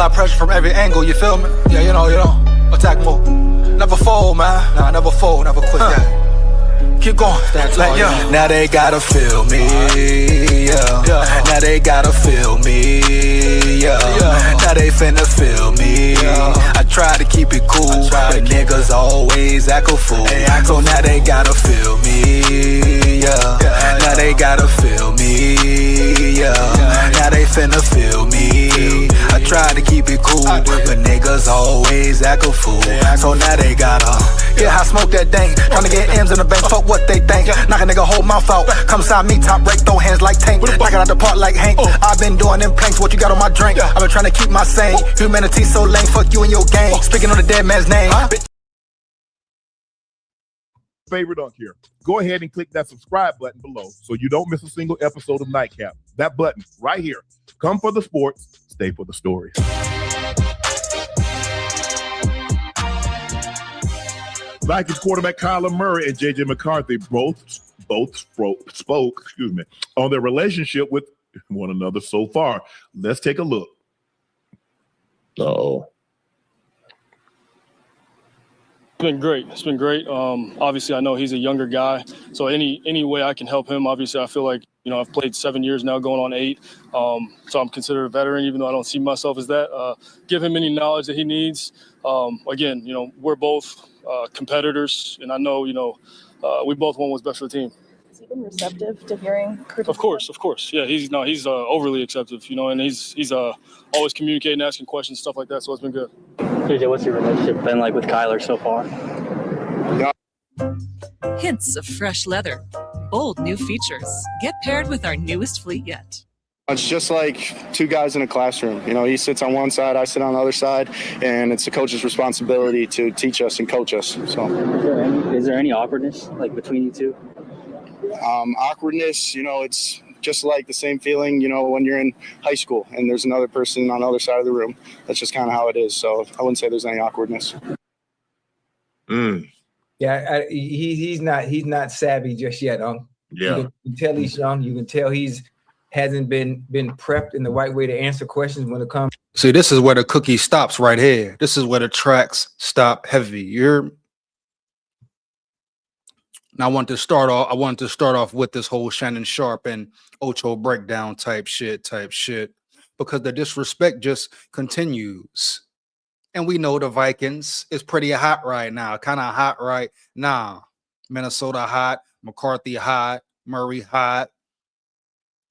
apply pressure from every angle, you feel me? Yeah, you know, attack move. Never fold, man. Nah, never fold, never quit that. Keep going, like, yeah. Now they gotta feel me, yeah. Now they gotta feel me, yeah. Now they finna feel me. I try to keep it cool, but niggas always act a fool. So now they gotta feel me, yeah. Now they gotta feel me, yeah. Now they finna feel me. I try to keep it cool, but niggas always act a fool. So now they gotta, yeah, I smoke that dang. Tryna get M's in the bank, fuck what they think. Knock a nigga whole mouth out. Come side me, top break, throw hands like Tank. Knock it out the park like Hank. I've been doing them planks, what you got on my drink? I've been trying to keep my sane. Humanity so lame, fuck you and your gang. Speaking on the dead man's name. Favorite on here. Go ahead and click that subscribe button below so you don't miss a single episode of Nightcap. That button right here. Come for the sports, stay for the stories. Vikings quarterback Kyler Murray and JJ McCarthy both spoke, on their relationship with one another so far. Let's take a look. It's been great. It's been great. Obviously, I know he's a younger guy, so any way I can help him. Obviously, I feel like I've played 7 years now, going on 8. So I'm considered a veteran, even though I don't see myself as that. Give him any knowledge that he needs. Again, we're both competitors, and I know we both want what's best for the team. Has he been receptive to hearing criticism? Of course. Yeah, he's overly acceptive, and he's always communicating, asking questions, stuff like that. So it's been good. JJ, what's your relationship been like with Kyler so far? Hints of fresh leather, bold new features. Get paired with our newest fleet yet. It's just like two guys in a classroom. He sits on one side, I sit on the other side, and it's the coach's responsibility to teach us and coach us. So, is there any awkwardness between you two? Awkwardness, it's just like the same feeling, when you're in high school and there's another person on the other side of the room. That's just kind of how it is. So I wouldn't say there's any awkwardness. Yeah, he's not savvy just yet. Yeah, you can tell he's young. You can tell hasn't been prepped in the right way to answer questions when it comes. See, this is where the cookie stops right here. This is where the tracks stop heavy. Now I wanted to start off with this whole Shannon Sharp and Ocho breakdown type shit, because the disrespect just continues. And we know the Vikings is pretty hot right now, kind of hot right now. Minnesota hot, McCarthy hot, Murray hot.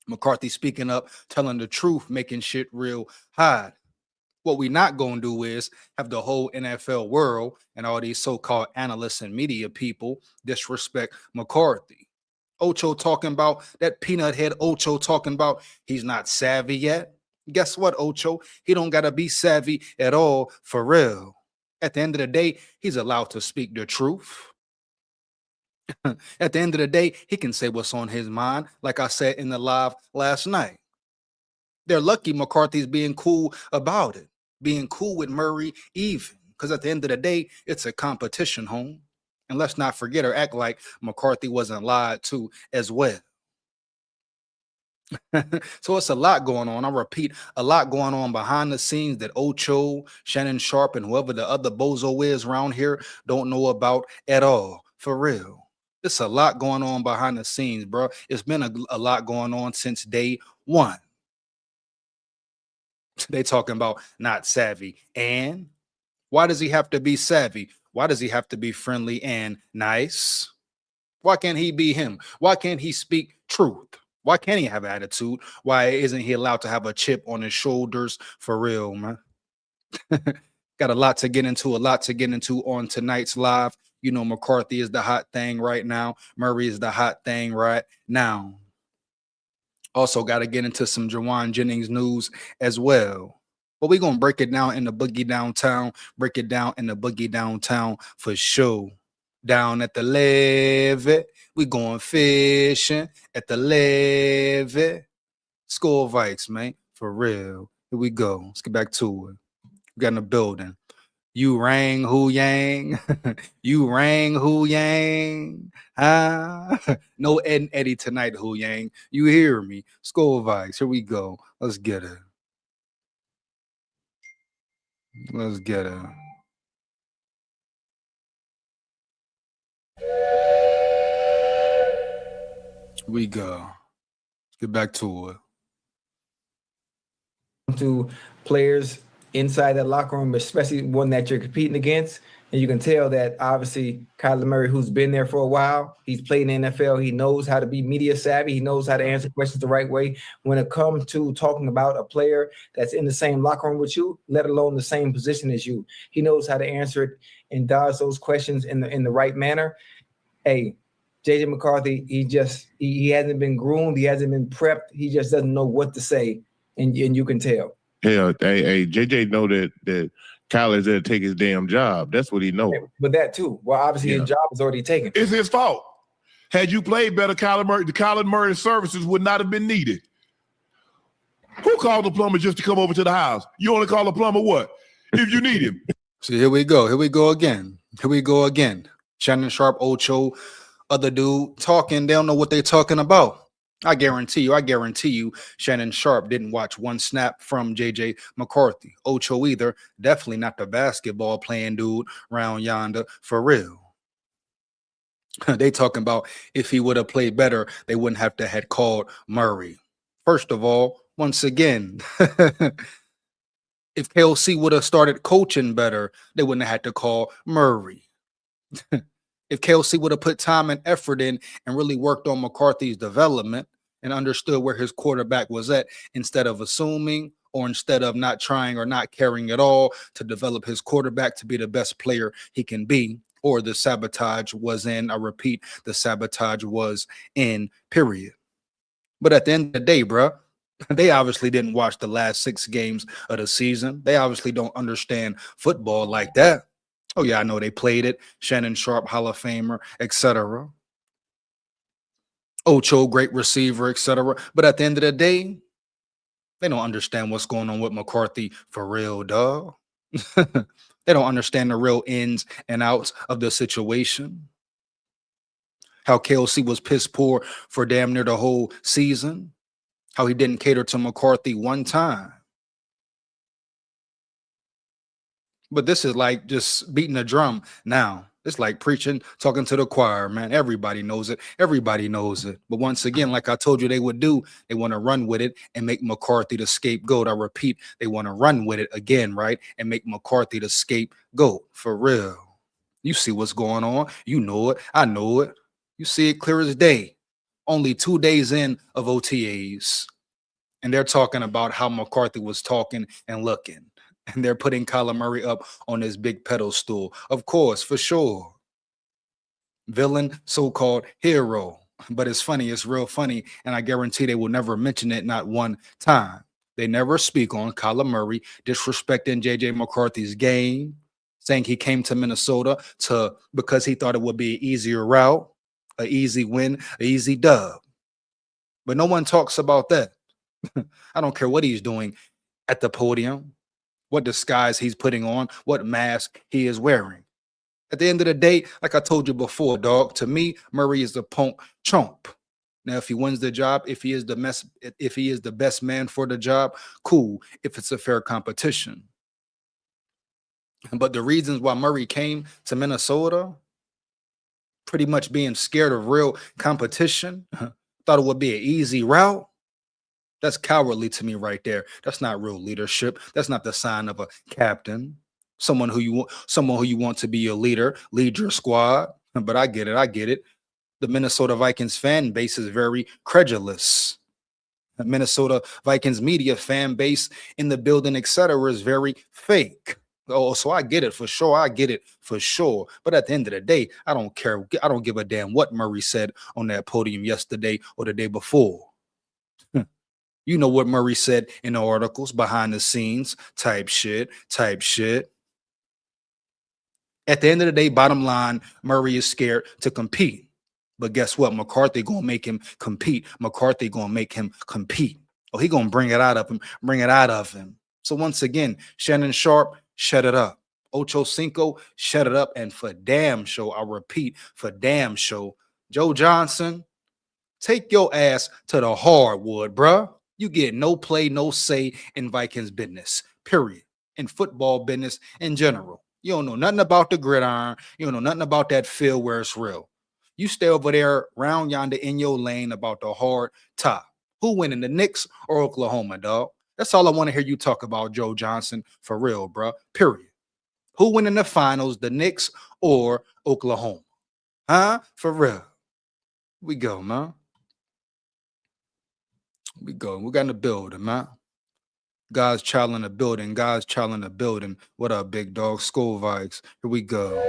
McCarthy speaking up, telling the truth, making shit real hot. What we not going to do is have the whole NFL world and all these so-called analysts and media people disrespect McCarthy. Ocho talking about that peanut head Ocho talking about he's not savvy yet. Guess what, Ocho? He don't got to be savvy at all for real. At the end of the day, he's allowed to speak the truth. At the end of the day, he can say what's on his mind, like I said in the live last night. They're lucky McCarthy's being cool about it, being cool with Murray even, because at the end of the day, it's a competition, home. And let's not forget or act like McCarthy wasn't lied to as well. So it's a lot going on. I repeat, a lot going on behind the scenes that Ocho, Shannon Sharp, and whoever the other bozo is around here don't know about at all, for real. It's a lot going on behind the scenes, bro. It's been a lot going on since day one. They talking about not savvy. And why does he have to be savvy? Why does he have to be friendly and nice? Why can't he be him? Why can't he speak truth? Why can't he have attitude? Why isn't he allowed to have a chip on his shoulders? For real, man. Got a lot to get into on tonight's live. McCarthy is the hot thing right now. Murray is the hot thing right now. Also got to get into some Jauan Jennings news as well. But we're going to break it down in the boogie downtown. For sure. Down at the levee. We going fishing at the levee. SKOL Vikes, man. For real. Here we go. Let's get back to it. We got in the building. You rang Hu Yang. You rang Hu Yang. No Ed and Eddie tonight, Hu Yang. You hear me? SKOL Vikes. Here we go. Let's get it. Let's get it. We go. Let's get back to it. To players inside that locker room, especially one that you're competing against. And you can tell that obviously Kyler Murray, who's been there for a while, he's played in the NFL. He knows how to be media savvy. He knows how to answer questions the right way. When it comes to talking about a player that's in the same locker room with you, let alone the same position as you, he knows how to answer it and dodge those questions in the right manner. Hey, JJ McCarthy, he hasn't been groomed. He hasn't been prepped. He just doesn't know what to say. And you can tell. Hell, hey, JJ know that Kyler's there to take his damn job. That's what he knows. But that too. Well, obviously his job is already taken. It's his fault. Had you played better, the Kyler Murray services would not have been needed. Who called the plumber just to come over to the house? You only call the plumber what? If you need him. See, here we go. Here we go again. Here we go again. Shannon Sharp, Ocho, other dude talking. They don't know what they're talking about. I guarantee you, Shannon Sharp didn't watch one snap from JJ McCarthy. Ocho either. Definitely not the basketball playing dude round yonder for real. They talking about if he would have played better, they wouldn't have to had called Murray. First of all, once again, if KLC would have started coaching better, they wouldn't have had to call Murray. If KLC would have put time and effort in and really worked on McCarthy's development and understood where his quarterback was at, instead of assuming or instead of not trying or not caring at all to develop his quarterback to be the best player he can be, or the sabotage was in, I repeat, the sabotage was in, period. But at the end of the day, bruh, they obviously didn't watch the last 6 games of the season. They obviously don't understand football like that. Oh, yeah, I know they played it. Shannon Sharp, Hall of Famer, etc. Ocho, great receiver, etc. But at the end of the day, they don't understand what's going on with McCarthy for real, dog. They don't understand the real ins and outs of the situation. How KLC was piss poor for damn near the whole season. How he didn't cater to McCarthy one time. But this is like just beating a drum now. It's like preaching, talking to the choir, man. Everybody knows it. Everybody knows it. But once again, like I told you they would do, they want to run with it and make McCarthy the scapegoat. I repeat, they want to run with it again, right? And make McCarthy the scapegoat for real. You see what's going on. You know it. I know it. You see it clear as day. Only 2 days in of OTAs. And they're talking about how McCarthy was talking and looking. And they're putting Kyler Murray up on this big pedestal. Of course, for sure. Villain, so-called hero. But it's funny, it's real funny. And I guarantee they will never mention it, not one time. They never speak on Kyler Murray disrespecting JJ McCarthy's game, saying he came to Minnesota because he thought it would be an easier route, an easy win, an easy dub. But no one talks about that. I don't care what he's doing at the podium, what disguise he's putting on, what mask he is wearing. At the end of the day, like I told you before, dog, to me, Murray is a punk chump. Now, if he wins the job, if he is the best man for the job, cool, if it's a fair competition. But the reasons why Murray came to Minnesota, pretty much being scared of real competition, thought it would be an easy route. That's cowardly to me right there. That's not real leadership. That's not the sign of a captain. Someone who you want to be your leader, lead your squad. But I get it. The Minnesota Vikings fan base is very credulous. The Minnesota Vikings media fan base in the building, etc., is very fake. Oh, so I get it for sure. But at the end of the day, I don't care. I don't give a damn what Murray said on that podium yesterday or the day before. You know what Murray said in the articles, behind the scenes, type shit. At the end of the day, bottom line, Murray is scared to compete. But guess what? McCarthy gonna make him compete. Oh, he gonna bring it out of him. So once again, Shannon Sharp, shut it up. Ocho Cinco, shut it up. And for damn show, I repeat, for damn show, Joe Johnson, take your ass to the hardwood, bruh. You get no play, no say in Vikings business, period. in football business in general. You don't know nothing about the gridiron. You don't know nothing about that field where it's real. You stay over there round yonder in your lane about the hard top. Who winning, the Knicks or Oklahoma, dog? That's all I want to hear you talk about, Joe Johnson, for real, bro. Period. Who winning the finals, the Knicks or Oklahoma? Huh? For real. We go, man. We go. We got in the building, man. God's child in the building. God's child in the building. What up, big dog? SKOL VIKES. Here we go.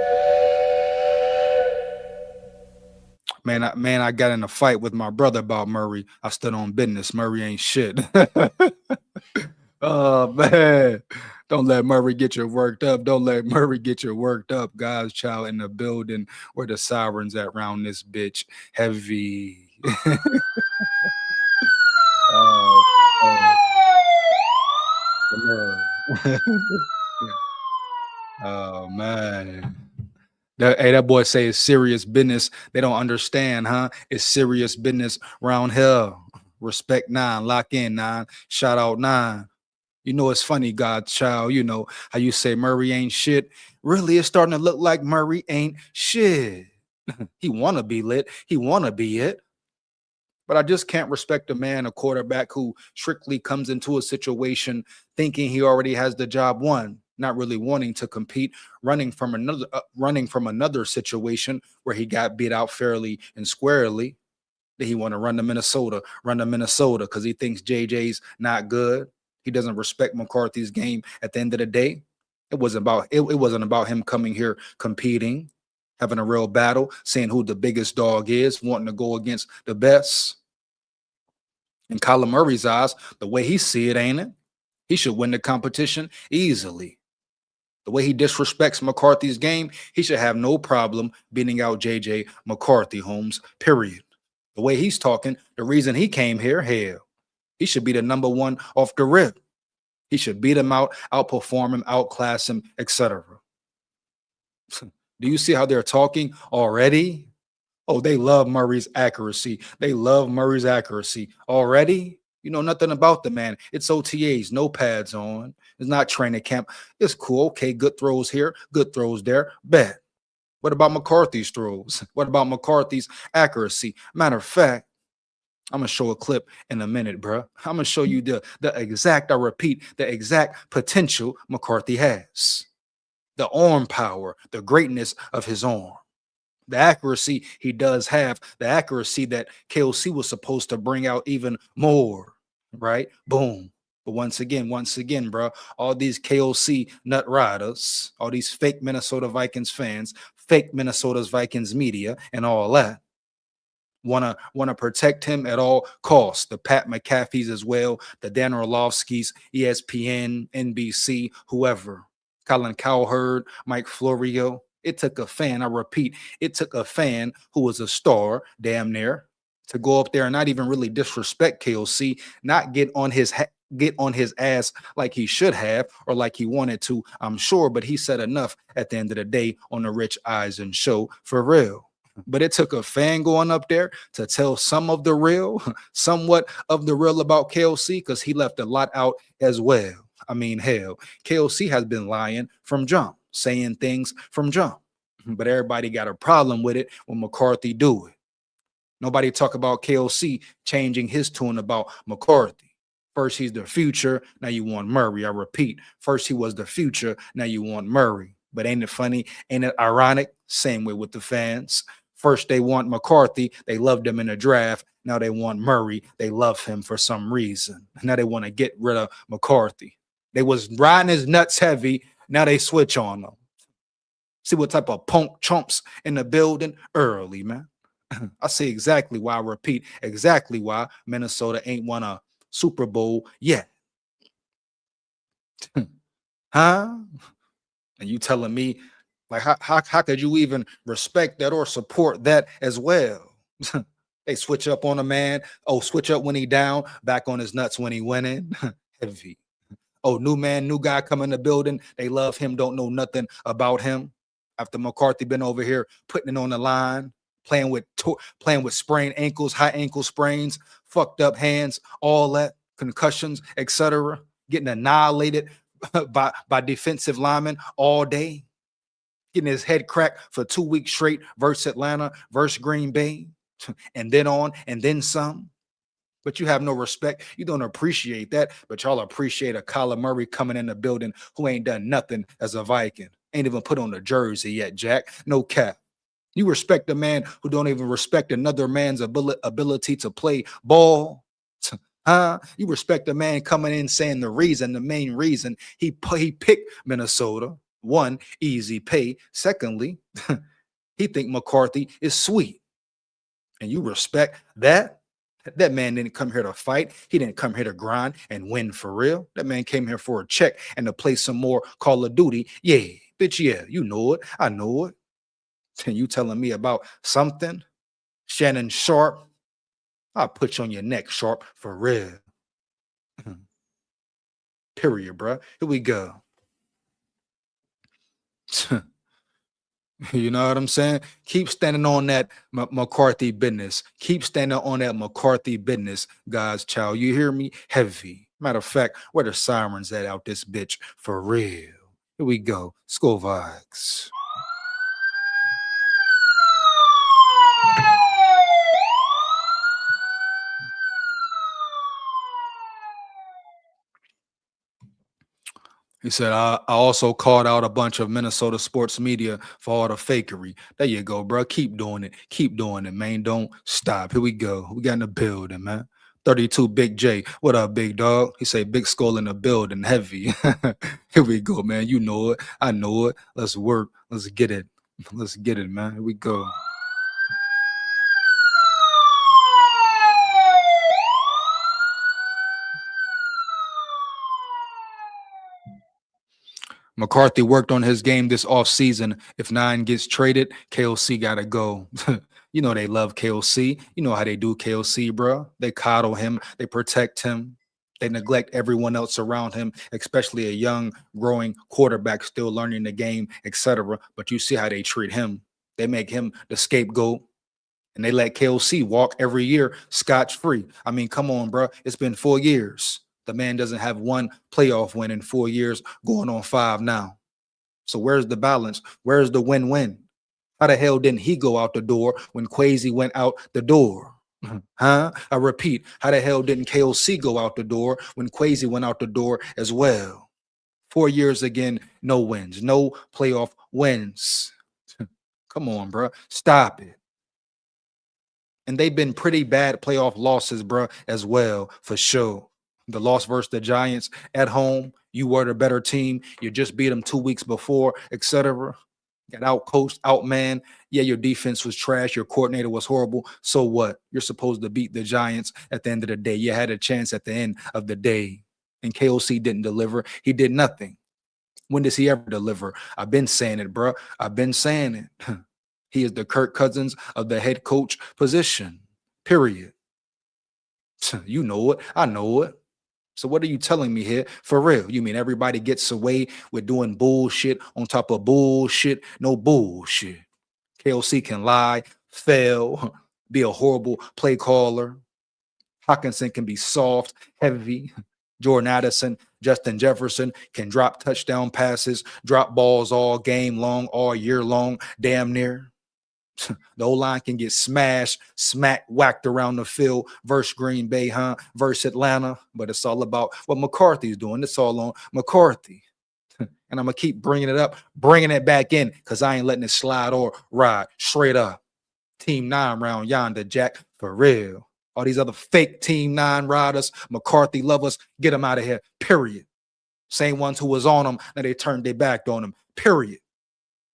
Man, I got in a fight with my brother about Murray. I stood on business. Murray ain't shit. Oh, man. Don't let Murray get you worked up. Don't let Murray get you worked up. God's child in the building. Where the sirens at round this bitch. Heavy. Oh, man. That boy say it's serious business. They don't understand, huh? It's serious business round here. Respect 9. Lock in 9. Shout out 9. You know, it's funny, God's child. You know how you say Murray ain't shit. Really, it's starting to look like Murray ain't shit. He want to be lit. He want to be it. But I just can't respect a man, a quarterback who strictly comes into a situation thinking he already has the job won, not really wanting to compete, running from another situation where he got beat out fairly and squarely. That he want to run to Minnesota because he thinks JJ's not good. He doesn't respect McCarthy's game. At the end of the day, it wasn't about him coming here competing, having a real battle, seeing who the biggest dog is, wanting to go against the best. In Kyler Murray's eyes, the way he see it, ain't it? He should win the competition easily. The way he disrespects McCarthy's game, he should have no problem beating out JJ McCarthy, Holmes, period. The way he's talking, the reason he came here, hell, he should be the number one off the rip. He should beat him out, outperform him, outclass him, etc. Do you see how they're talking already? Oh, they love Murray's accuracy. They love Murray's accuracy already. You know nothing about the man. It's OTAs, no pads on. It's not training camp. It's cool. Okay, good throws here, good throws there. Bet. What about McCarthy's throws? What about McCarthy's accuracy? Matter of fact, I'm going to show a clip in a minute, bro. I'm going to show you the exact potential McCarthy has. The arm power, the greatness of his arm. The accuracy he does have, the accuracy that KOC was supposed to bring out even more, right? Boom. But once again, bro, all these KOC nut riders, all these fake Minnesota Vikings fans, fake Minnesota's Vikings media and all that, want to protect him at all costs. The Pat McAfees as well, the Dan Orlovskis, ESPN, NBC, whoever. Colin Cowherd, Mike Florio. It took a fan, I repeat, it took a fan who was a star, damn near, to go up there and not even really disrespect KOC, not get on his ass like he should have or like he wanted to, I'm sure, but he said enough at the end of the day on the Rich Eisen show, for real. But it took a fan going up there to tell somewhat of the real about KOC, because he left a lot out as well. I mean, hell, KOC has been lying from jump, saying things from jump, but everybody got a problem with it when McCarthy do it. Nobody talk about KOC changing his tune about McCarthy. First, he's the future. Now you want Murray. I repeat, first he was the future. Now you want Murray. But ain't it funny? Ain't it ironic? Same way with the fans. First, they want McCarthy. They loved him in the draft. Now they want Murray. They love him for some reason. Now they want to get rid of McCarthy. They was riding his nuts heavy. Now they switch on them. See what type of punk chumps in the building early, man. I see exactly why. I repeat, exactly why Minnesota ain't won a Super Bowl yet. Huh? And you telling me, like, how could you even respect that or support that as well? They switch up on a man. Oh, switch up when he down, back on his nuts when he winning. Heavy. Oh, new man, new guy come in the building. They love him, don't know nothing about him. After McCarthy been over here putting it on the line, playing with sprained ankles, high ankle sprains, fucked up hands, all that, concussions, etc., getting annihilated by defensive linemen all day, getting his head cracked for 2 weeks straight versus Atlanta, versus Green Bay, and then on, and then some. But you have no respect. You don't appreciate that, but y'all appreciate a Kyler Murray coming in the building who ain't done nothing as a Viking. Ain't even put on a jersey yet, Jack. No cap. You respect a man who don't even respect another man's ability to play ball. You respect a man coming in saying the main reason he picked Minnesota. One, easy pay. Secondly, he think McCarthy is sweet. And you respect that? That man didn't come here to fight. He didn't come here to grind and win for real. That man came here for a check and to play some more Call of Duty. Yeah, bitch, yeah, you know it. I know it. And you telling me about something? Shannon Sharp? I'll put you on your neck, Sharp, for real. Period, bro. Here we go. You know what I'm saying? Keep standing on that McCarthy business. Keep standing on that McCarthy business, guys. Child, you hear me? Heavy. Matter of fact, where the sirens at out this bitch? For real. Here we go. SKOL VIKES. He said, I also called out a bunch of Minnesota sports media for all the fakery. There you go, bro. Keep doing it. Keep doing it, man. Don't stop. Here we go. We got in the building, man. 32 Big J. What up, big dog? He say big SKOL in the building, heavy. Here we go, man. You know it. I know it. Let's work. Let's get it. Let's get it, man. Here we go. McCarthy worked on his game this offseason. If 9 gets traded, KOC got to go. You know they love KOC. You know how they do KOC, bro. They coddle him. They protect him. They neglect everyone else around him, especially a young, growing quarterback still learning the game, etc. But you see how they treat him. They make him the scapegoat. And they let KOC walk every year scotch-free. I mean, come on, bro. It's been 4 years. The man doesn't have one playoff win in 4 years, going on 5 now. So where's the balance? Where's the win-win? How the hell didn't he go out the door when Kwesi went out the door? Huh? I repeat, how the hell didn't KOC go out the door when Kwesi went out the door as well? 4 years again, no wins, no playoff wins. Come on, bro. Stop it. And they've been pretty bad playoff losses, bro, as well, for sure. The loss versus the Giants at home, you were the better team. You just beat them 2 weeks before, etc. Got out-coached, outmanned. Yeah, your defense was trash. Your coordinator was horrible. So what? You're supposed to beat the Giants at the end of the day. You had a chance at the end of the day. And KOC didn't deliver. He did nothing. When does he ever deliver? I've been saying it, bro. I've been saying it. He is the Kirk Cousins of the head coach position, period. You know it. I know it. So what are you telling me here? For real, you mean everybody gets away with doing bullshit on top of bullshit? No bullshit. KOC can lie, fail, be a horrible play caller. Hawkinson can be soft, heavy. Jordan Addison, Justin Jefferson can drop touchdown passes, drop balls all game long, all year long, damn near. The O-line can get smashed, smacked, whacked around the field versus Green Bay, versus Atlanta. But it's all about what McCarthy's doing. It's all on McCarthy. And I'm going to keep bringing it up, bringing it back in because I ain't letting it slide or ride. Straight up. Team 9 round yonder, Jack, for real. All these other fake Team 9 riders, McCarthy lovers, get them out of here, period. Same ones who was on them, now they turned their back on them, period.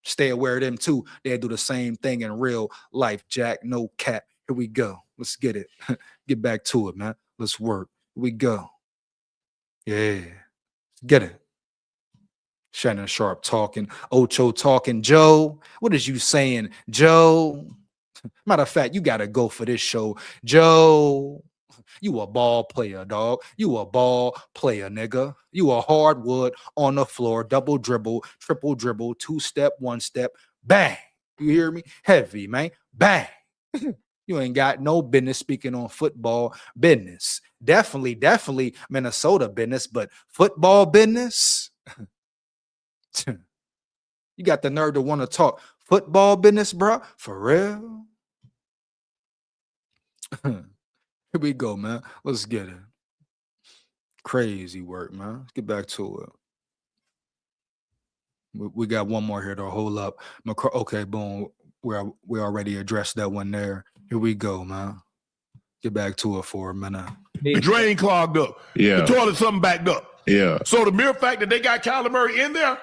Stay aware of them too. They'll do the same thing in real life, Jack. No cap. Here we go. Let's get it. Get back to it, man. Let's work. Here we go. Yeah. Get it. Shannon Sharp talking. Ocho talking. Joe, what is you saying? Joe. Matter of fact, you got to go for this show. Joe. You a ball player, dog. You a ball player, nigga. You a hardwood on the floor, double dribble, triple dribble, 2-step, 1-step, bang. You hear me? Heavy, man. Bang. You ain't got no business speaking on football business. Definitely Minnesota business, but football business? You got the nerve to want to talk football business, bro? For real? Here we go, man. Let's get it. Crazy work, man. Let's get back to it. We got one more here to hold up. Okay, boom. We already addressed that one there. Here we go, man. Get back to it for a minute. The drain clogged up. Yeah. The toilet something backed up. Yeah. So the mere fact that they got Kyler Murray in there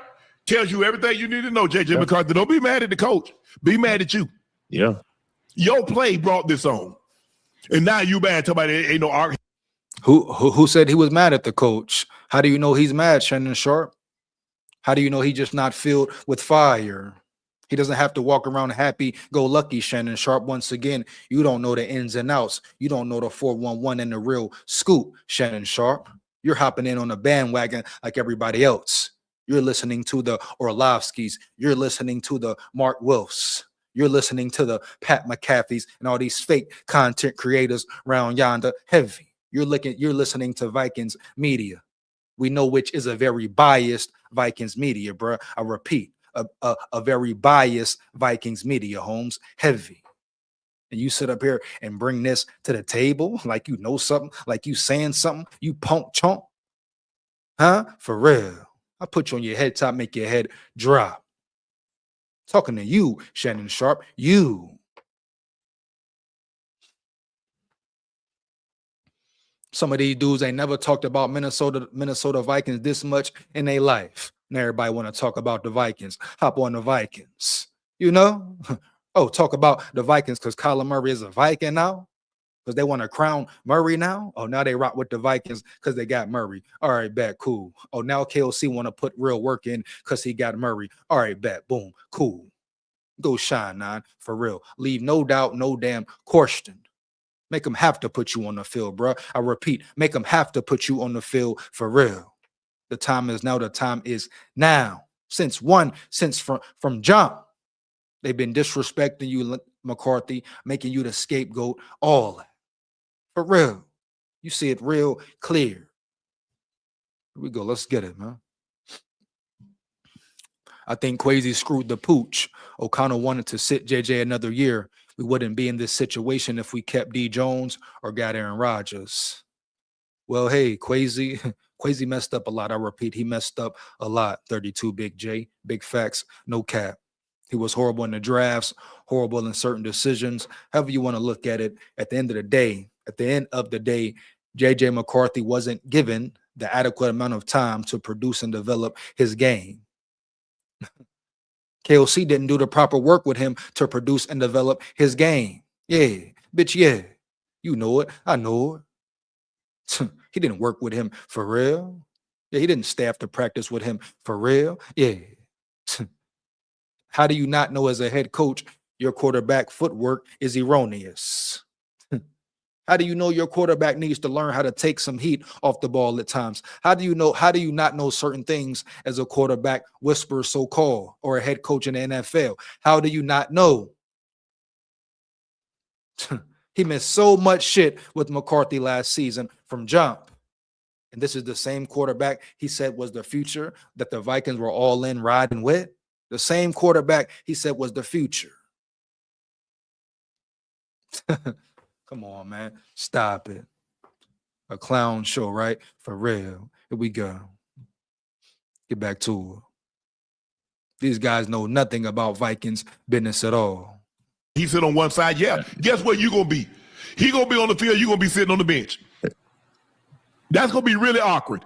tells you everything you need to know, JJ McCarthy. Don't be mad at the coach. Be mad at you. Yeah. Your play brought this on. And now you mad. Somebody ain't no argument. Who said he was mad at the coach? How do you know he's mad, Shannon Sharp? How do you know he's just not filled with fire? He doesn't have to walk around happy-go-lucky, Shannon Sharp. Once again, you don't know the ins and outs. You don't know the 411 and the real scoop, Shannon Sharp. You're hopping in on the bandwagon like everybody else. You're listening to the Orlovskis. You're listening to the Mark Wilfs. You're listening to the Pat McCarthys and all these fake content creators around yonder heavy. You're listening to Vikings media. We know which is a very biased Vikings media, bro. I repeat, a very biased Vikings media, Holmes, heavy. And you sit up here and bring this to the table like you know something, like you saying something, you punk chunk, huh? For real. I put you on your head top, make your head drop. Talking to you, Shannon Sharp, you. Some of these dudes ain't never talked about Minnesota Vikings this much in their life. And everybody want to talk about the Vikings. Hop on the Vikings. You know? Oh, talk about the Vikings because Kyler Murray is a Viking now? Because they want to crown Murray now? Oh, now they rock with the Vikings because they got Murray. All right, bet, cool. Oh, now KOC want to put real work in because he got Murray. All right, bet, boom, cool. Go shine, man, for real. Leave no doubt, no damn question. Make them have to put you on the field, bro. I repeat, make them have to put you on the field for real. The time is now. The time is now. Since from jump, they've been disrespecting you, McCarthy, making you the scapegoat, all that. For real. You see it real clear. Here we go. Let's get it, man. I think Kwesi screwed the pooch. O'Connell wanted to sit JJ another year. We wouldn't be in this situation if we kept D. Jones or got Aaron Rodgers. Well, hey, Kwesi messed up a lot. I repeat, he messed up a lot. 32 Big J, big facts, no cap. He was horrible in the drafts, horrible in certain decisions. However you want to look at it, at the end of the day, JJ McCarthy wasn't given the adequate amount of time to produce and develop his game. KOC didn't do the proper work with him to produce and develop his game. Yeah, bitch, yeah. You know it. I know it. He didn't work with him for real. Yeah, he didn't staff the practice with him for real. Yeah. How do you not know as a head coach your quarterback footwork is erroneous? How do you know your quarterback needs to learn how to take some heat off the ball at times? How do you not know certain things as a quarterback whisperer, so-called, or a head coach in the NFL? How do you not know? He missed so much shit with McCarthy last season from jump. And this is the same quarterback he said was the future that the Vikings were all in riding with. The same quarterback he said was the future. Come on, man. Stop it. A clown show, right? For real. Here we go. Get back to it. These guys know nothing about Vikings business at all. He sit on one side. Yeah. Guess what you going to be? He going to be on the field. You going to be sitting on the bench. That's going to be really awkward.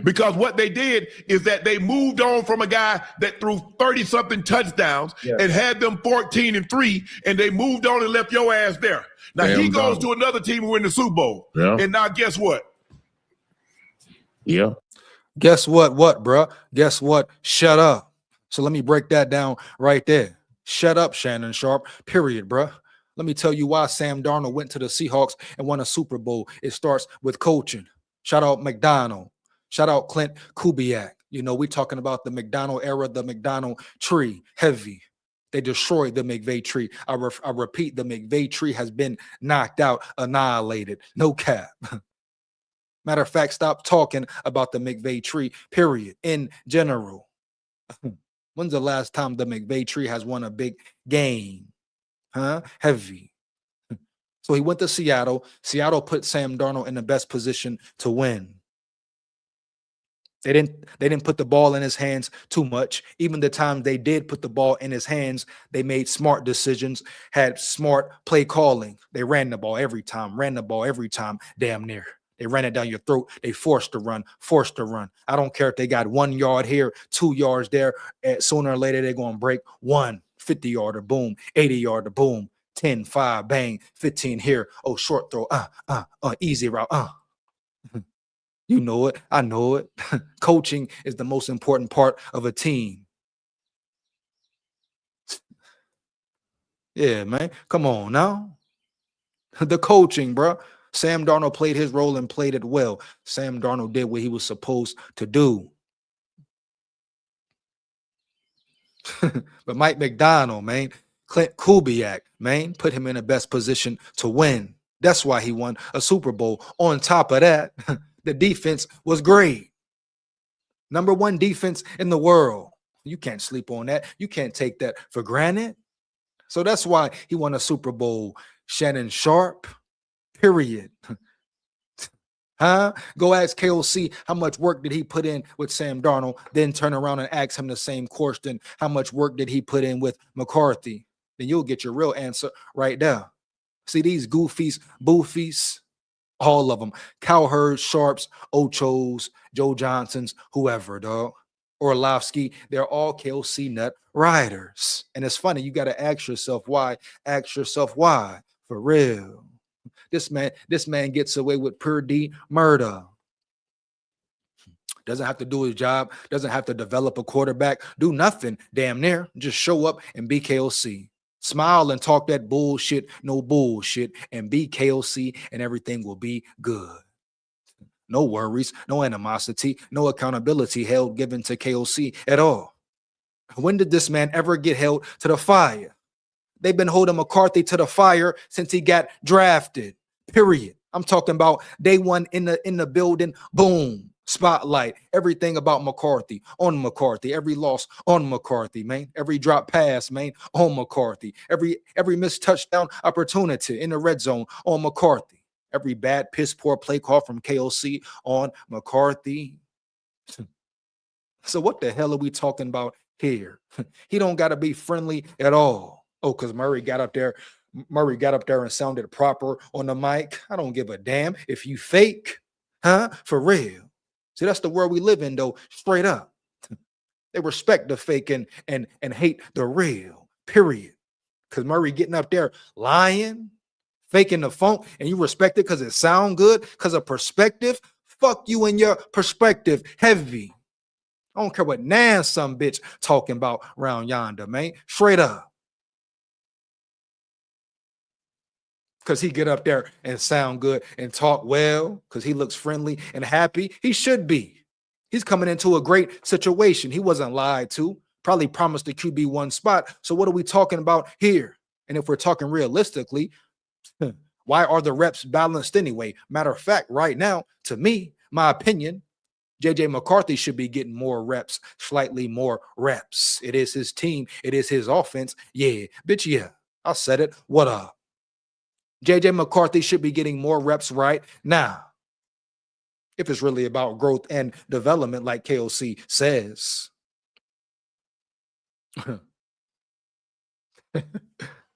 Because what they did is that they moved on from a guy that threw 30-something touchdowns and had them 14-3, and they moved on and left your ass there. Now he goes to another team and win the Super Bowl. Yeah. And now guess what? Yeah. Guess what, bro? Guess what? Shut up. So let me break that down right there. Shut up, Shannon Sharp. Period, bro. Let me tell you why Sam Darnold went to the Seahawks and won a Super Bowl. It starts with coaching. Shout out McDonald. Shout out Clint Kubiak. You know, we talking about the McDonald era, the McDonald tree, heavy. They destroyed the McVay tree. I repeat, the McVay tree has been knocked out, annihilated. No cap. Matter of fact, stop talking about the McVay tree, period, in general. When's the last time the McVay tree has won a big game? Huh? Heavy. So he went to Seattle. Seattle put Sam Darnold in the best position to win. They didn't put the ball in his hands too much. Even the time they did put the ball in his hands, they made smart decisions, had smart play calling. They ran the ball every time, damn near. They ran it down your throat. They forced to run. I don't care if they got 1 yard here, 2 yards there. Sooner or later, they're going to break 1 50-yarder, boom, 80-yarder, boom, 10, 5, bang, 15 here. Oh, short throw, easy route, You know it. I know it. Coaching is the most important part of a team. Yeah, man. Come on now. The coaching, bro. Sam Darnold played his role and played it well. Sam Darnold did what he was supposed to do. But Mike McDonald, man, Clint Kubiak, man, put him in the best position to win. That's why he won a Super Bowl. On top of that, the defense was great. Number 1 defense in the world. You can't sleep on that. You can't take that for granted. So that's why he won a Super Bowl. Shannon Sharp, period. Huh? Go ask KOC how much work did he put in with Sam Darnold, then turn around and ask him the same question. How much work did he put in with McCarthy? Then you'll get your real answer right there. See these goofies, boofies, all of them. Cowherds, Sharps, Ochos, Joe Johnsons, whoever, dog. Orlovsky, they're all KOC nut riders. And it's funny, you got to ask yourself why. Ask yourself why. For real. This man gets away with pure murder. Doesn't have to do his job. Doesn't have to develop a quarterback. Do nothing, damn near. Just show up and be KOC. Smile and talk that bullshit, no bullshit, and be KOC, and everything will be good. No worries, no animosity, no accountability held given to KOC at all. When did this man ever get held to the fire? They've been holding McCarthy to the fire since he got drafted, period. I'm talking about day one in the building, boom. Spotlight, everything about McCarthy, on McCarthy, every loss on McCarthy, man, every drop pass, man, on McCarthy, every missed touchdown opportunity in the red zone on McCarthy, every bad piss poor play call from KOC on McCarthy. So what the hell are we talking about here? He don't got to be friendly at all. Oh, because Murray got up there and sounded proper on the mic. I don't give a damn if you fake, huh? For real. See, that's the world we live in, though, straight up. They respect the fake and hate the real, period. Because Murray getting up there lying, faking the funk, and you respect it because it sound good, because of perspective. Fuck you and your perspective, heavy. I don't care what Nan some bitch talking about around yonder, man. Straight up. Because he get up there and sound good and talk well, because he looks friendly and happy. He should be. He's coming into a great situation. He wasn't lied to. Probably promised the QB1 spot. So what are we talking about here? And if we're talking realistically, why are the reps balanced anyway? Matter of fact, right now, to me, my opinion, JJ McCarthy should be getting more reps, slightly more reps. It is his team. It is his offense. Yeah, bitch, yeah. I said it. What up? JJ McCarthy should be getting more reps right now. If it's really about growth and development, like KOC says.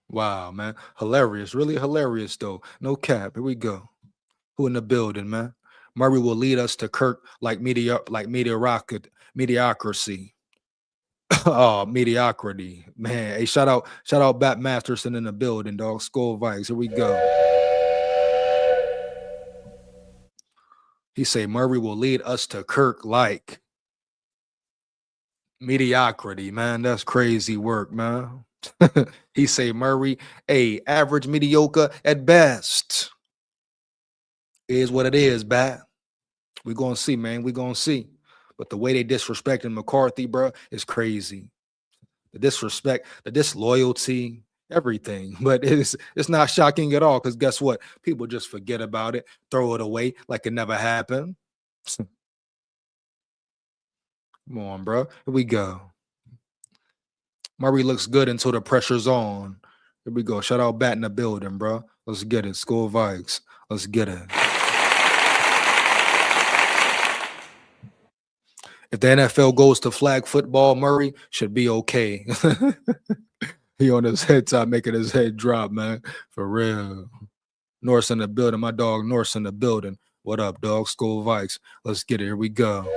Wow, man. Hilarious. Really hilarious, though. No cap. Here we go. Who in the building, man? Murray will lead us to Kirk like mediocrity. Oh, mediocrity, man. Hey, shout out Bat Masterson in the building, dog. SKOL VIKES. Here we go. He say Murray will lead us to Kirk like mediocrity, man. That's crazy work, man. He say Murray, average, mediocre at best. Is what it is, Bat. We gonna see, man. We gonna see. But the way they disrespecting McCarthy, bro, is crazy. The disrespect, the disloyalty, everything. But it's not shocking at all because guess what? People just forget about it, throw it away like it never happened. Come on, bro. Here we go. Murray looks good until the pressure's on. Here we go. Shout out Bat in the building, bro. Let's get it. SKOL VIKES. Let's get it. If the NFL goes to flag football, Murray should be okay. He on his head top making his head drop, man. For real. Norse in the building. My dog Norse in the building. What up, dog? SKOL VIKES. Let's get it. Here we go.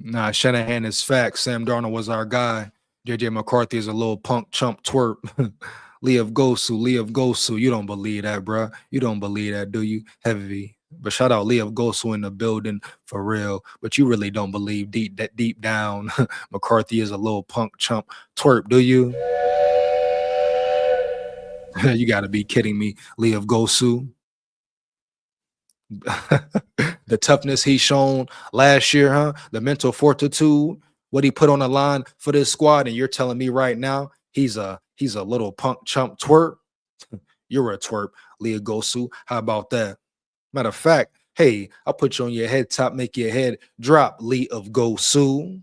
Nah, Shanahan is facts. Sam Darnold was our guy. JJ McCarthy is a little punk chump twerp. Lee of Gosu. You don't believe that, bro. You don't believe that, do you? Heavy. But shout out Lee of Gosu in the building for real. But you really don't believe deep down McCarthy is a little punk chump twerp, do you? You got to be kidding me, Lee of Gosu. The toughness he shown last year, huh? The mental fortitude, what he put on the line for this squad, and you're telling me right now he's a little punk chump twerp. You're a twerp, Leah Gosu. How about that? Matter of fact, hey, I'll put you on your head top, make your head drop, Lee of Gosu.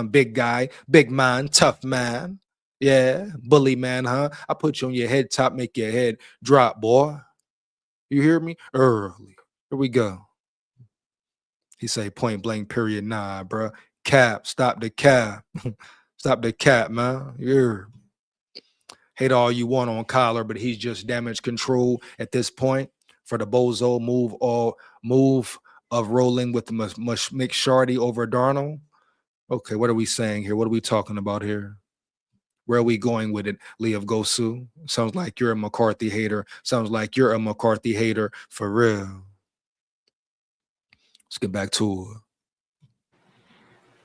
Big guy, big man, tough man. Yeah, bully man, huh? I'll put you on your head top, make your head drop, boy. You hear me? Early. Here we go. He say point blank period. Nah, bro. Cap. Stop the cap. Stop the cap, man. Yeah. Hate all you want on Kyler, but he's just damage control at this point for the bozo move of rolling with the McShardy over Darnold. Okay, what are we saying here? What are we talking about here? Where are we going with it, Lee of Gosu? Sounds like you're a McCarthy hater. Sounds like you're a McCarthy hater for real. Let's get back to it.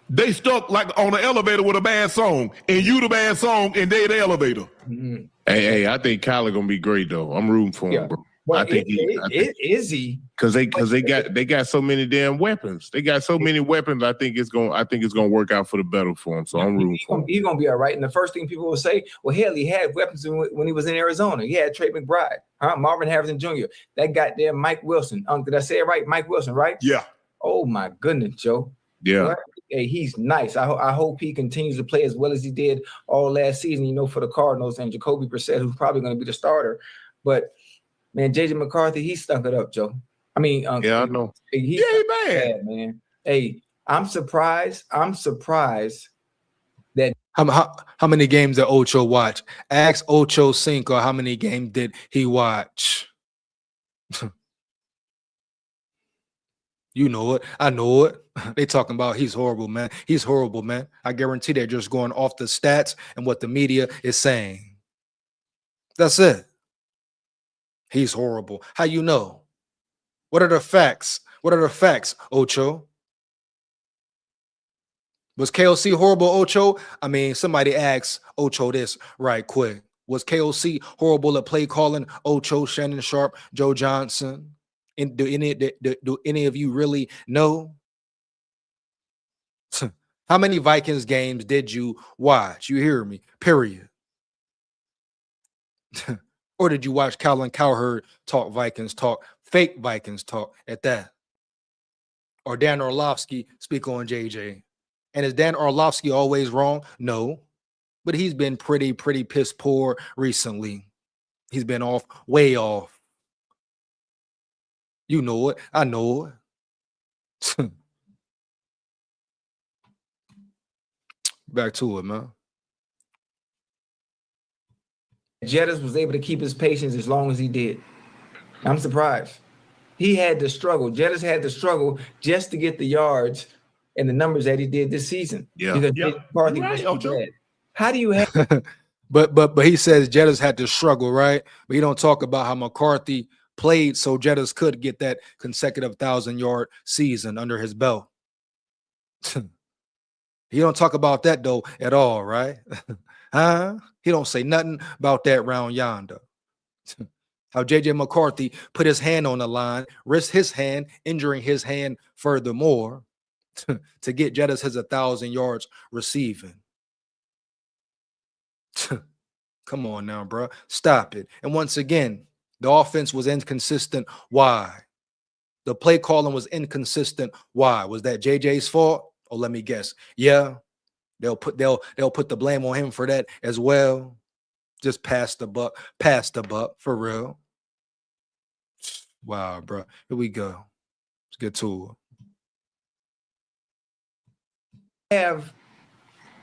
They stuck like on the elevator with a bad song, and you the bad song, and they the elevator. Mm-hmm. Hey, I think Kyler gonna be great though. I'm rooting for him, bro. Well, I think is he? Because they got so many damn weapons. They got so many weapons. I think it's gonna work out for the better for him. So I'm rooting for him. He's gonna be all right. And the first thing people will say, well, hell, he had weapons when he was in Arizona. He had Trey McBride, Marvin Harrison Jr. That goddamn Mike Wilson. Did I say it right? Mike Wilson, right? Yeah. Oh my goodness, Joe. Yeah. Right? Hey, he's nice. I hope he continues to play as well as he did all last season. For the Cardinals and Jacoby Brissett, who's probably going to be the starter. But man, JJ McCarthy, he stunk it up, Joe. I mean, yeah, I know. He bad, man. Hey, I'm surprised that how many games did Ocho watch? Ask Ocho Cinco how many games did he watch. You know it. I know it. They talking about he's horrible, man. He's horrible, man. I guarantee they're just going off the stats and what the media is saying. That's it. He's horrible. How you know? What are the facts? What are the facts, Ocho? Was KOC horrible, Ocho? I mean, somebody asked Ocho this right quick. Was KOC horrible at play calling? Ocho, Shannon Sharp, Joe Johnson? And do any of you really know? How many Vikings games did you watch? You hear me? Period. Or did you watch Colin Cowherd talk Vikings talk, fake Vikings talk at that? Or Dan Orlovsky speak on JJ? And is Dan Orlovsky always wrong? No. But he's been pretty piss poor recently. He's been off, way off. You know it. I know it. Back to it, man. Jettis was able to keep his patience as long as he did. I'm surprised. He had to struggle. Jettis had to struggle just to get the yards and the numbers that he did this season. Yeah. Because McCarthy was too bad. How do you have but he says Jettis had to struggle, right? But he don't talk about how McCarthy played so Jettis could get that consecutive 1,000-yard season under his belt. He don't talk about that though at all, right? Huh? He don't say nothing about that round yonder. How JJ McCarthy put his hand on the line, risked his hand, injuring his hand furthermore. to get Jettis his 1,000 yards receiving. Come on now, bro. Stop it. And once again, the offense was inconsistent. Why? The play calling was inconsistent. Why? Was that JJ's fault? Oh, let me guess. Yeah. They'll put the blame on him for that as well. Just pass the buck for real. Wow, bro. Here we go. Let's get to it. Have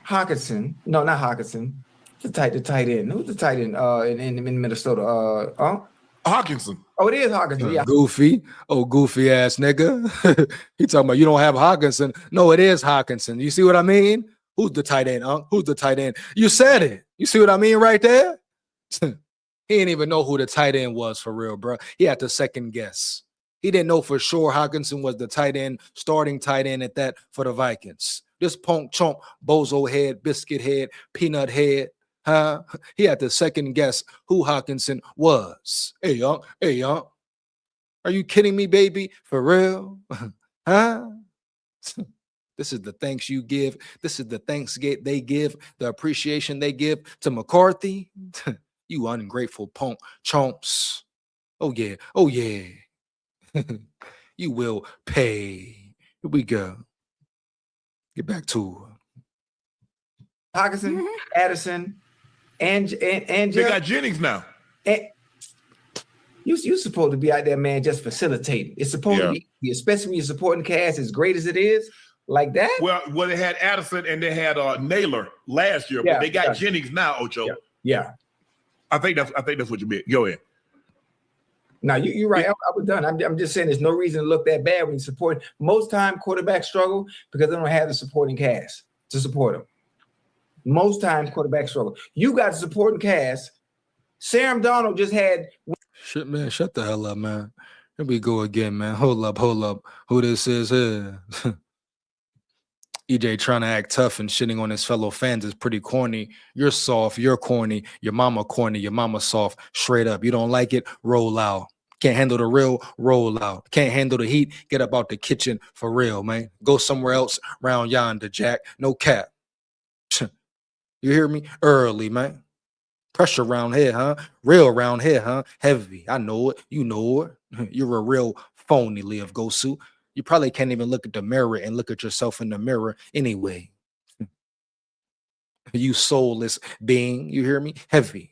Hawkinson. No, not Hawkinson. The tight end. Who's the tight end in Minnesota? Hawkinson. Oh, it is Hawkinson. Yeah. Goofy. Oh, goofy ass nigga. He talking about you don't have Hawkinson. No, it is Hawkinson. You see what I mean? Who's the tight end? Who's the tight end? You said it. You see what I mean right there? He didn't even know who the tight end was for real, bro. He had to second guess. He didn't know for sure Hawkinson was the tight end, starting tight end at that for the Vikings. This punk chomp, bozo head, biscuit head, peanut head, huh? He had to second guess who Hawkinson was. Hey, young. Are you kidding me, baby? For real? Huh? This is the thanks you give. This is the thanks they give, the appreciation they give to McCarthy. You ungrateful punk chomps. Oh, yeah. You will pay. Here we go. Get back to Hawkinson, Addison, and they got Jennings now. And you supposed to be out there, man, just facilitating. It's supposed to be, especially when you're supporting cast as great as it is, like that. Well, they had Addison and they had Naylor last year, but they got Jennings now, Ocho. Yeah. I think that's what you meant. Go ahead. No, you're right. I was done. I'm just saying there's no reason to look that bad when you support. Most time quarterbacks struggle because they don't have the supporting cast to support them. Most times quarterbacks struggle. You got the supporting cast. Sam Darnold just had. Shit, man. Shut the hell up, man. Here we go again, man. Hold up. Who this is here? EJ trying to act tough and shitting on his fellow fans is pretty corny. You're soft. You're corny. Your mama corny. Your mama soft. Straight up. You don't like it? Roll out. Can't handle the real? Roll out. Can't handle the heat? Get up out the kitchen for real, man. Go somewhere else round yonder, Jack. No cap. You hear me? Early, man. Pressure around here, huh? Real around here, huh? Heavy. I know it. You know it. You're a real phony, Lev Gosu. You probably can't even look at the mirror and look at yourself in the mirror anyway. You soulless being. You hear me? Heavy.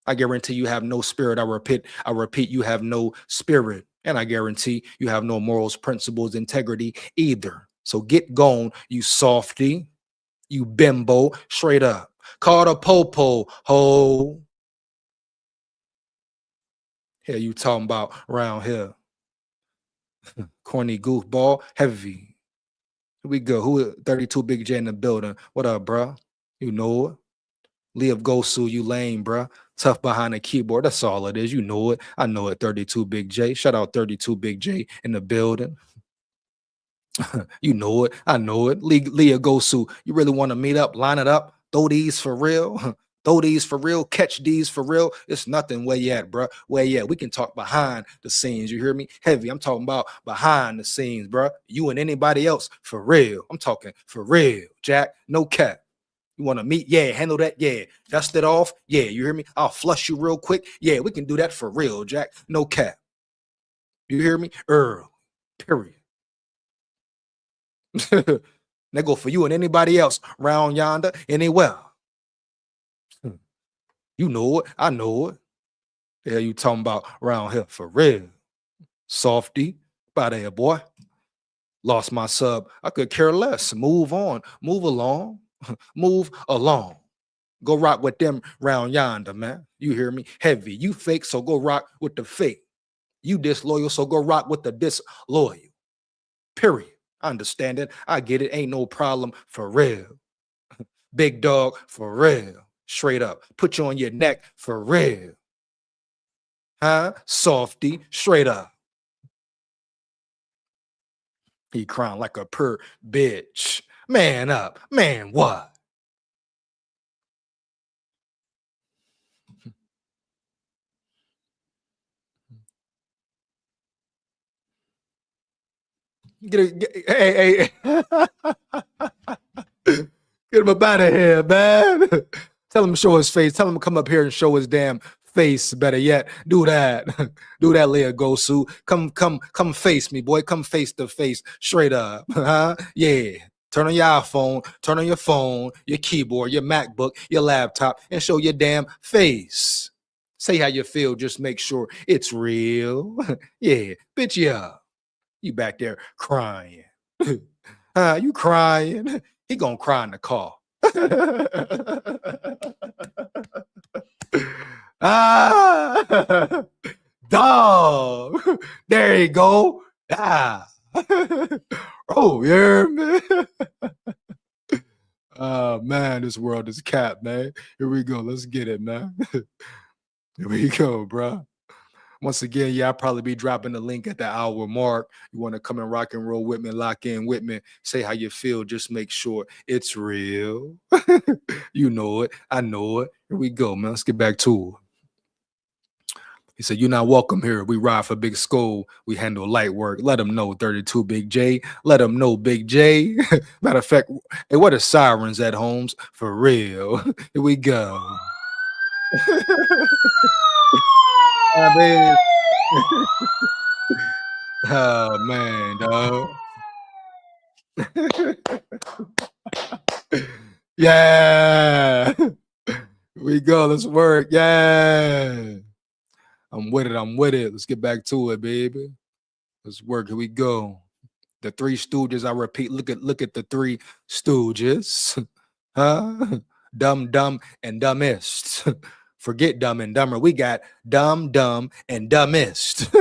I guarantee you have no spirit. I repeat, you have no spirit. And I guarantee you have no morals, principles, integrity either. So get gone, you softy. You bimbo, straight up. Call the popo, ho. Here you talking about around here. Corny goofball, heavy. Here we go. Who 32 Big J in the building? What up, bro? You know it. Lev Gosu, you lame, bro. Tough behind the keyboard. That's all it is. You know it. I know it. 32 Big J. Shout out 32 Big J in the building. You know it. I know it. Lev Gosu, you really want to meet up, line it up, throw these for real? Throw these for real, catch these for real. It's nothing. Where you at, bro? Where you at? We can talk behind the scenes. You hear me? Heavy. I'm talking about behind the scenes, bro. You and anybody else for real. I'm talking for real, Jack. No cap. You want to meet? Yeah. Handle that? Yeah. Dust it off? Yeah. You hear me? I'll flush you real quick. Yeah. We can do that for real, Jack. No cap. You hear me? Period. That go for you and anybody else round yonder, anywhere. You know it. I know it. Yeah, you talking about around here for real. Softy. By there, boy. Lost my sub. I could care less. Move on. Move along. Move along. Go rock with them round yonder, man. You hear me? Heavy. You fake, so go rock with the fake. You disloyal, so go rock with the disloyal. Period. I understand it. I get it. Ain't no problem for real. Big dog for real. Straight up. Put you on your neck for real. Huh? Softy. Straight up. He crying like a purr bitch. Man up. Man what? Hey. Get him up out of here, man. Tell him to show his face. Tell him to come up here and show his damn face. Better yet, do that. Do that, Leah Gosu. Come face me, boy. Come face to face. Straight up. Huh? Yeah. Turn on your iPhone, turn on your phone, your keyboard, your MacBook, your laptop, and show your damn face. Say how you feel. Just make sure it's real. Yeah. Bitch, yeah. You back there crying. You crying? He gonna cry in the car. Dog. There you go. Oh, yeah, man. Oh, man, this world is capped, man. Here we go. Let's get it, man. Here we go, bro. Once again, yeah, I'll probably be dropping the link at the hour mark. You want to come and rock and roll with me, lock in with me, say how you feel. Just make sure it's real. You know it. I know it. Here we go, man. Let's get back to it. He said, you're not welcome here. We ride for Big SKOL. We handle light work. Let them know, 32 Big J. Let them know, Big J. Matter of fact, hey, what are sirens at homes? For real. Here we go. Oh, man, dog. Yeah. Here we go. Let's work. Yeah. I'm with it. Let's get back to it, baby. Let's work. Here we go. The Three Stooges. I repeat, look at the Three Stooges. Huh? Dumb, and dumbest. Forget Dumb and Dumber. We got Dumb, and Dumbest.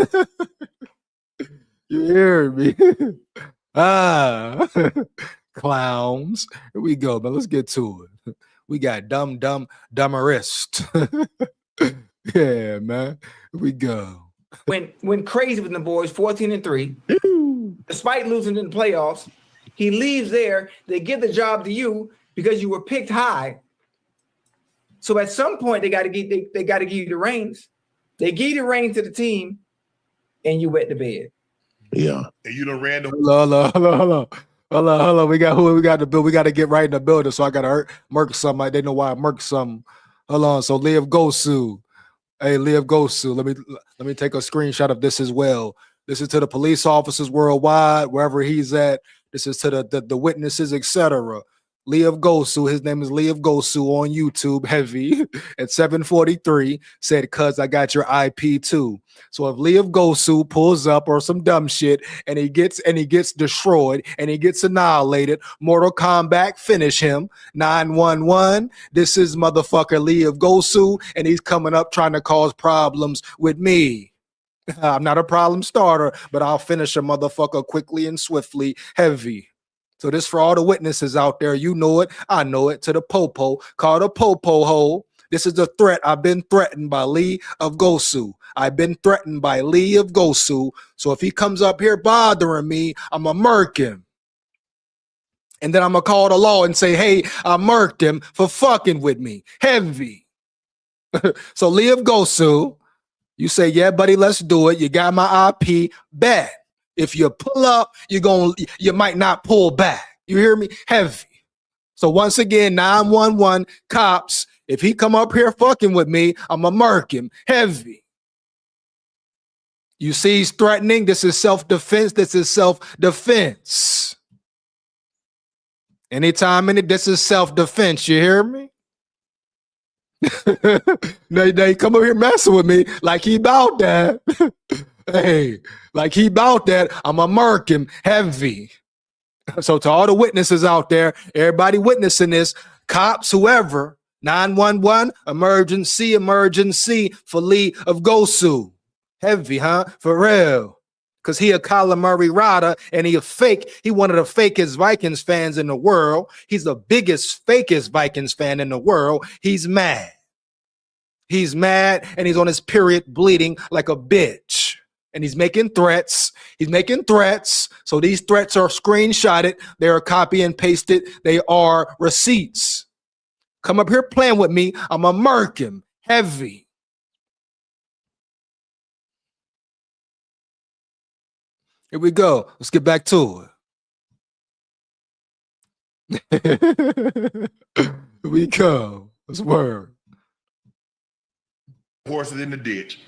You hear me? Clowns. Here we go, man. Let's get to it. We got Dumb, Dumberest. Yeah, man. Here we go. When crazy with the boys, 14-3, despite losing in the playoffs, he leaves there. They give the job to you because you were picked high. So at some point, they got to give you the reins. They give you the reins to the team, and you wet the bed. Yeah, and you done ran the. Hello. We got the bill. We got to get right in the building. So I got to murk something. They know why I murk something. Hold on. So Liv Gosu. Hey, Liv Gosu. Let me take a screenshot of this as well. This is to the police officers worldwide, wherever he's at. This is to the witnesses, etc. Liv Gosu, his name is Liv Gosu on YouTube, heavy at 7:43, said, cuz I got your IP too. So if Liv Gosu pulls up or some dumb shit and he gets destroyed and he gets annihilated, Mortal Kombat, finish him. 911, this is motherfucker Liv Gosu, and he's coming up trying to cause problems with me. I'm not a problem starter, but I'll finish a motherfucker quickly and swiftly, heavy. So this for all the witnesses out there. You know it. I know it. To the popo. Called a popo hole. This is a threat. I've been threatened by Lee of Gosu. I've been threatened by Lee of Gosu. So if he comes up here bothering me, I'm going to murk him. And then I'm going to call the law and say, hey, I murked him for fucking with me. Heavy. So Lee of Gosu, you say, yeah, buddy, let's do it. You got my IP. Bet. If you pull up, you might not pull back. You hear me? Heavy. So once again, 911 cops, if he come up here fucking with me, I'm going to murk him. Heavy. You see he's threatening. This is self-defense. This is self-defense. Anytime this is self-defense. You hear me? They come up here messing with me like he about that. Hey, like he about that, I'm a murk him heavy. So to all the witnesses out there, everybody witnessing this, cops, whoever, 911, emergency for Lee of Gosu. Heavy, huh? For real. Because he a Kyler Murray rider and he a fake. He one of the fakest Vikings fans in the world. He's the biggest, fakest Vikings fan in the world. He's mad. He's mad and he's on his period bleeding like a bitch. And he's making threats. So these threats are screenshotted. They are copy and pasted. They are receipts. Come up here playing with me. I'm a murk him. Heavy. Here we go. Let's get back to it. Here we go. Let's word. Horses in the ditch.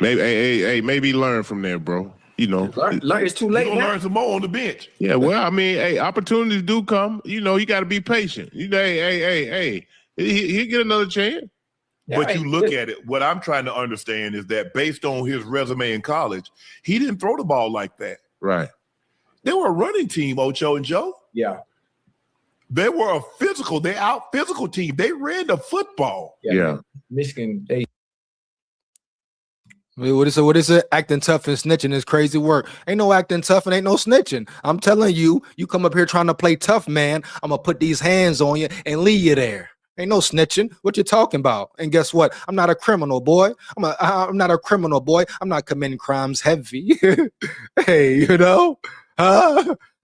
Maybe, hey, maybe learn from there, bro. You know, Learn, it's too late. You're gonna learn some more on the bench. Yeah, well, I mean, hey, opportunities do come. You know, you got to be patient. You know, hey, he'll get another chance. Yeah, But you look at it, what I'm trying to understand is that based on his resume in college, he didn't throw the ball like that. Right. They were a running team, Ocho and Joe. Yeah. They were a physical team. They ran the football. Yeah. Michigan, they. What is it? Acting tough and snitching is crazy work. Ain't no acting tough and ain't no snitching. I'm telling you, you come up here trying to play tough, man. I'm gonna put these hands on you and leave you there. Ain't no snitching. What you talking about? And guess what? I'm not a criminal, boy. I'm not a criminal, boy. I'm not committing crimes heavy. Hey, you know?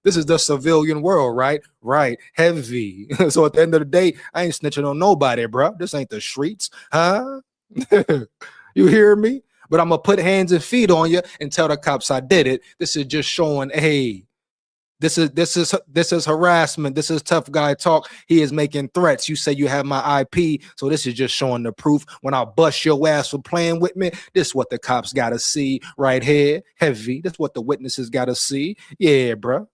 This is the civilian world, right? Right. Heavy. So at the end of the day, I ain't snitching on nobody, bro. This ain't the streets. You hear me? But I'm gonna put hands and feet on you and tell the cops I did it. This is just showing, hey, this is harassment. This is tough guy talk. He is making threats. You say you have my IP, so this is just showing the proof. When I bust your ass for playing with me, this is what the cops gotta see right here. Heavy. That's what the witnesses gotta see. Yeah, bro.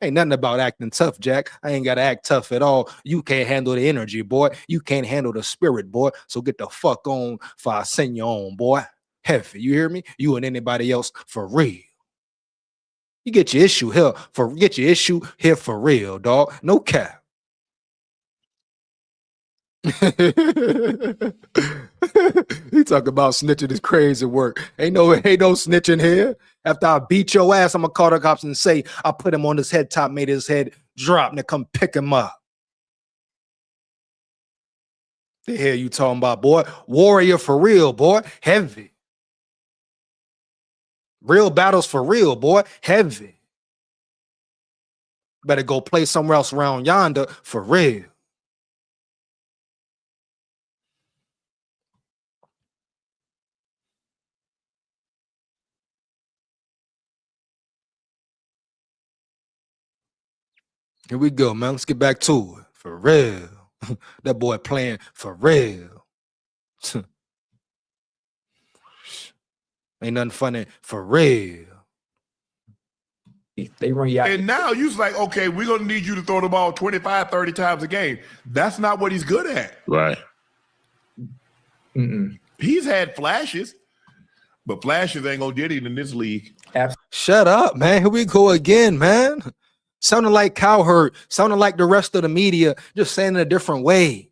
Ain't nothing about acting tough, Jack. I ain't gotta act tough at all. You can't handle the energy, boy. You can't handle the spirit, boy. So get the fuck on before I send you on, boy. Heavy, you hear me? You and anybody else for real. You get your issue here for real, dog. No cap. He talk about snitching is crazy work. Ain't no snitching here. After I beat your ass, I'm gonna call the cops and say I put him on his head top, made his head drop, and they come pick him up. The hell you talking about, boy? Warrior for real, boy. Heavy. Real battles for real, boy. Heavy. Better go play somewhere else around yonder for real. Here we go, man. Let's get back to it. For real. That boy playing for real. Ain't nothing funny for real. They run you out. And now you're like, okay, we're going to need you to throw the ball 25, 30 times a game. That's not what he's good at. Right. He's had flashes, but flashes ain't going to get him in this league. Shut up, man. Here we go again, man. Sounding like Cowherd, sounding like the rest of the media, just saying in a different way.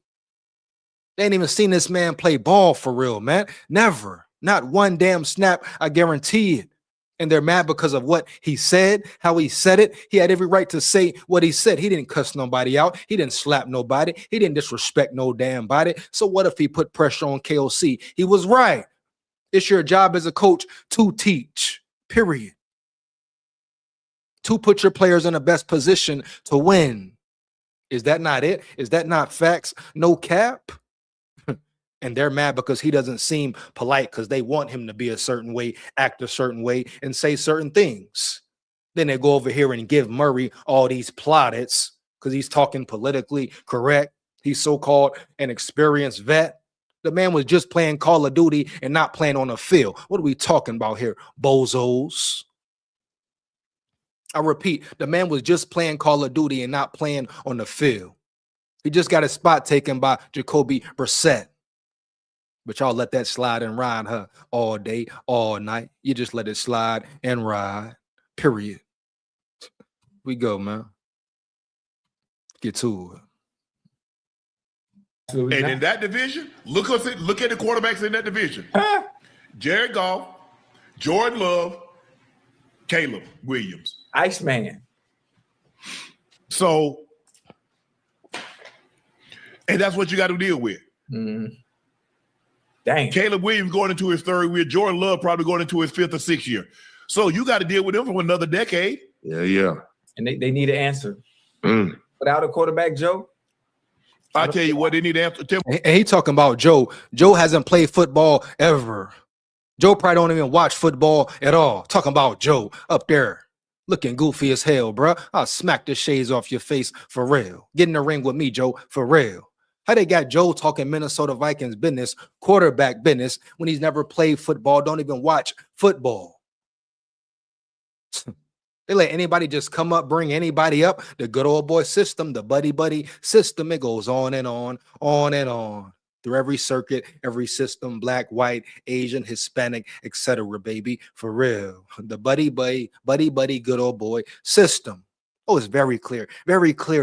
They ain't even seen this man play ball for real, man. Never. Not one damn snap, I guarantee it. And they're mad because of what he said, how he said it. He had every right to say what he said. He didn't cuss nobody out. He didn't slap nobody. He didn't disrespect no damn body. So what if he put pressure on KOC? He was right. It's your job as a coach to teach, period. To put your players in the best position to win. Is that not it? Is that not facts? No cap? And they're mad because he doesn't seem polite because they want him to be a certain way, act a certain way, and say certain things. Then they go over here and give Murray all these plaudits because he's talking politically correct. He's so-called an experienced vet. The man was just playing Call of Duty and not playing on the field. What are we talking about here, bozos? I repeat, the man was just playing Call of Duty and not playing on the field. He just got his spot taken by Jacoby Brissett. But y'all let that slide and ride her all day, all night. You just let it slide and ride, period. We go, man. Get to it. And in that division, look at the quarterbacks in that division. Jared Goff, Jordan Love, Caleb Williams. Iceman. So, and that's what you got to deal with. Dang. Caleb Williams going into his third year. Jordan Love probably going into his fifth or sixth year. So you got to deal with them for another decade. Yeah. And they need an answer. Without a quarterback, Joe? I tell you what, they need to answer. And he talking about Joe. Joe hasn't played football ever. Joe probably don't even watch football at all. Talking about Joe up there looking goofy as hell, bruh. I'll smack the shades off your face for real. Get in the ring with me, Joe, for real. How they got Joe talking Minnesota Vikings business, quarterback business, when he's never played football, don't even watch football. They let anybody just come up, bring anybody up. The good old boy system, the buddy system, it goes on and on and on. Through every circuit, every system, black, white, Asian, Hispanic, etc., baby, for real. The buddy, good old boy system. Oh, it's very clear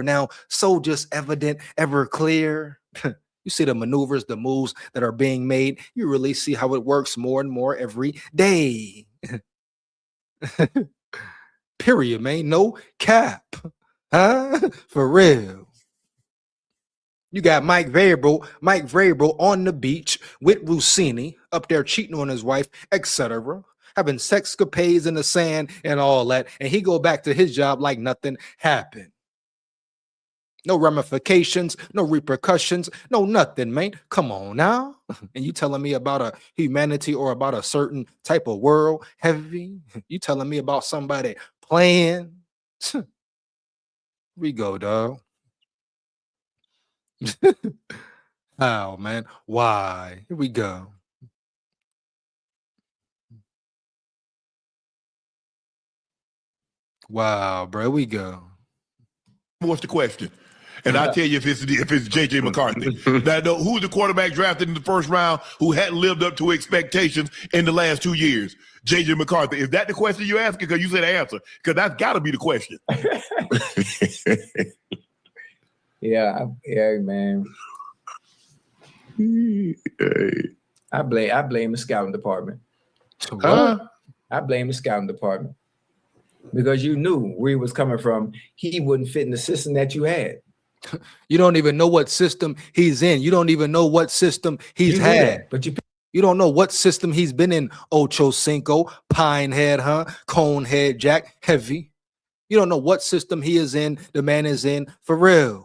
now. So just evident, ever clear. You see the maneuvers, the moves that are being made. You really see how it works more and more every day. Period, man. No cap. Huh? For real. You got Mike Vrabel on the beach with Rossini up there cheating on his wife, etc., having sexcapades in the sand and all that, and he go back to his job like nothing happened. No ramifications, no repercussions, no nothing, man. Come on now. And you telling me about a humanity or about a certain type of world heavy? You telling me about somebody playing? We go, dog. How, man? Why? Here we go. Wow, bro. We go. What's the question? And I'll tell you if it's JJ McCarthy. Now, who's the quarterback drafted in the first round who hadn't lived up to expectations in the last 2 years? JJ McCarthy. Is that the question you're asking? Because you said answer. Because that's got to be the question. Yeah, man. I blame the scouting department. I blame the scouting department because you knew where he was coming from. He wouldn't fit in the system that you had. You don't even know what system he's in. You don't even know what system he's had. But you don't know what system he's been in. Ocho Cinco, Pinehead, Conehead, Jack, Heavy. You don't know what system he is in. The man is in for real.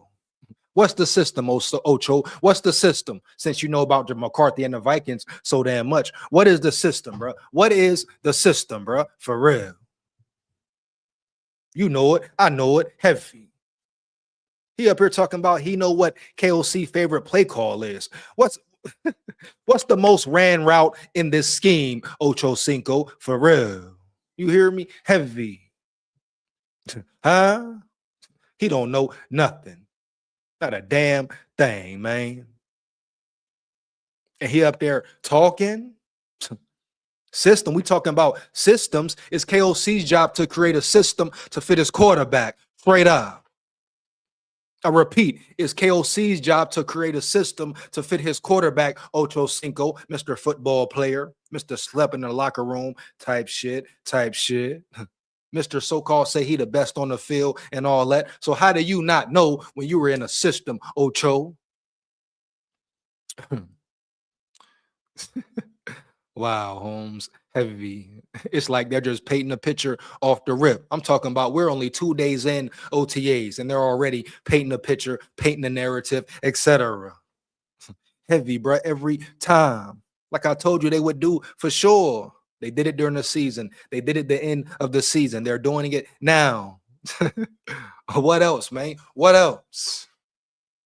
What's the system, Ocho? What's the system? Since you know about McCarthy and the Vikings so damn much, what is the system, bro? What is the system, bro? For real. You know it. I know it. Heavy. He up here talking about he know what KOC favorite play call is. What's the most ran route in this scheme, Ocho Cinco? For real. You hear me? Heavy. Huh? He don't know nothing. Not a damn thing, man. And he up there talking. System. We talking about systems. It's KOC's job to create a system to fit his quarterback. Straight up. I repeat, it's KOC's job to create a system to fit his quarterback, Ocho Cinco, Mr. Football Player, Mr. Slept in the locker room type shit. Mr. So-called say he the best on the field and all that. So how do you not know when you were in a system, Ocho? Wow, Holmes, heavy. It's like they're just painting a picture off the rip. I'm talking about we're only 2 days in OTAs and they're already painting a picture, painting a narrative, etc. Heavy, bro, every time. Like I told you they would do for sure. They did it during the season. They did it the end of the season. They're doing it now. What else, man? What else?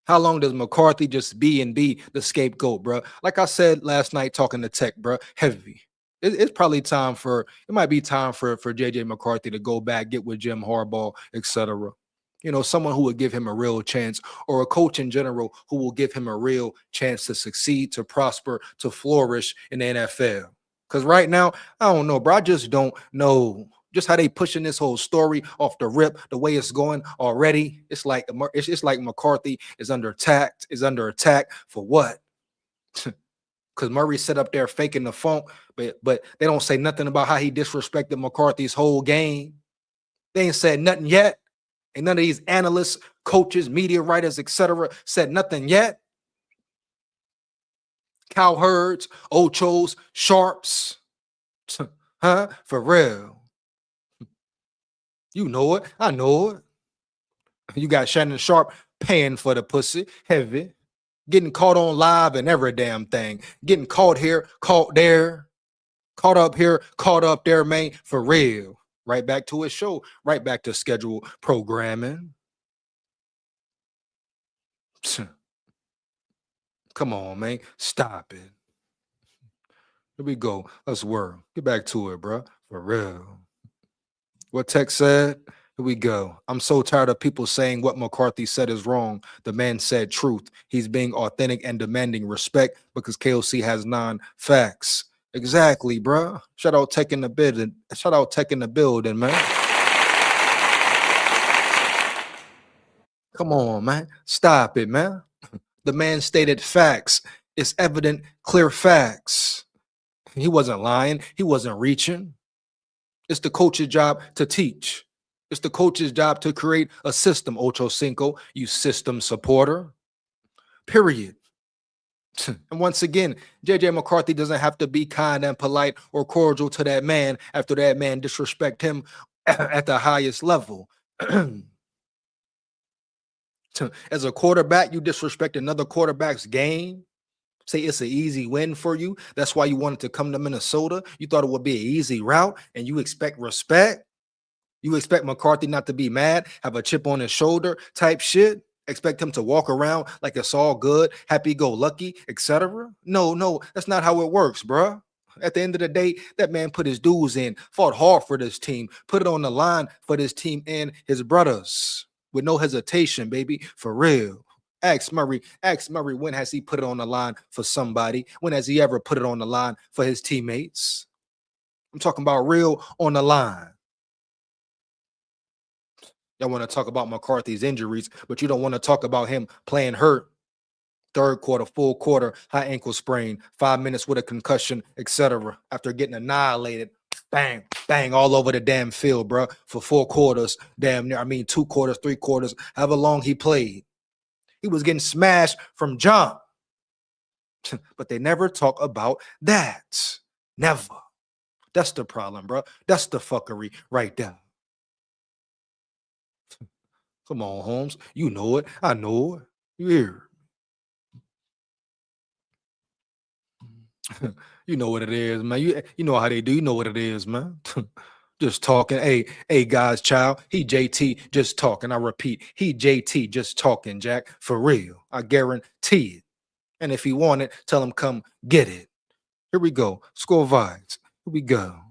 How long does McCarthy just be the scapegoat, bro? Like I said last night talking to Tech, bro, heavy. It's probably time for, it might be time for JJ McCarthy to go back, get with Jim Harbaugh, etc. You know, someone who would give him a real chance, or a coach in general who will give him a real chance to succeed, to prosper, to flourish in the NFL. Because right now, I don't know, bro. I just don't know just how they pushing this whole story off the rip, the way it's going already. It's like McCarthy is under attack for what? Because Murray sat up there faking the funk, but they don't say nothing about how he disrespected McCarthy's whole game. They ain't said nothing yet. And none of these analysts, coaches, media writers, etc., said nothing yet. Cowherds, Ochos, Sharps, huh? For real. You know it. I know it. You got Shannon Sharp paying for the pussy, heavy, getting caught on live and every damn thing, getting caught here, caught there. Caught up here, caught up there, man, for real. Right back to his show, right back to scheduled programming. Come on, man. Stop it. Here we go. Let's work. Get back to it, bro. For real. What Tech said? Here we go. I'm so tired of people saying what McCarthy said is wrong. The man said truth. He's being authentic and demanding respect because KOC has non-facts. Exactly, bro. Shout out Tech in the building. Shout out Tech in the building, man. Come on, man. Stop it, man. The man stated facts. It's evident, clear facts. He wasn't lying. He wasn't reaching. It's the coach's job to teach. It's the coach's job to create a system, Ocho Cinco, you system supporter. Period. And once again, JJ McCarthy doesn't have to be kind and polite or cordial to that man after that man disrespect him at the highest level. As a quarterback, you disrespect another quarterback's game. Say it's an easy win for you. That's why you wanted to come to Minnesota. You thought it would be an easy route and you expect respect. You expect McCarthy not to be mad, have a chip on his shoulder type shit. Expect him to walk around like it's all good, happy-go-lucky, etc. No, that's not how it works, bruh. At the end of the day, that man put his dues in, fought hard for this team, put it on the line for this team and his brothers with no hesitation, baby, for real. Ask Murray, when has he put it on the line for somebody? When has he ever put it on the line for his teammates? I'm talking about real on the line. Y'all want to talk about McCarthy's injuries, but you don't want to talk about him playing hurt. Third quarter, full quarter, high ankle sprain, 5 minutes with a concussion, etc. After getting annihilated, bang, bang, all over the damn field, bro, for 4 quarters, damn near. 2 quarters, 3 quarters, however long he played. He was getting smashed from jump. But they never talk about that. Never. That's the problem, bro. That's the fuckery right there. Come on, Holmes. You know it. I know it. You hear it. You know what it is, man. You know how they do. You know what it is, man. Just talking. Hey, guys, child. He JT just talking. I repeat, he JT just talking, Jack. For real. I guarantee it. And if he want it, tell him come get it. Here we go. SKOL vibes. Here we go.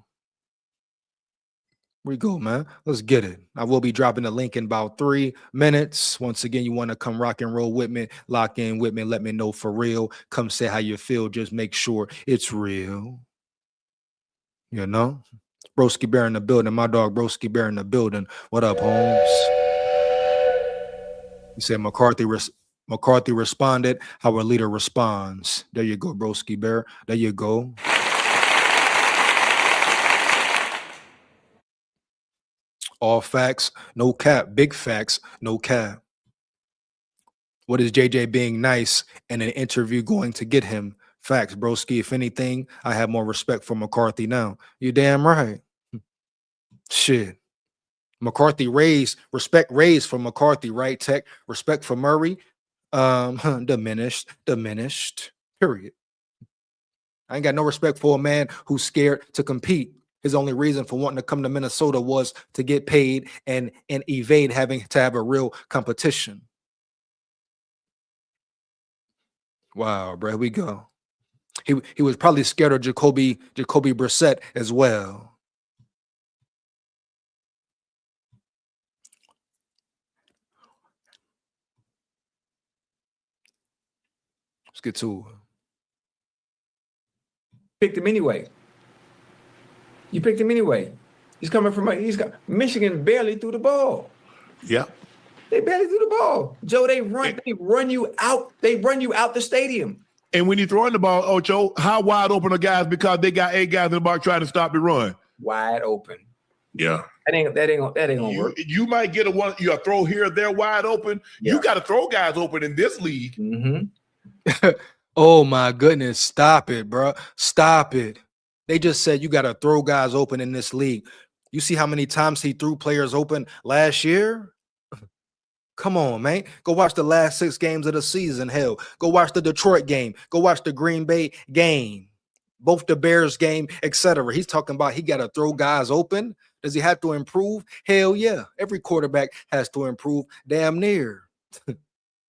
Here we go, man. Let's get it. I will be dropping the link in about 3 minutes. Once again, you want to come rock and roll with me, lock in with me, let me know for real. Come say how you feel. Just make sure it's real. You know? Broski Bear in the building. My dog Broski Bear in the building. What up, Holmes? He said McCarthy responded how a leader responds. There you go, Broski Bear. There you go. All facts, no cap. Big facts, no cap. What is JJ being nice in an interview going to get him? Facts, broski. If anything, I have more respect for McCarthy now. You damn right. Shit. McCarthy respect raised for McCarthy, right? Tech, respect for Murray, diminished, period. I ain't got no respect for a man who's scared to compete. His only reason for wanting to come to Minnesota was to get paid and evade having to have a real competition. Wow, bro, here we go. He was probably scared of Jacoby Brissett as well. Let's get to it. Picked him anyway. You picked him anyway. He's coming from Michigan barely threw the ball. Yeah. They barely threw the ball. Joe, they run you out the stadium. And when you're throwing the ball, Ocho, how wide open are guys because they got 8 guys in the box trying to stop the run? Wide open. Yeah. That ain't gonna work. You might get a throw here, they're wide open. Yeah. You got to throw guys open in this league. Mm-hmm. Oh my goodness. Stop it, bro. Stop it. They just said you got to throw guys open in this league. You see how many times he threw players open last year? Come on, man. Go watch the last 6 games of the season. Hell, go watch the Detroit game. Go watch the Green Bay game. both the Bears game, etc. He's talking about he got to throw guys open. Does he have to improve? Hell yeah. Every quarterback has to improve damn near.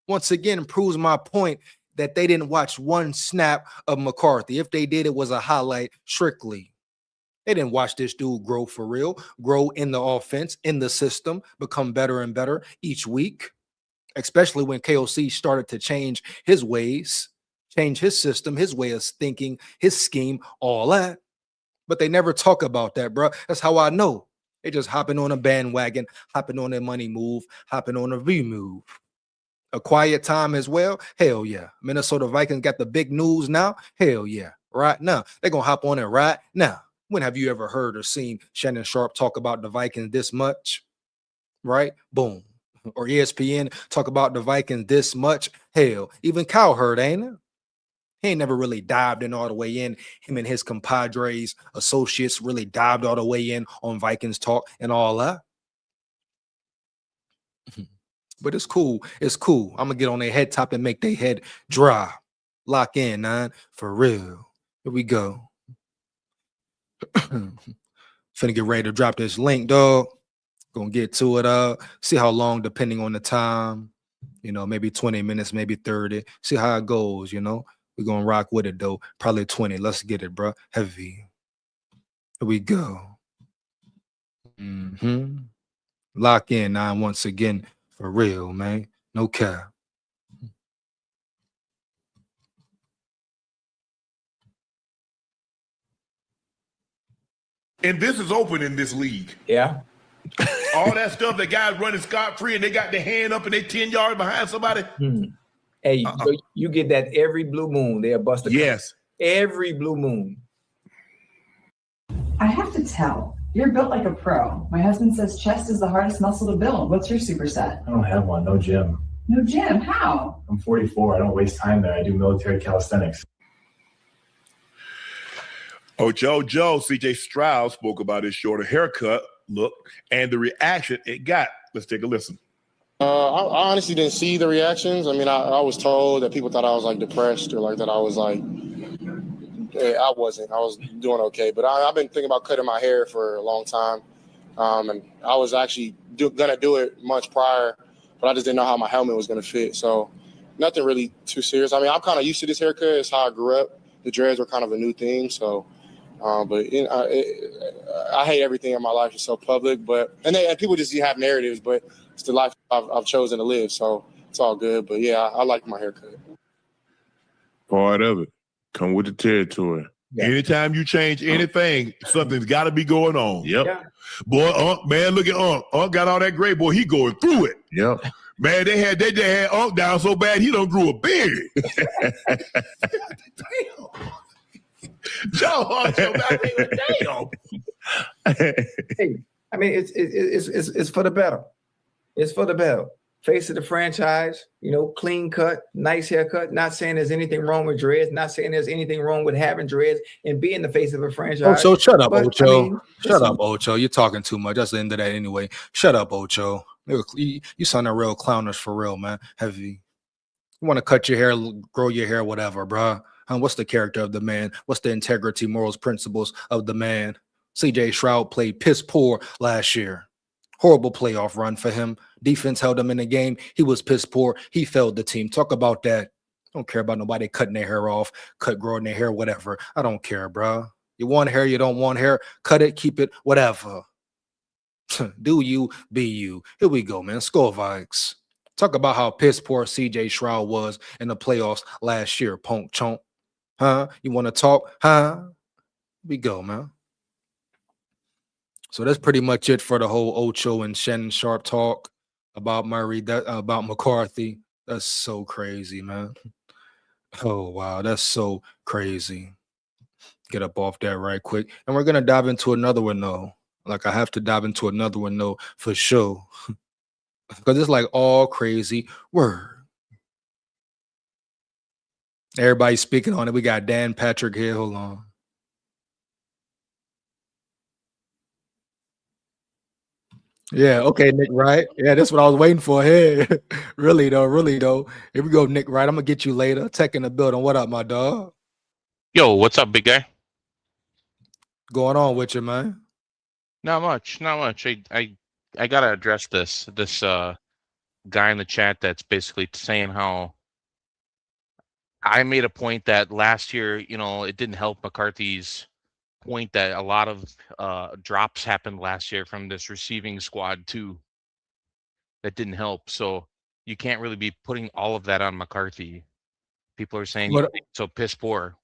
Once again, proves my point that they didn't watch one snap of McCarthy. If they did, it was a highlight strictly. They didn't watch this dude grow for real, grow in the offense, in the system, become better and better each week, especially when KOC started to change his ways, change his system, his way of thinking, his scheme, all that. But they never talk about that, bro. That's how I know. They just hopping on a bandwagon, hopping on their money move, hopping on a V move. A quiet time as well? Hell yeah. Minnesota Vikings got the big news now? Hell yeah. Right now. They're going to hop on it right now. When have you ever heard or seen Shannon Sharp talk about the Vikings this much? Right? Boom. Or ESPN talk about the Vikings this much? Hell, even Kyle heard, ain't it? He ain't never really dived in all the way in. Him and his compadres, associates really dived all the way in on Vikings talk and all that. But it's cool. It's cool. I'm going to get on their head top and make their head dry. Lock in, man. For real. Here we go. Finna get ready to drop this link, dog. Gonna get to it. See how long, depending on the time. You know, maybe 20 minutes, maybe 30. See how it goes, you know. We're gonna rock with it, though. Probably 20. Let's get it, bro. Heavy. Here we go. Lock in, 9 once again. For real, man. No cap. And this is open in this league. Yeah. All that stuff that guys running scot-free and they got their hand up and they 10 yards behind somebody. Hey, you get that every blue moon. They'll bust a yes. Every blue moon. I have to tell, you're built like a pro. My husband says chest is the hardest muscle to build. What's your superset? I don't have one. No gym. No gym? How? I'm 44. I don't waste time there. I do military calisthenics. Joe CJ Stroud spoke about his shorter haircut look and the reaction it got. Let's take a listen. I honestly didn't see the reactions. I mean, I was told that people thought I was like depressed or like that I was like, I wasn't. I was doing okay. But I've been thinking about cutting my hair for a long time. And I was actually going to do it much prior, but I just didn't know how my helmet was going to fit. So nothing really too serious. I mean, I'm kind of used to this haircut. It's how I grew up. The dreads were kind of a new thing. So, but you know, I hate everything in my life is so public. But and people just have narratives, but it's the life I've chosen to live. So it's all good. But yeah, I like my haircut. Part of it. Come with the territory. Yeah. Anytime you change anything, something's got to be going on. Yep. Yeah. Boy, man, look at Unc got all that gray. Boy, he going through it. Yep. Man, they had Unc down so bad he done grew a beard. Damn. Hey, I mean, it's for the better. It's for the better. Face of the franchise, you know, clean cut, nice haircut. Not saying there's anything wrong with dreads. Not saying there's anything wrong with having dreads and being the face of a franchise. Ocho, shut up, Ocho. I mean, shut up, Ocho. You're talking too much. That's the end of that anyway. Shut up, Ocho. You sound a real clownish for real, man. Heavy. You want to cut your hair, grow your hair, whatever, bro. What's the character of the man? What's the integrity, morals, principles of the man? CJ Stroud played piss poor last year. Horrible playoff run for him. Defense held him in the game. He was piss poor. He failed the team. Talk about that. Don't care about nobody cutting their hair off, growing their hair, whatever. I don't care, bro. You want hair, you don't want hair. Cut it, keep it, whatever. Do you, be you. Here we go, man. SKOL VIKES. Talk about how piss poor CJ Stroud was in the playoffs last year, punk chunk. Huh? You want to talk? Huh? Here we go, man. So that's pretty much it for the whole Ocho and Shannon Sharp talk about Murray, about McCarthy. That's so crazy, man. Oh, wow. That's so crazy. Get up off that right quick. And we're going to dive into another one, though. Like, I have to dive into another one, though, for sure. Because it's like all crazy word. Everybody's speaking on it. We got Dan Patrick here. Hold on. Yeah, okay, Nick Wright. Yeah, that's what I was waiting for. Hey, really though. Here we go, Nick Wright. I'm gonna get you later. Tech in the building. What up, my dog? Yo, what's up, big guy? Going on with you, man? Not much, not much. I gotta address this guy in the chat that's basically saying how I made a point that last year, it didn't help McCarthy's point that a lot of drops happened last year from this receiving squad too. That didn't help. So you can't really be putting all of that on McCarthy. People are saying you What? so piss poor.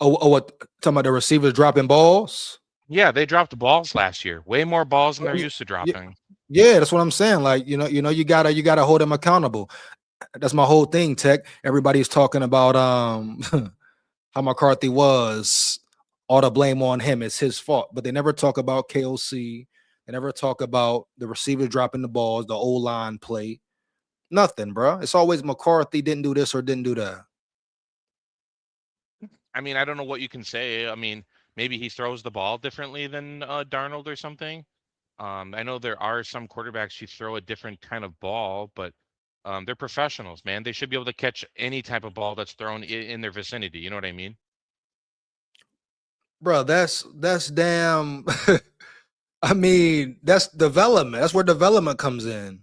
What? Talking about the receivers dropping balls? Yeah, they dropped balls last year. Way more balls than they're used to Yeah, dropping. yeah, that's what I'm saying. Like, you gotta hold them accountable. That's my whole thing, Tech. Everybody's talking about how McCarthy was. All the blame on him. It's his fault. But they never talk about KOC. They never talk about the receiver dropping the balls, the O-line play. Nothing, bro. It's always McCarthy didn't do this or didn't do that. I mean, I don't know what you can say. I mean, maybe he throws the ball differently than Darnold or something. I know there are some quarterbacks who throw a different kind of ball, but they're professionals, man. They should be able to catch any type of ball that's thrown in their vicinity. You know what I mean? Bro, that's damn. I mean, that's development. That's where development comes in.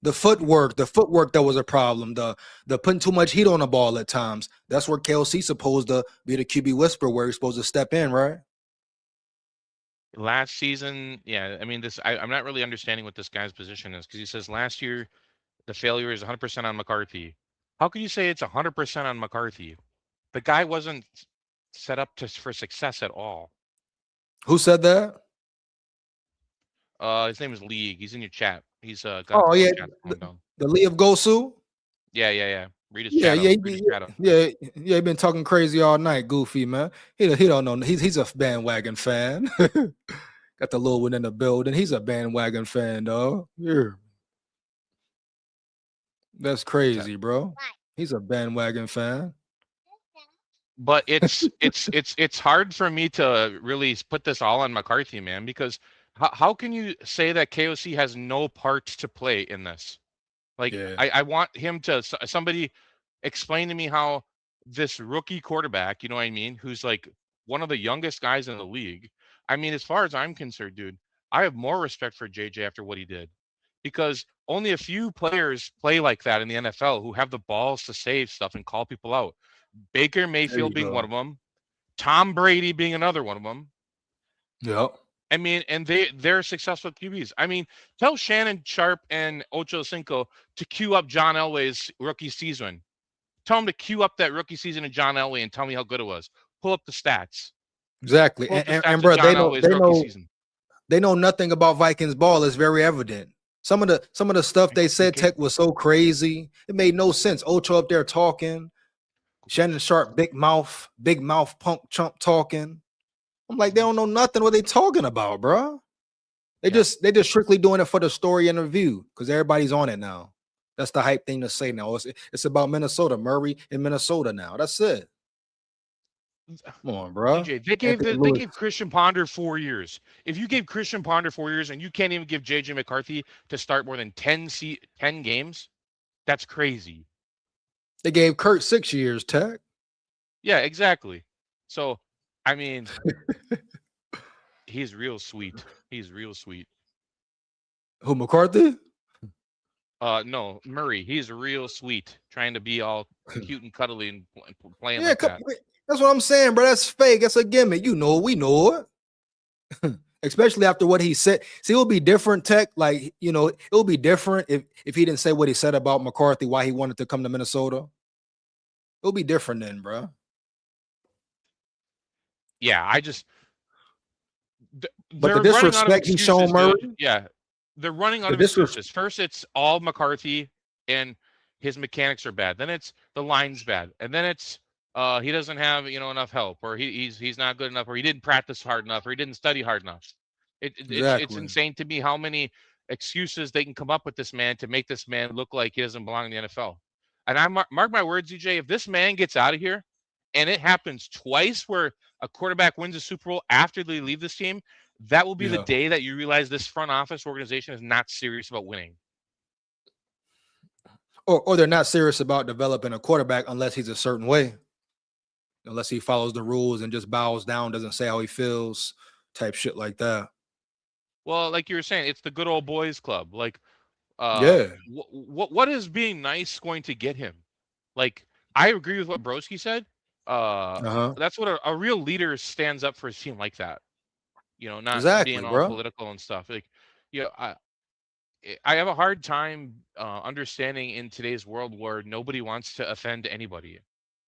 The footwork that was a problem. The putting too much heat on the ball at times. That's where KLC's supposed to be the QB whisperer, where he's supposed to step in, right? Last season, yeah. I mean, I'm not really understanding what this guy's position is because he says last year the failure is 100% on McCarthy. How can you say it's 100% on McCarthy? The guy wasn't set up for success at all. Who said that? His name is League. He's in your chat. He's got a Oh couple yeah, of chats going down. the Lee of Gosu. Yeah. Read his Yeah, chat yeah, out. Read his chat out. yeah. He been talking crazy all night, Goofy man. He don't know. He's a bandwagon fan. Got the little one in the building. He's a bandwagon fan, though. Yeah, that's crazy, bro. He's a bandwagon fan. But it's hard for me to really put this all on McCarthy, man, because how can you say that KOC has no part to play in this? Like, Yeah. I want him to somebody explain to me how this rookie quarterback, you know what I mean, who's like one of the youngest guys in the league. I mean, as far as I'm concerned, dude, I have more respect for JJ after what he did, because only a few players play like that in the NFL who have the balls to save stuff and call people out. Baker There Mayfield you being go. one of them, Tom Brady being another one of them. Yep. I mean, and they're successful QBs. I mean, tell Shannon Sharp and Ocho Cinco to queue up John Elway's rookie season. Tell him to queue up that rookie season of John Elway and tell me how good it was. Pull up the stats. Exactly. Pull up the And stats of bro, John Elway's rookie season. they know nothing about Vikings ball. It's very evident. Some of the stuff they said, Tech, was so crazy. It made no sense. Ocho up there talking. Shannon Sharp, big mouth punk chump talking. I'm like, they don't know nothing what they talking about, bro. They just strictly doing it for the story and the view because everybody's on it now. That's the hype thing to say now. It's about Minnesota, Murray in Minnesota now. That's it. Come on, bro. DJ, they gave Christian Ponder 4 years. If you gave Christian Ponder 4 years and you can't even give JJ McCarthy to start more than 10 games, that's crazy. They gave Kurt 6 years, Tech. Yeah, exactly. So, I mean, he's real sweet. He's real sweet. Who, McCarthy? No, Murray. He's real sweet, trying to be all cute and cuddly and playing Yeah, like that. that's what I'm saying, bro. That's fake. That's a gimmick. You know, we know it. Especially after what he said. See, it'll be different, Tech. Like, it'll be different if he didn't say what he said about McCarthy, why he wanted to come to Minnesota. It'll be different then, bro. Yeah, but the disrespect he's shown Murray. Dude. Yeah, they're running out of excuses. First, it's all McCarthy and his mechanics are bad. Then it's the line's bad, and then it's he doesn't have enough help, or he's not good enough, or he didn't practice hard enough, or he didn't study hard enough. It's insane to me how many excuses they can come up with this man to make this man look like he doesn't belong in the NFL. And I mark my words, DJ, if this man gets out of here, and it happens twice where a quarterback wins a Super Bowl after they leave this team, that will be the day that you realize this front office organization is not serious about winning. Or they're not serious about developing a quarterback unless he's a certain way. unless he follows the rules and just bows down, doesn't say how he feels, type shit like that. Well, like you were saying, it's the good old boys club. Like, Yeah. what is being nice going to get him? Like, I agree with what Broski said. That's what a real leader stands up for a team like that. You know, not being Exactly, all bro. political and stuff. Like, you know, I have a hard time understanding in today's world where nobody wants to offend anybody.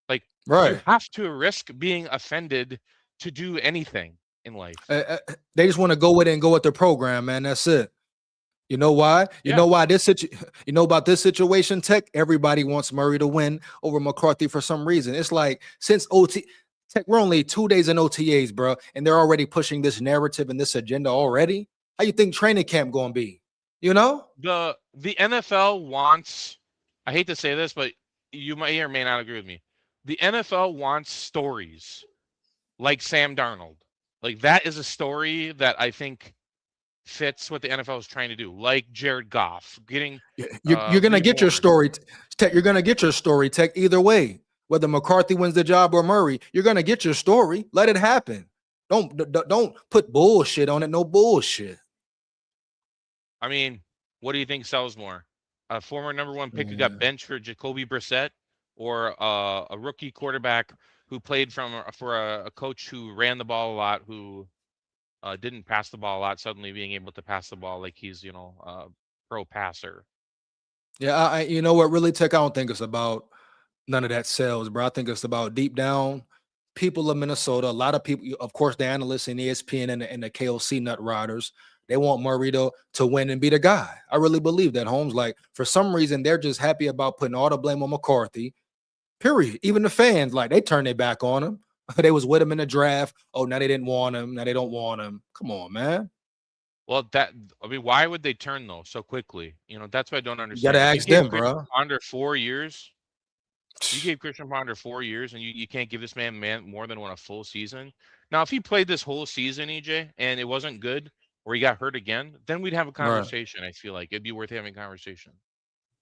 Like, you Right. have to risk being offended to do anything in life. They just want to go with it and go with the program, man. That's it. You know why? You know why you know about this situation, Tech? Everybody wants Murray to win over McCarthy for some reason. It's like since Tech, we're only 2 days in OTAs, bro, and they're already pushing this narrative and this agenda already. How you think training camp gonna be? You know? The NFL wants, I hate to say this, but you may or may not agree with me. The NFL wants stories like Sam Darnold. Like, that is a story that I think fits what the NFL is trying to do. Like Jared Goff getting You're gonna get your story, Tech. You're gonna get your story, Tech, either way. Whether McCarthy wins the job or Murray, you're gonna get your story. Let it happen. Don't put bullshit on it. No bullshit. I mean, what do you think sells more? A former #1 pick who got benched for Jacoby Brissett, or a rookie quarterback who played for a coach who ran the ball a lot, who didn't pass the ball a lot, suddenly being able to pass the ball like he's, a pro passer? Yeah, you know what, really, Tech, I don't think it's about none of that sales, bro. I think it's about deep down, people of Minnesota, a lot of people, of course, the analysts and ESPN and the KOC nut riders, they want Murray to win and be the guy. I really believe that, Holmes. Like, for some reason, they're just happy about putting all the blame on McCarthy, period. Even the fans, like, they turned their back on him. They was with him in the draft. Oh, now they didn't want him. Now they don't want him. Come on, man. Well, why would they turn though so quickly? That's what I don't understand. You gotta ask them, bro. Under 4 years, you gave Christian Ponder 4 years, and you can't give this man more than a full season. Now, if he played this whole season, EJ, and it wasn't good, or he got hurt again, then we'd have a conversation. Right. I feel like it'd be worth having a conversation.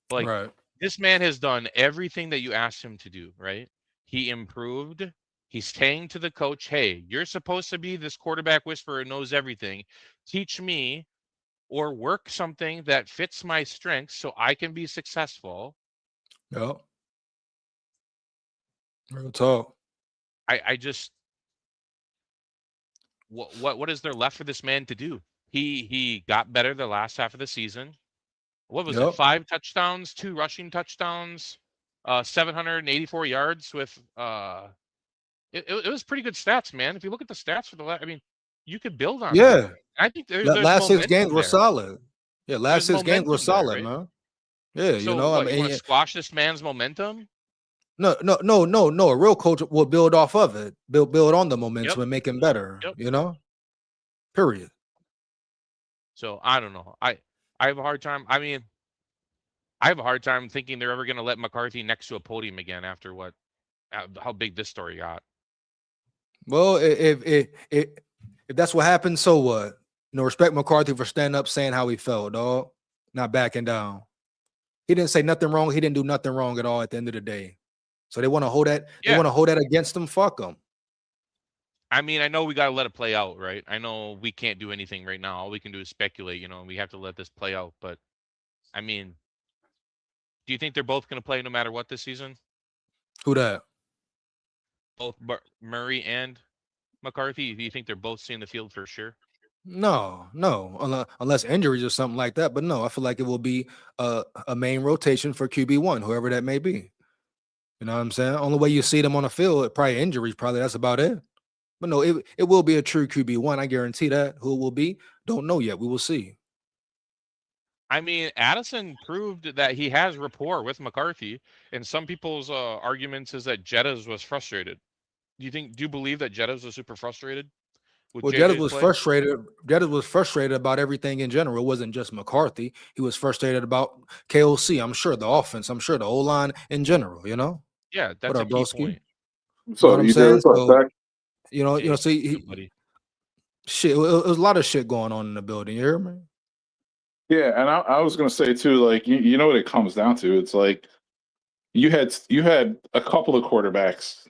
But like, this man has done everything that you asked him to do, right? He improved. He's saying to the coach, hey, you're supposed to be this quarterback whisperer who knows everything. Teach me, or work something that fits my strengths so I can be successful. Yep. Real talk. I just, what is there left for this man to do? He got better the last half of the season. What was it? 5 touchdowns, 2 rushing touchdowns, 784 yards with it was pretty good stats, man. If you look at the stats for the last, I mean, you could build on that. I think there's last 6 games there. were solid. Yeah, last 6 games were solid, man. Yeah, so I mean, you want to squash this man's momentum? No. A real coach will build off of it, build on the momentum and make him better. Period. So I don't know. I have a hard time. I mean, I have a hard time thinking they're ever going to let McCarthy next to a podium again after how big this story got. Well, if that's what happened, so what? Respect McCarthy for standing up, saying how he felt, dog. Not backing down. He didn't say nothing wrong. He didn't do nothing wrong at all at the end of the day. So they want to hold that. They want to hold that against him. Fuck them. I mean, I know we got to let it play out, right? I know we can't do anything right now. All we can do is speculate, and we have to let this play out. But, I mean, do you think they're both going to play no matter what this season? Who that? Both Murray and McCarthy? Do you think they're both seeing the field for sure? No, unless injuries or something like that. But no, I feel like it will be a main rotation for QB1, whoever that may be. You know what I'm saying? Only way you see them on the field, probably injuries, that's about it. But no, it will be a true QB1. I guarantee that. Who it will be, don't know yet. We will see. I mean, Addison proved that he has rapport with McCarthy, and some people's arguments is that Jettas was frustrated. Do you believe that Jettas was super frustrated? Well, Jettas was frustrated. Jettas was frustrated about everything in general. It wasn't just McCarthy. He was frustrated about KOC. I'm sure the offense. I'm sure the O-line in general. Yeah, that's a key point. So I'm saying, shit. It was a lot of shit going on in the building. You hear me? Yeah, and I was gonna say too, like you know what it comes down to. It's like you had a couple of quarterbacks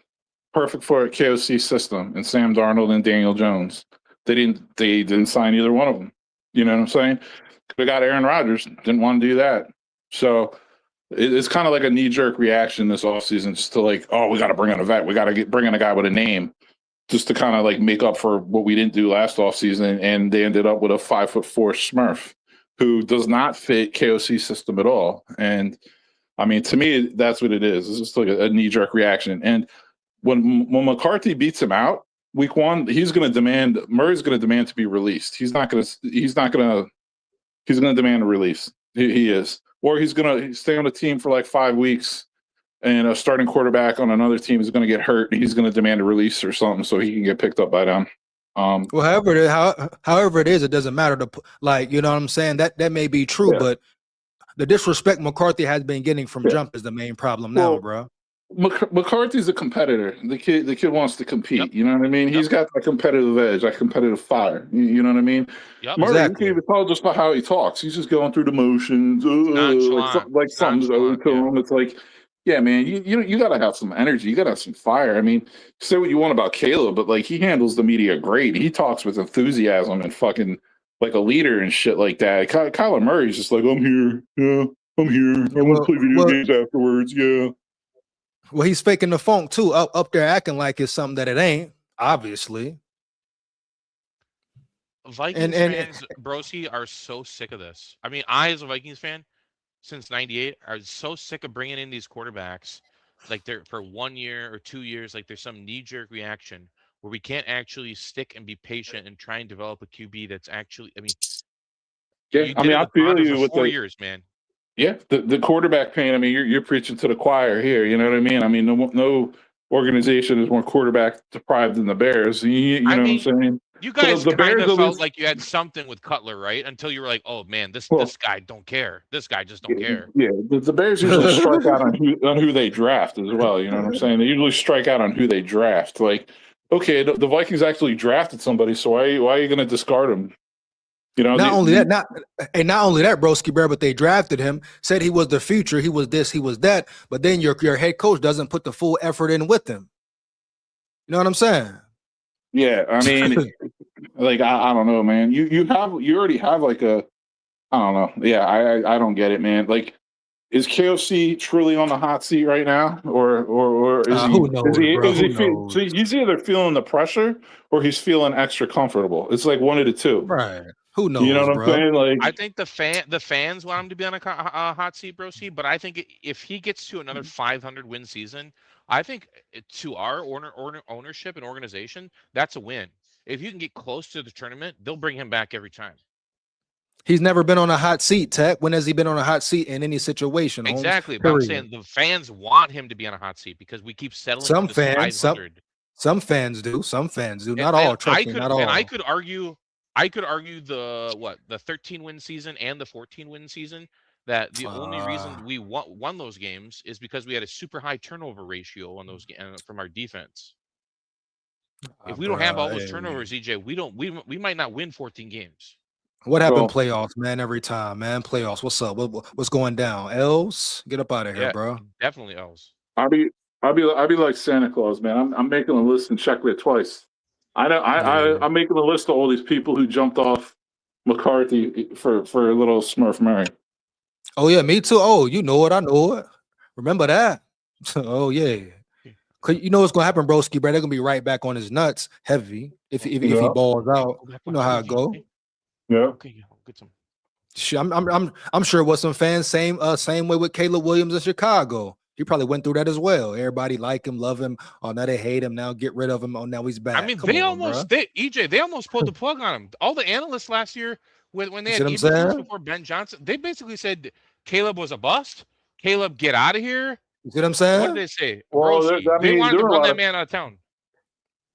perfect for a KOC system, and Sam Darnold and Daniel Jones. They didn't sign either one of them. You know what I'm saying? They got Aaron Rodgers, didn't want to do that. So it's kind of like a knee-jerk reaction this offseason, just to like, oh, we got to bring in a vet. We got to bring in a guy with a name, just to kind of like make up for what we didn't do last offseason. And they ended up with a 5'4" Smurf who does not fit KOC system at all. And I mean, to me, that's what it is. It's just like a knee-jerk reaction. And when McCarthy beats him out week 1, Murray's going to demand to be released. He's going to demand a release. He is. Or he's going to stay on the team for like 5 weeks, and a starting quarterback on another team is going to get hurt. He's going to demand a release or something so he can get picked up by them. Well, however it is, it doesn't matter. You know what I'm saying? That may be true, but the disrespect McCarthy has been getting from jump is the main problem now, bro. McCarthy's a competitor. The kid wants to compete. Yep. You know what I mean? Yep. He's got that competitive edge, that competitive fire. You know what I mean? Yep. Murray, exactly. You can't even tell just by how he talks. He's just going through the motions, like something's over to him. It's like, yeah, man, you got to have some energy. You got to have some fire. I mean, say what you want about Caleb, but like he handles the media great. He talks with enthusiasm and fucking like a leader and shit like that. Kyler Murray's just like, I'm here. Yeah, I'm here. I want to play video games afterwards. Yeah. Well, he's faking the funk too, up there acting like it's something that it ain't, obviously. Vikings fans, Broski, are so sick of this. I mean, I, as a Vikings fan, since '98, are so sick of bringing in these quarterbacks, like they're for 1 year or 2 years, like there's some knee-jerk reaction where we can't actually stick and be patient and try and develop a QB that's actually, I mean, I feel you with 4 years, man. Yeah, the quarterback pain. I mean, you're preaching to the choir here. You know what I mean? I mean, no organization is more quarterback deprived than the Bears. You know what I'm saying? You guys kind of felt like you had something with Cutler, right? Until you were like, oh man, this guy don't care. This guy just don't care. Yeah, the Bears usually strike out on who they draft as well. You know what I'm saying? They usually strike out on who they draft. Like, okay, the Vikings actually drafted somebody, so why are you going to discard him? You know, not only that, Broski Bear, but they drafted him, said he was the future, he was this, he was that, but then your head coach doesn't put the full effort in with him. You know what I'm saying? Yeah, I mean, like I don't know, man. You already have like I don't know. Yeah, I don't get it, man. Like, is KOC truly on the hot seat right now, or is he? Who knows, so he's either feeling the pressure or he's feeling extra comfortable. It's like one of the two. Right. Who knows? You know what I'm saying? Like, I think the fans want him to be on a hot seat, Broski. But I think if he gets to another 500 win season, I think to our ownership and organization, that's a win. If you can get close to the tournament, they'll bring him back every time. He's never been on a hot seat, Tech. When has he been on a hot seat in any situation? Exactly. But I'm saying the fans want him to be on a hot seat because we keep settling for this 500. Some fans do. Some fans do. Not all. Trust me, not all. And I could argue the 13-win season and the 14-win season that the only reason we won those games is because we had a super high turnover ratio on those games from our defense. If we don't have all those turnovers, EJ, we might not win 14 games. What happened playoffs, man? Every time, man. Playoffs. What's up? What's going down? L's? Get up out of here, bro. Definitely L's. I'll be like Santa Claus, man. I'm making a list and checking it twice. I'm making a list of all these people who jumped off McCarthy for a little Smurf Murray. Oh yeah, me too. Oh, you know it. I know it. Remember that? Oh yeah. Cause you know what's gonna happen, Broski, bro. They're gonna be right back on his nuts, heavy. If he balls out, you know how it go. Yeah. I'm sure it was some fans same way with Caleb Williams in Chicago. He probably went through that as well. Everybody like him, love him. Oh, now they hate him. Now get rid of him. Oh, now he's back. I mean, they almost pulled the plug on him. All the analysts last year, when they had Eberflus before Ben Johnson, they basically said Caleb was a bust. Caleb, get out of here. You see what I'm saying? What did they say? Well, they wanted to run that man out of town.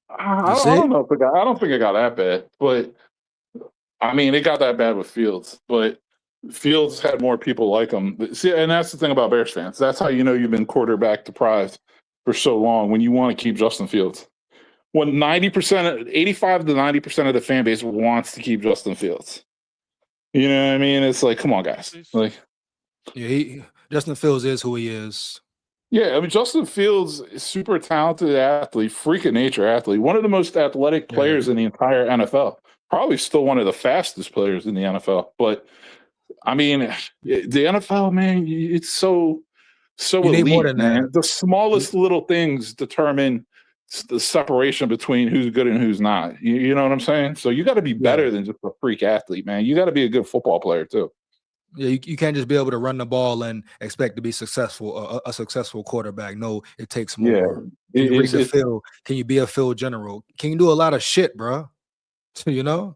I don't know. I don't think it got that bad, but I mean, it got that bad with Fields, but Fields had more people like him. See, and that's the thing about Bears fans. That's how you know you've been quarterback deprived for so long when you want to keep Justin Fields. When 85 to 90% of the fan base wants to keep Justin Fields. You know what I mean? It's like, come on, guys. Like, yeah, Justin Fields is who he is. Yeah, I mean, Justin Fields is super talented athlete, freak of nature athlete, one of the most athletic players in the entire NFL. Probably still one of the fastest players in the NFL. But I mean, the NFL, man, it's so You need more elite, than man. that. The smallest little things determine the separation between who's good and who's not. You know what I'm saying? So you got to be better than just a freak athlete, man. You got to be a good football player too. Yeah, you can't just be able to run the ball and expect to be successful, a successful quarterback. No, it takes more. Yeah, Can you read the field? Can you be a field general? Can you do a lot of shit, bro? You know?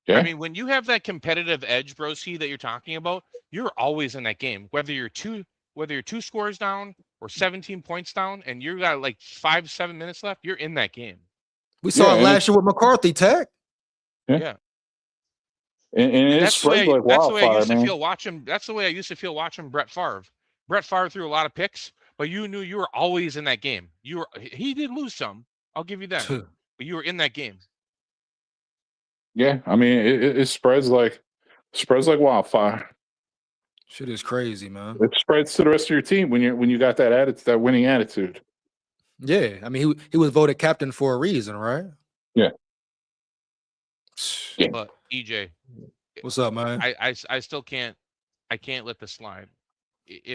Yeah. I mean, when you have that competitive edge, Broski, that you're talking about, you're always in that game. Whether you're two scores down or 17 points down, and you got like 5-7 minutes left, you're in that game. We saw it last year with McCarthy, Tech. Yeah. And it spreads like wildfire, that's the way I used to man. feel watching. That's the way I used to feel watching Brett Favre. Brett Favre threw a lot of picks, but you knew you were always in that game. He did lose some. I'll give you that, but you were in that game. Yeah, I mean, it spreads like wildfire. Shit is crazy, man. It spreads to the rest of your team when you got that attitude, that winning attitude. Yeah, I mean, he was voted captain for a reason, right? Yeah. But EJ, what's up, man? I still can't. I can't let this slide.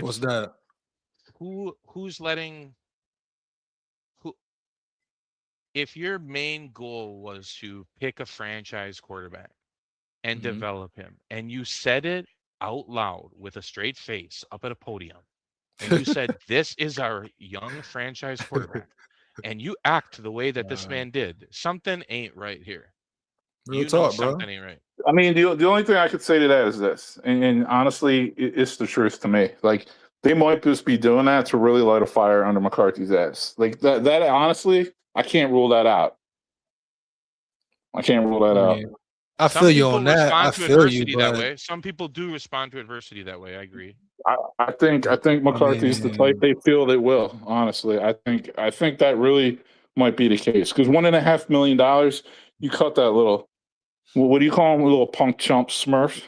What's that? Who's letting? If your main goal was to pick a franchise quarterback and develop him, and you said it out loud with a straight face up at a podium, and you said, this is our young franchise quarterback, and you act the way that this man did, something ain't right here. Real talk, bro. Something ain't right. I mean, the only thing I could say to that is this, and honestly, it's the truth to me. Like, they might just be doing that to really light a fire under McCarthy's ass. Like that honestly, I can't rule that out. I can't rule that out. I feel you on that. I feel you, that but way. Some people do respond to adversity that way. I agree. I think McCarthy's the type they feel they will. Honestly, I think that really might be the case, because $1.5 million, you cut that little. What do you call him? A little punk chump Smurf?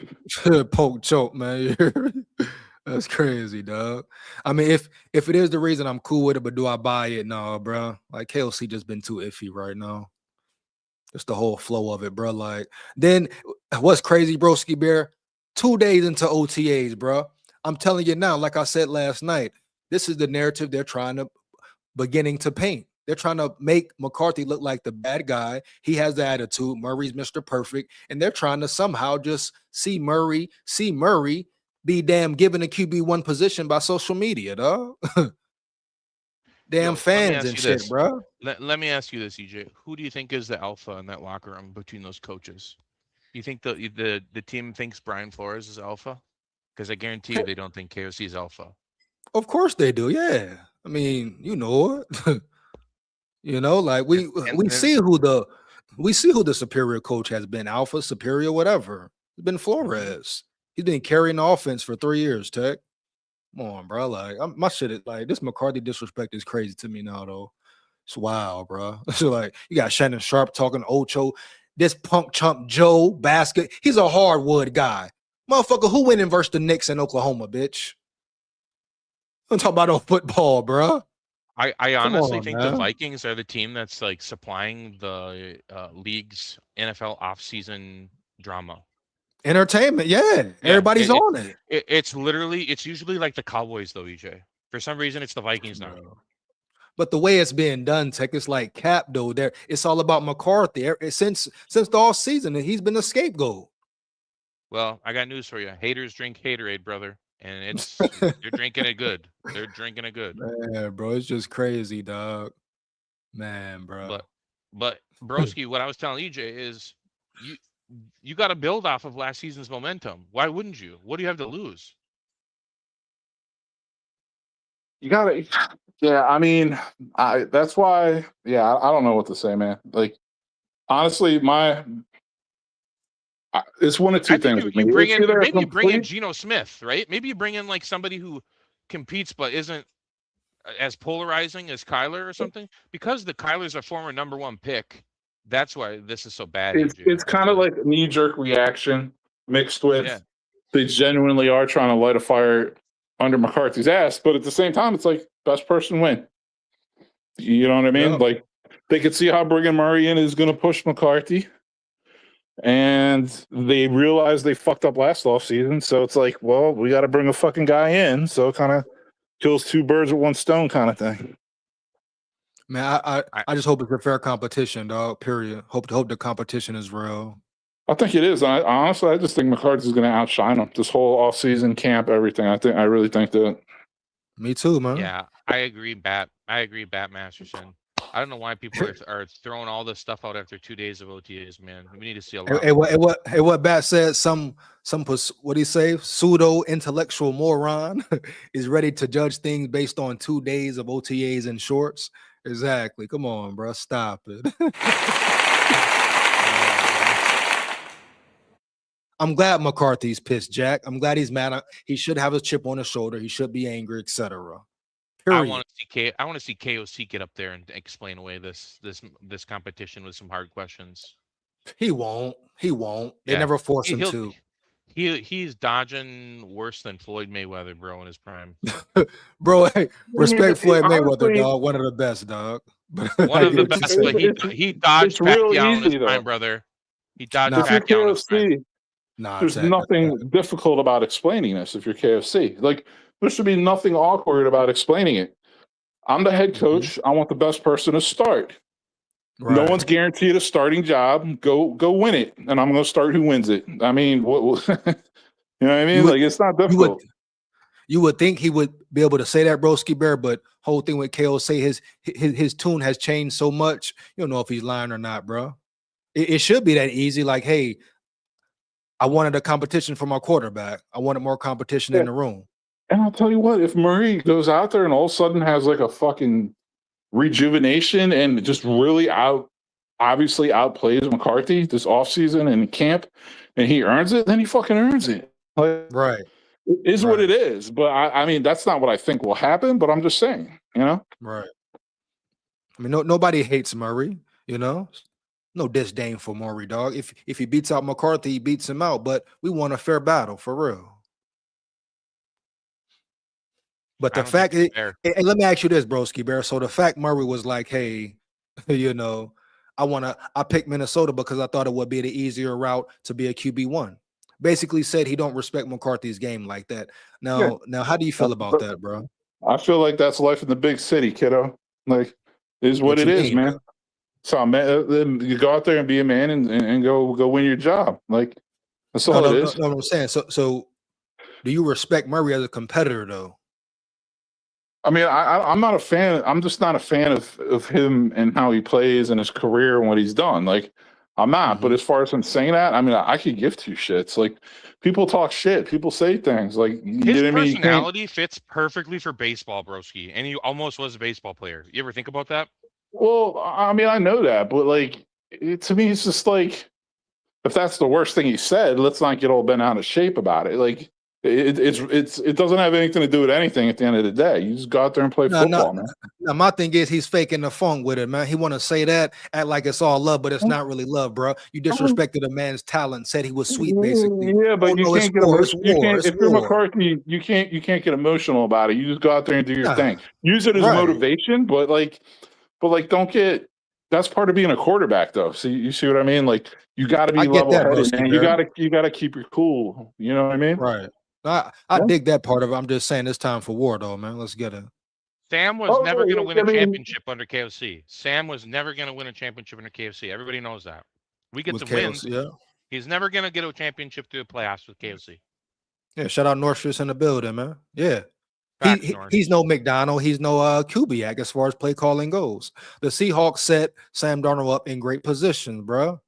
Poke choke, man. That's crazy, dog. I mean, if it is the reason, I'm cool with it, but do I buy it? No, bro. Like, KLC just been too iffy right now. Just the whole flow of it, bro. Like, then what's crazy, Broski Bear? 2 days into OTAs, bro. I'm telling you now, like I said last night, this is the narrative they're beginning to paint. They're trying to make McCarthy look like the bad guy. He has the attitude. Murray's Mr. Perfect. And they're trying to somehow just see Murray be damn given a QB1 position by social media, dog. Damn fans and shit, bro. Let me ask you this, EJ. Who do you think is the alpha in that locker room between those coaches? You think the team thinks Brian Flores is alpha? Because I guarantee you they don't think KOC is alpha. Of course they do, yeah. I mean, you know it. You know, like we see who the superior coach has been, alpha, superior, whatever. It's been Flores. He's been carrying the offense for 3 years, Tech. Come on, bro. Like, my shit is like, this McCarthy disrespect is crazy to me now, though. It's wild, bro. So, like, you got Shannon Sharp talking Ocho. This punk chump Joe Basket. He's a hardwood guy. Motherfucker, who went in versus the Knicks in Oklahoma, bitch? I'm talking about on football, bro. I honestly think the Vikings are the team that's like supplying the league's NFL offseason drama. Entertainment, yeah. Everybody's on it. It's usually like the Cowboys, though, EJ. For some reason, it's the Vikings now. But the way it's being done, Tech, it's like Cap, though. It's all about McCarthy. Since the all season, he's been a scapegoat. Well, I got news for you. Haters drink Haterade, brother. And they're drinking it good. They're drinking it good. Man, bro, it's just crazy, dog. Man, bro. But Broski, what I was telling EJ is you got to build off of last season's momentum. Why wouldn't you? What do you have to lose? You gotta, yeah. I mean, that's why. Yeah, I don't know what to say, man. Like, honestly, it's one of two things. Maybe you bring in Geno Smith, right? Maybe you bring in like somebody who competes but isn't as polarizing as Kyler or something. Because the Kyler's a former #1 pick. That's why this is so bad. It's kind of like a knee-jerk reaction mixed with they genuinely are trying to light a fire under McCarthy's ass. But at the same time, it's like, Best person win. You know what I mean? Yep. Like they could see how bringing Murray in is going to push McCarthy, and they realize they fucked up last offseason. So it's like, well, we got to bring a fucking guy in. So it kind of kills two birds with one stone, kind of thing. Man, I just hope it's a fair competition, dog. Period. Hope the competition is real. I think it is. Honestly, I just think McCarthy's going to outshine him this whole offseason camp, everything. I really think that. Me too, man. Yeah, I agree, Bat Masterson. I don't know why people are throwing all this stuff out after 2 days of OTAs, man. We need to see a lot. What Bat said, some what do you say? Pseudo intellectual moron is ready to judge things based on 2 days of OTAs and shorts. Exactly. Come on, bro. Stop it. I'm glad McCarthy's pissed, Jack. I'm glad he's mad. He should have a chip on his shoulder. He should be angry, etc. I want to see KOC get up there and explain away this competition with some hard questions. He won't. They never force him to. He's dodging worse than Floyd Mayweather, bro, in his prime. Bro, hey, respect Floyd Mayweather, dog. One of the best, dog. One of the best, but he dodged Pacquiao in his prime, brother. He dodged Pacquiao in his prime. There's nothing difficult about explaining this if you're KFC. Like, there should be nothing awkward about explaining it. I'm the head coach. I want the best person to start. Right. No one's guaranteed a starting job. Go win it, and I'm going to start who wins it. I mean, what you know what I mean? Like, it's not difficult. You would think he would be able to say that, Broski Bear, but whole thing with KO say his tune has changed so much. You don't know if he's lying or not, bro. It should be that easy. Like, hey, I wanted a competition for my quarterback. I wanted more competition in the room. And I'll tell you what, if Murray goes out there and all of a sudden has like a fucking rejuvenation and just really obviously outplays McCarthy this offseason and camp, and he earns it, then he fucking earns it. Like, right. It is what it is. But I mean, that's not what I think will happen, but I'm just saying, you know? Right. I mean, nobody hates Murray, you know? No disdain for Murray, dog. If he beats out McCarthy, he beats him out. But we want a fair battle, for real. But the fact, let me ask you this, Broski Bear. So the fact Murray was like, hey, you know, I picked Minnesota because I thought it would be the easier route to be a QB1. Basically said he don't respect McCarthy's game like that. Now, how do you feel about that, bro? I feel like that's life in the big city, kiddo. Like, is what it is, man. So, man, you go out there and be a man and go win your job. Like, that's all it is. No, I'm saying. So, do you respect Murray as a competitor, though? I mean, I'm not a fan. I'm just not a fan of him and how he plays and his career and what he's done. Like, I'm not. But as far as him saying that, I mean, I could give two shits. Like, people talk shit. People say things. Like, his personality fits perfectly for baseball, broski. And he almost was a baseball player. You ever think about that? Well, I mean, I know that, but like, to me, it's just like, if that's the worst thing he said, let's not get all bent out of shape about it. Like, it doesn't have anything to do with anything at the end of the day. You just go out there and play football, man. Now, my thing is he's faking the funk with it, man. He want to say that, act like it's all love, but it's not really love, bro. You disrespected a man's talent, said he was sweet, basically. Yeah, but you can't get emotional. If you're McCarthy, you can't get emotional about it. You just go out there and do your thing. Use it as motivation, but don't get. That's part of being a quarterback, though. So you see what I mean? Like, you got to be level-headed, man. You got to keep your cool. You know what I mean? Right. I dig that part of it. I'm just saying it's time for war, though, man. Let's get it. Sam was never going to win a championship under KFC. Sam was never going to win a championship under KFC. Everybody knows that. We get the wins. Yeah. He's never going to get a championship through the playoffs with KFC. Yeah, shout out Northfish in the building, man. Yeah. He's no McDonald. He's no Kubiak as far as play calling goes. The Seahawks set Sam Darnold up in great position, bro.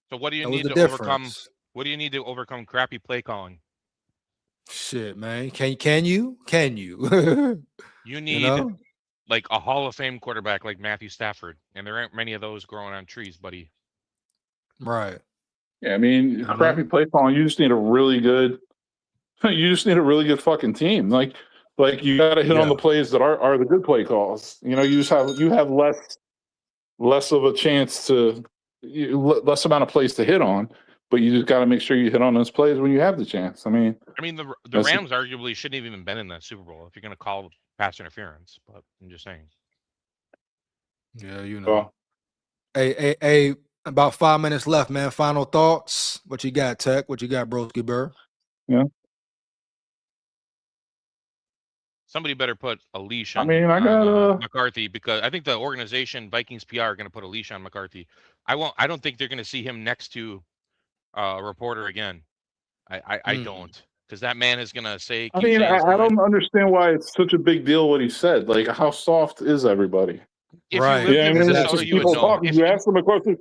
So what do you need to overcome? What do you need to overcome crappy play calling? Shit, man. Can you? You need like a Hall of Fame quarterback like Matthew Stafford, and there aren't many of those growing on trees, buddy. Right. Yeah, I mean, crappy play calling. You just need a really good. You just need a really good fucking team. Like you got to hit on the plays that are the good play calls. You know, you have less of a chance to less amount of plays to hit on. But you just got to make sure you hit on those plays when you have the chance. I mean, the Rams arguably shouldn't have even been in that Super Bowl if you're going to call pass interference. But I'm just saying. Yeah, you know. Hey, about 5 minutes left, man. Final thoughts. What you got, Tech? What you got, Broski Burr? Yeah. Somebody better put a leash I on, mean, I got McCarthy, because I think the organization Vikings PR are going to put a leash on McCarthy. I don't think they're going to see him next to a reporter again. I don't, because that man is going to say. I Keep mean, saying I something. don't understand why it's such a big deal what he said. Like, how soft is everybody? If you lived in Minnesota, you would people know. talking. You ask them a question.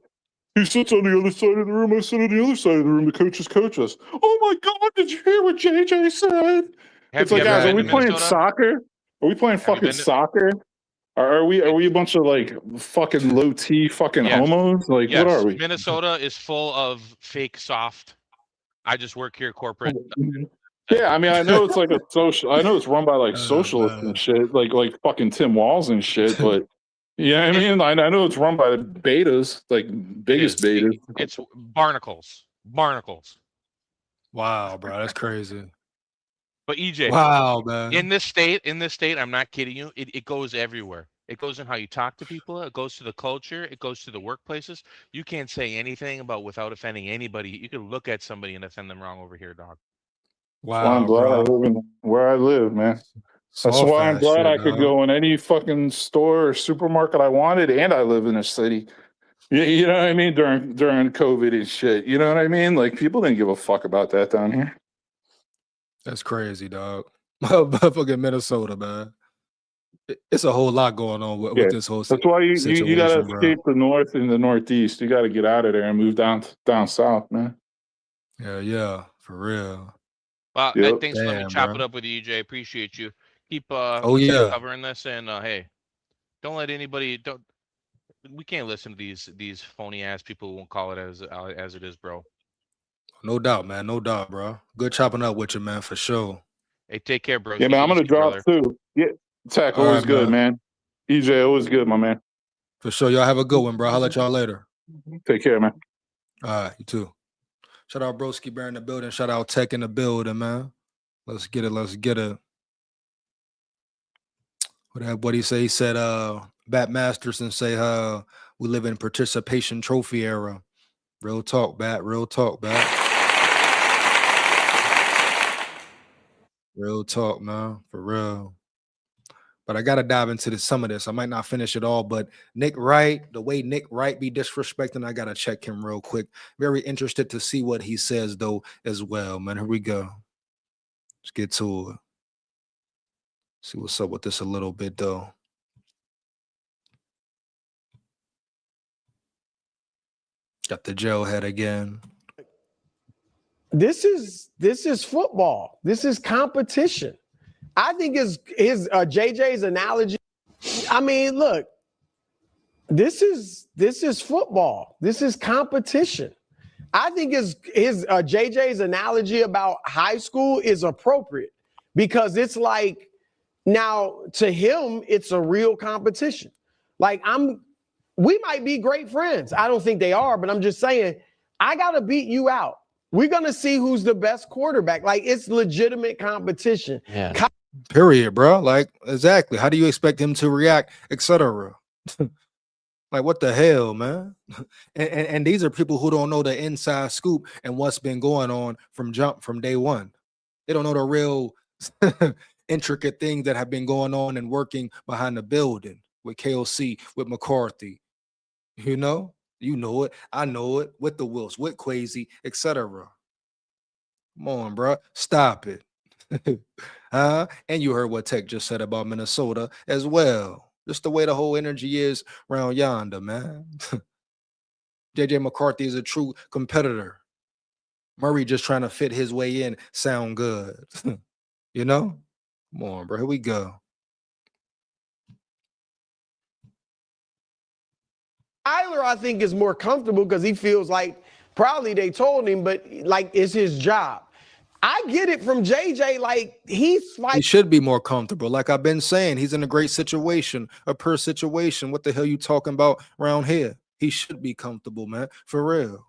He sits on the other side of the room. I sit on the other side of the room. The coaches coach us. Oh my God! Did you hear what JJ said? It's like, guys, are we playing soccer? Are we playing fucking soccer? Are we a bunch of like fucking low T fucking homos? Like, what are we? Minnesota is full of fake soft. I just work here corporate. Yeah, I mean, I know it's like a social. I know it's run by like socialists and shit, like fucking Tim Walz and shit. But yeah, I mean, I know it's run by the betas, like biggest betas. It's barnacles. Barnacles. Wow, bro, that's crazy. But EJ, wow, man. In this state, I'm not kidding you. It goes everywhere. It goes in how you talk to people. It goes to the culture. It goes to the workplaces. You can't say anything about without offending anybody. You can look at somebody and offend them wrong over here, dog. That's why I'm glad I live in where I live, man. That's why I'm glad I could go in any fucking store or supermarket I wanted, and I live in a city. You know what I mean? During COVID and shit. You know what I mean? Like, people didn't give a fuck about that down here. That's crazy, dog. Fucking Minnesota, man. It's a whole lot going on with this whole That's why you gotta bro. escape the north and the northeast. You gotta get out of there and move down south, man. Yeah, for real. Well, Yep. thanks for letting me chop it up with you, EJ. Appreciate you. Keep covering this, and hey, don't let anybody we can't listen to these phony ass people who won't call it as it is, bro. No doubt, man. No doubt, bro. Good chopping up with you, man, for sure. Hey, take care, bro. Yeah, man, I'm gonna drop too. Yeah, Tech, always good, man. EJ, always good, my man. For sure. Y'all have a good one, bro. I'll let y'all later. Take care, man. All right, you too. Shout out Broski Bear in the building. Shout out Tech in the building, man. Let's get it. Let's get it. What he say? He said, Bat Masterson say, we live in participation trophy era. Real talk, Bat. Real talk, Bat. Real talk, man. For real. But I got to dive into some of this. I might not finish it all, but Nick Wright, the way Nick Wright be disrespecting, I got to check him real quick. Very interested to see what he says, though, as well, man. Here we go. Let's get to it. See what's up with this a little bit, though. Got the jail head again. This is football. This is competition. I think his JJ's analogy. I mean, look, this is football. This is competition. I think his JJ's analogy about high school is appropriate because it's like now to him it's a real competition. Like we might be great friends. I don't think they are, but I'm just saying I gotta beat you out. We're gonna see who's the best quarterback. Like it's legitimate competition. Yeah. Period, bro. Like, exactly. How do you expect him to react, etc.? Like, what the hell, man? And these are people who don't know the inside scoop and what's been going on from day one. They don't know the real intricate things that have been going on and working behind the building with KOC, with McCarthy. You know it. I know it. With the Wills, with Quasi, etc. Come on, bro. Stop it. And you heard what Tech just said about Minnesota as well. Just the way the whole energy is around yonder, man. JJ McCarthy is a true competitor. Murray just trying to fit his way in, sound good. You know? Come on, bro. Here we go. Tyler, I think, is more comfortable because he feels like probably they told him, but like it's his job. I get it from JJ. Like he should be more comfortable. Like I've been saying, he's in a great situation, a per situation. What the hell you talking about around here? He should be comfortable, man. For real.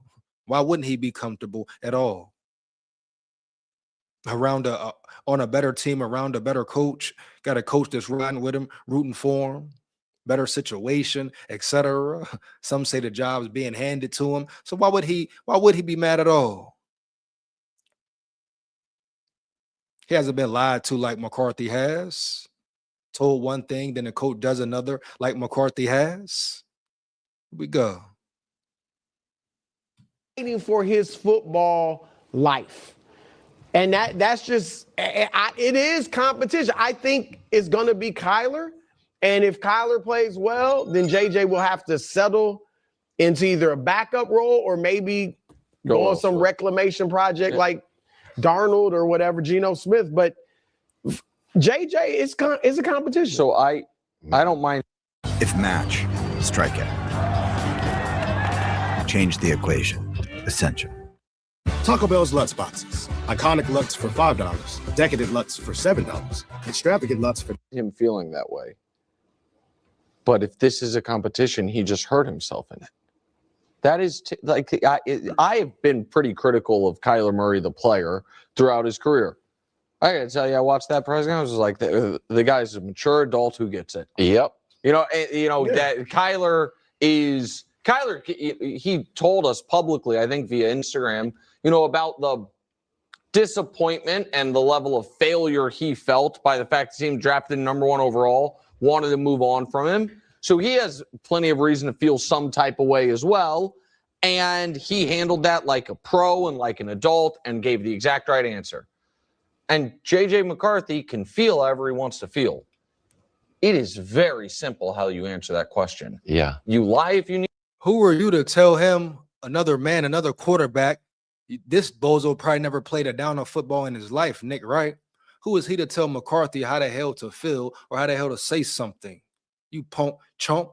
Why wouldn't he be comfortable at all? around on a better team, around a better coach. Got a coach that's riding with him, rooting for him, better situation, etc. Some say the job's being handed to him. So why would he be mad at all? He hasn't been lied to like McCarthy has. Told one thing, then the coach does another like McCarthy has. Here we go. Waiting for his football life. And that's just, it is competition. I think it's going to be Kyler. And if Kyler plays well, then JJ will have to settle into either a backup role or maybe go on some reclamation project like Darnold or whatever, Geno Smith. But JJ is a competition. So I don't mind. If match, strike it. Change the equation. Essential. Taco Bell's Lutz boxes. Iconic Lutz for $5. Decadent Lutz for $7. Extravagant Lutz for him feeling that way. But if this is a competition, he just hurt himself in it. That is I have been pretty critical of Kyler Murray, the player, throughout his career. I gotta tell you, I watched that press conference. I was like, the guy's a mature adult who gets it. Yep. That Kyler, he told us publicly, I think via Instagram, about the disappointment and the level of failure he felt by the fact the team drafted #1 overall, wanted to move on from him. So he has plenty of reason to feel some type of way as well. And he handled that like a pro and like an adult and gave the exact right answer. And J.J. McCarthy can feel however he wants to feel. It is very simple how you answer that question. Yeah. You lie if you need. Who are you to tell him, another man, another quarterback? This bozo probably never played a down of football in his life, Nick, right? Who is he to tell McCarthy how the hell to feel or how the hell to say something? You punk chump.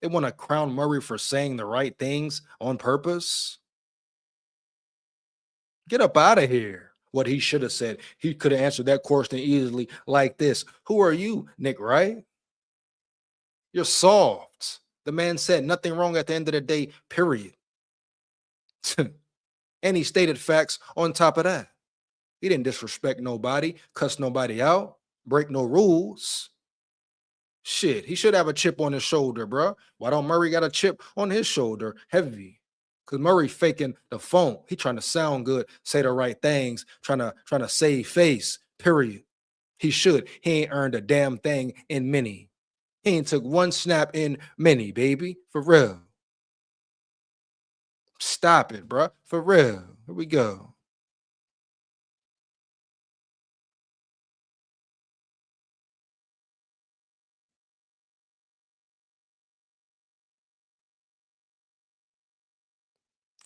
They want to crown Murray for saying the right things on purpose. Get up out of here. What he should have said. He could have answered that question easily like this. Who are you, Nick, right? You're soft. The man said nothing wrong at the end of the day, period. And he stated facts on top of that. He didn't disrespect nobody, cuss nobody out, break no rules. Shit, he should have a chip on his shoulder, bro. Why don't Murray got a chip on his shoulder? Heavy. Because Murray faking the phone. He trying to sound good, say the right things, trying to save face, period. He should. He ain't earned a damn thing in many. He ain't took one snap in many, baby. For real. Stop it, bro. For real. Here we go.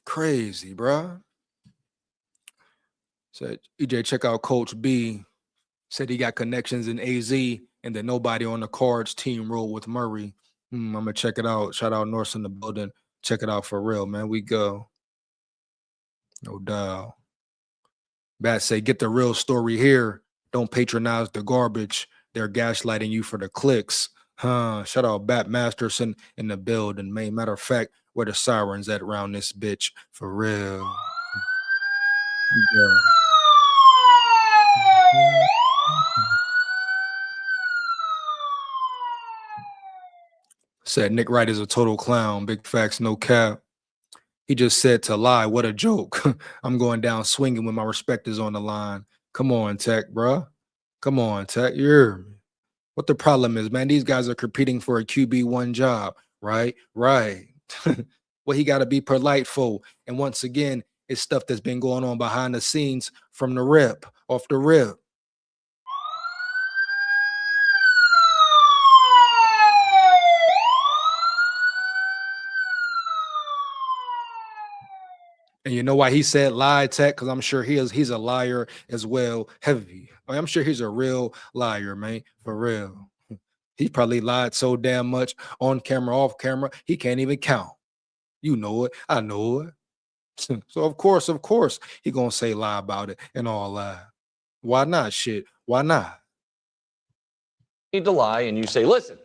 Crazy, bro. Said, EJ, check out Coach B. Said he got connections in AZ and that nobody on the Cards team rolled with Murray. I'm going to check it out. Shout out Norse in the building. Check it out for real, man. We go. No doubt. Bat say, get the real story here. Don't patronize the garbage. They're gaslighting you for the clicks. Shout out Bat Masterson in the building, man. Matter of fact, where the sirens at around this bitch. For real. Yeah. Said Nick Wright is a total clown. Big facts, no cap. He just said to lie. What a joke. I'm going down swinging when my respect is on the line. Come on, Tech, bro. Come on, Tech. You hear me? What the problem is, man? These guys are competing for a QB1 job, right? Right. What he got to be polite for. And once again, it's stuff that's been going on behind the scenes from the rip, off the rip. And you know why he said lie, Tech? Because I'm sure he's a liar as well. Heavy. I'm sure he's a real liar, man. For real. He probably lied so damn much on camera, off camera, he can't even count. You know it. I know it. So of course, he gonna say lie about it and all that. Why not? Shit. Why not? Need to lie and you say, listen,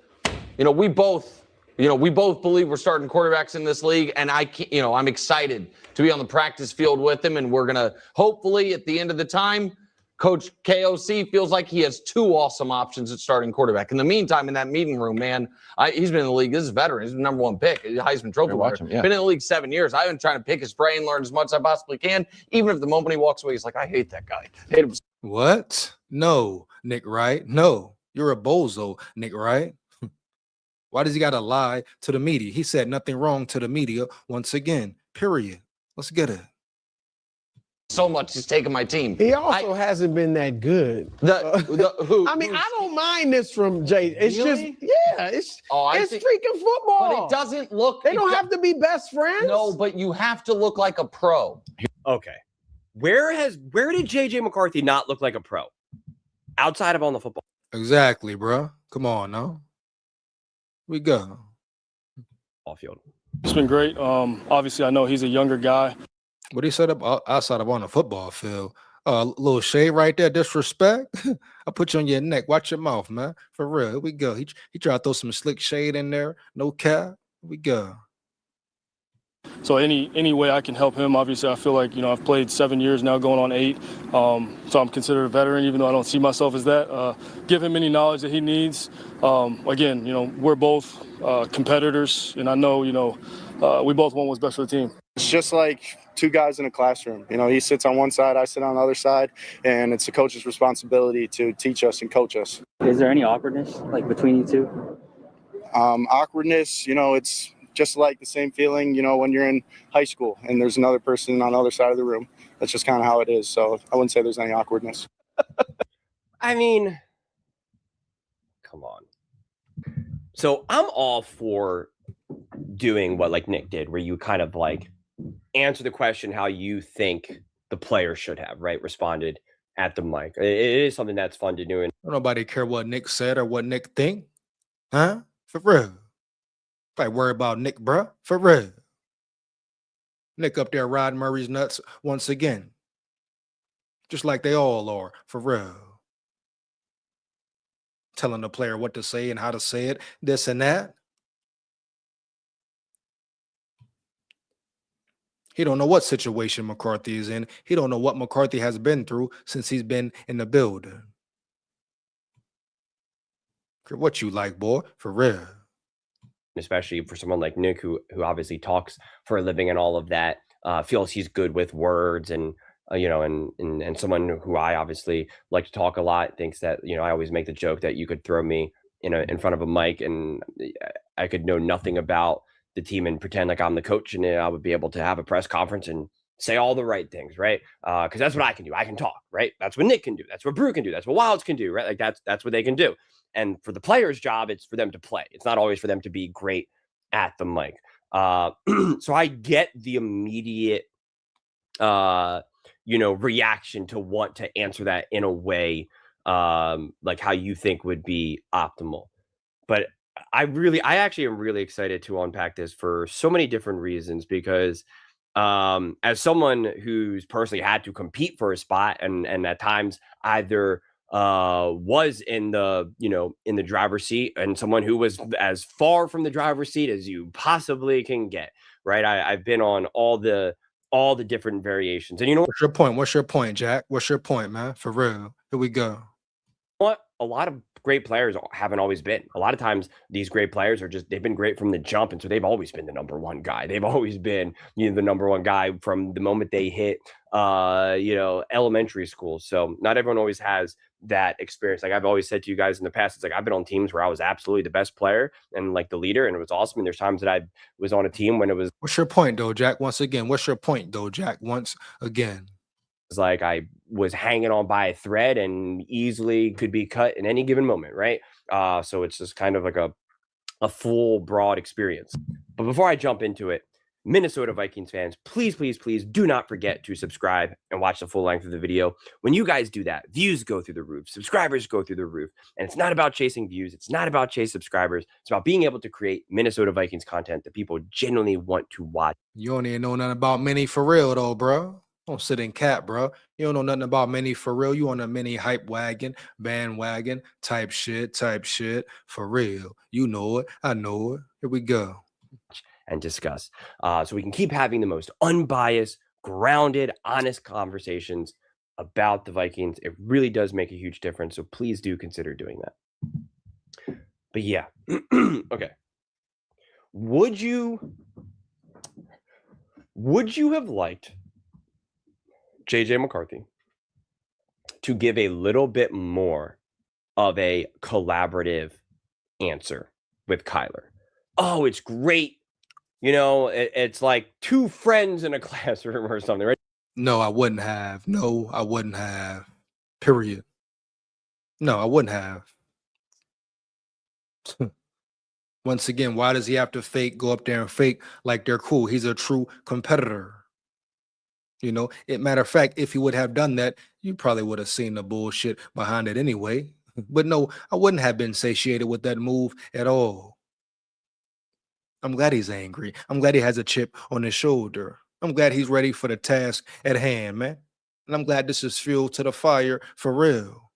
we both You know, we both believe we're starting quarterbacks in this league, and I'm excited to be on the practice field with him, and we're going to hopefully at the end of the time, Coach KOC feels like he has two awesome options at starting quarterback. In the meantime, in that meeting room, man, he's been in the league. This is a veteran. He's the #1 pick. Heisman Trophy winner. Him, yeah. Been in the league 7 years. I've been trying to pick his brain, learn as much as I possibly can, even if the moment he walks away, he's like, I hate that guy. Hate him. What? No, Nick Wright. No, you're a bozo, Nick Wright. Why does he got to lie to the media? He said nothing wrong to the media once again, period. Let's get it. So much he's taking my team. He also hasn't been that good. I mean, I don't mind this from Jay. It's Really? just, yeah, it's freaking football. But it doesn't look. They don't have to be best friends. No, but you have to look like a pro. Okay. Where did JJ McCarthy not look like a pro? Outside of on the football. Exactly, bro. Come on now. We go. Off field. It's been great. Obviously, I know he's a younger guy. What he said up outside of on the football field. A little shade right there, disrespect. I'll put you on your neck. Watch your mouth, man. For real. Here we go. He tried to throw some slick shade in there. No cap. Here we go. So any way I can help him, obviously I feel like, I've played 7 years now, going on 8. So I'm considered a veteran, even though I don't see myself as that. Give him any knowledge that he needs. Again, we're both competitors, and I know, we both want what's best for the team. It's just like two guys in a classroom. He sits on one side, I sit on the other side, and it's the coach's responsibility to teach us and coach us. Is there any awkwardness like between you two? Awkwardness, it's just like the same feeling, when you're in high school and there's another person on the other side of the room. That's just kind of how it is. So I wouldn't say there's any awkwardness. I mean, come on. So I'm all for doing what like Nick did, where you kind of like answer the question how you think the player should have, right? Responded at the mic. It is something that's fun to do. And Nobody care what Nick said or what Nick think. Huh? For real. Like worry about Nick, bruh. For real. Nick up there riding Murray's nuts once again. Just like they all are. For real. Telling the player what to say and how to say it. This and that. He don't know what situation McCarthy is in. He don't know what McCarthy has been through since he's been in the building. What you like, boy? For real. Especially for someone like Nick, who obviously talks for a living and all of that, feels he's good with words and and someone who I obviously like to talk a lot, thinks that I always make the joke that you could throw me in front of a mic and I could know nothing about the team and pretend like I'm the coach and I would be able to have a press conference and say all the right things, right? Because that's what I can do. I can talk, right? That's what Nick can do. That's what Brew can do. That's what Wilds can do, right? Like that's what they can do. And for the player's job, it's for them to play. It's not always for them to be great at the mic. So I get the immediate, reaction to want to answer that in a way like how you think would be optimal. But I actually am really excited to unpack this for so many different reasons, because as someone who's personally had to compete for a spot and at times either was in the driver's seat, and someone who was as far from the driver's seat as you possibly can get, right? I've been on all the different variations. And what's your point? What's your point, Jack? What's your point, man? For real. Here we go. What a lot of great players haven't always been. A lot of times these great players they've been great from the jump. And so they've always been the #1 guy. They've always been, the #1 guy from the moment they hit, elementary school. So not everyone always has that experience. Like I've always said to you guys in the past, it's like I've been on teams where I was absolutely the best player and like the leader, and it was awesome. And there's times that I was on a team when it was. What's your point, though, Jack? Once again, what's your point, though, Jack? Once again. It's like I was hanging on by a thread and easily could be cut in any given moment, right? So it's just kind of like a full, broad experience. But before I jump into it, Minnesota Vikings fans, please, please, please do not forget to subscribe and watch the full length of the video. When you guys do that, views go through the roof, subscribers go through the roof. And it's not about chasing views. It's not about chasing subscribers. It's about being able to create Minnesota Vikings content that people genuinely want to watch. You don't even know nothing about Minnie for real, though, bro. Don't sit in cap, bro. You don't know nothing about mini for real. You on a mini hype wagon, bandwagon type shit, for real. You know it. I know it. Here we go. And discuss so we can keep having the most unbiased, grounded, honest conversations about the Vikings. It really does make a huge difference. So please do consider doing that. But yeah, okay. Would you have liked JJ McCarthy to give a little bit more of a collaborative answer with Kyler? Oh, it's great. You know, it's like two friends in a classroom or something, right? No, I wouldn't have. No, I wouldn't have. Period. No, I wouldn't have. Once again, why does he have to go up there and fake like they're cool? He's a true competitor. You know, matter of fact, if he would have done that, you probably would have seen the bullshit behind it anyway. But no, I wouldn't have been satiated with that move at all. I'm glad he's angry. I'm glad he has a chip on his shoulder. I'm glad he's ready for the task at hand, man. And I'm glad this is fuel to the fire for real.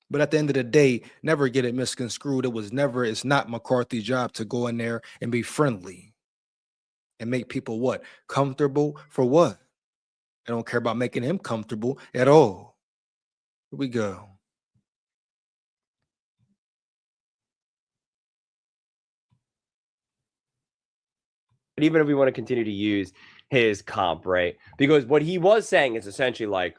But at the end of the day, never get it misconstrued. It's not McCarthy's job to go in there and be friendly and make people what? Comfortable for what? I don't care about making him comfortable at all. Here we go. But even if we want to continue to use his comp, right? Because what he was saying is essentially like,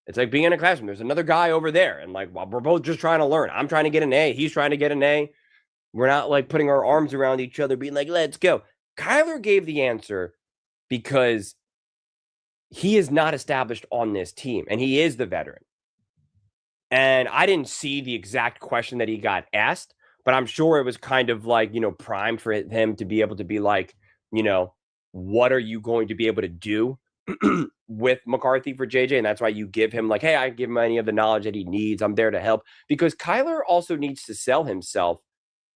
it's like being in a classroom. There's another guy over there. And like, well, we're both just trying to learn. I'm trying to get an A. He's trying to get an A. We're not like putting our arms around each other, being like, let's go. Kyler gave the answer because he is not established on this team and he is the veteran. And I didn't see the exact question that he got asked, but I'm sure it was kind of like, you know, primed for him to be able to be like, you know, what are you going to be able to do with McCarthy for JJ? And that's why you give him like, hey, I give him any of the knowledge that he needs. I'm there to help, because Kyler also needs to sell himself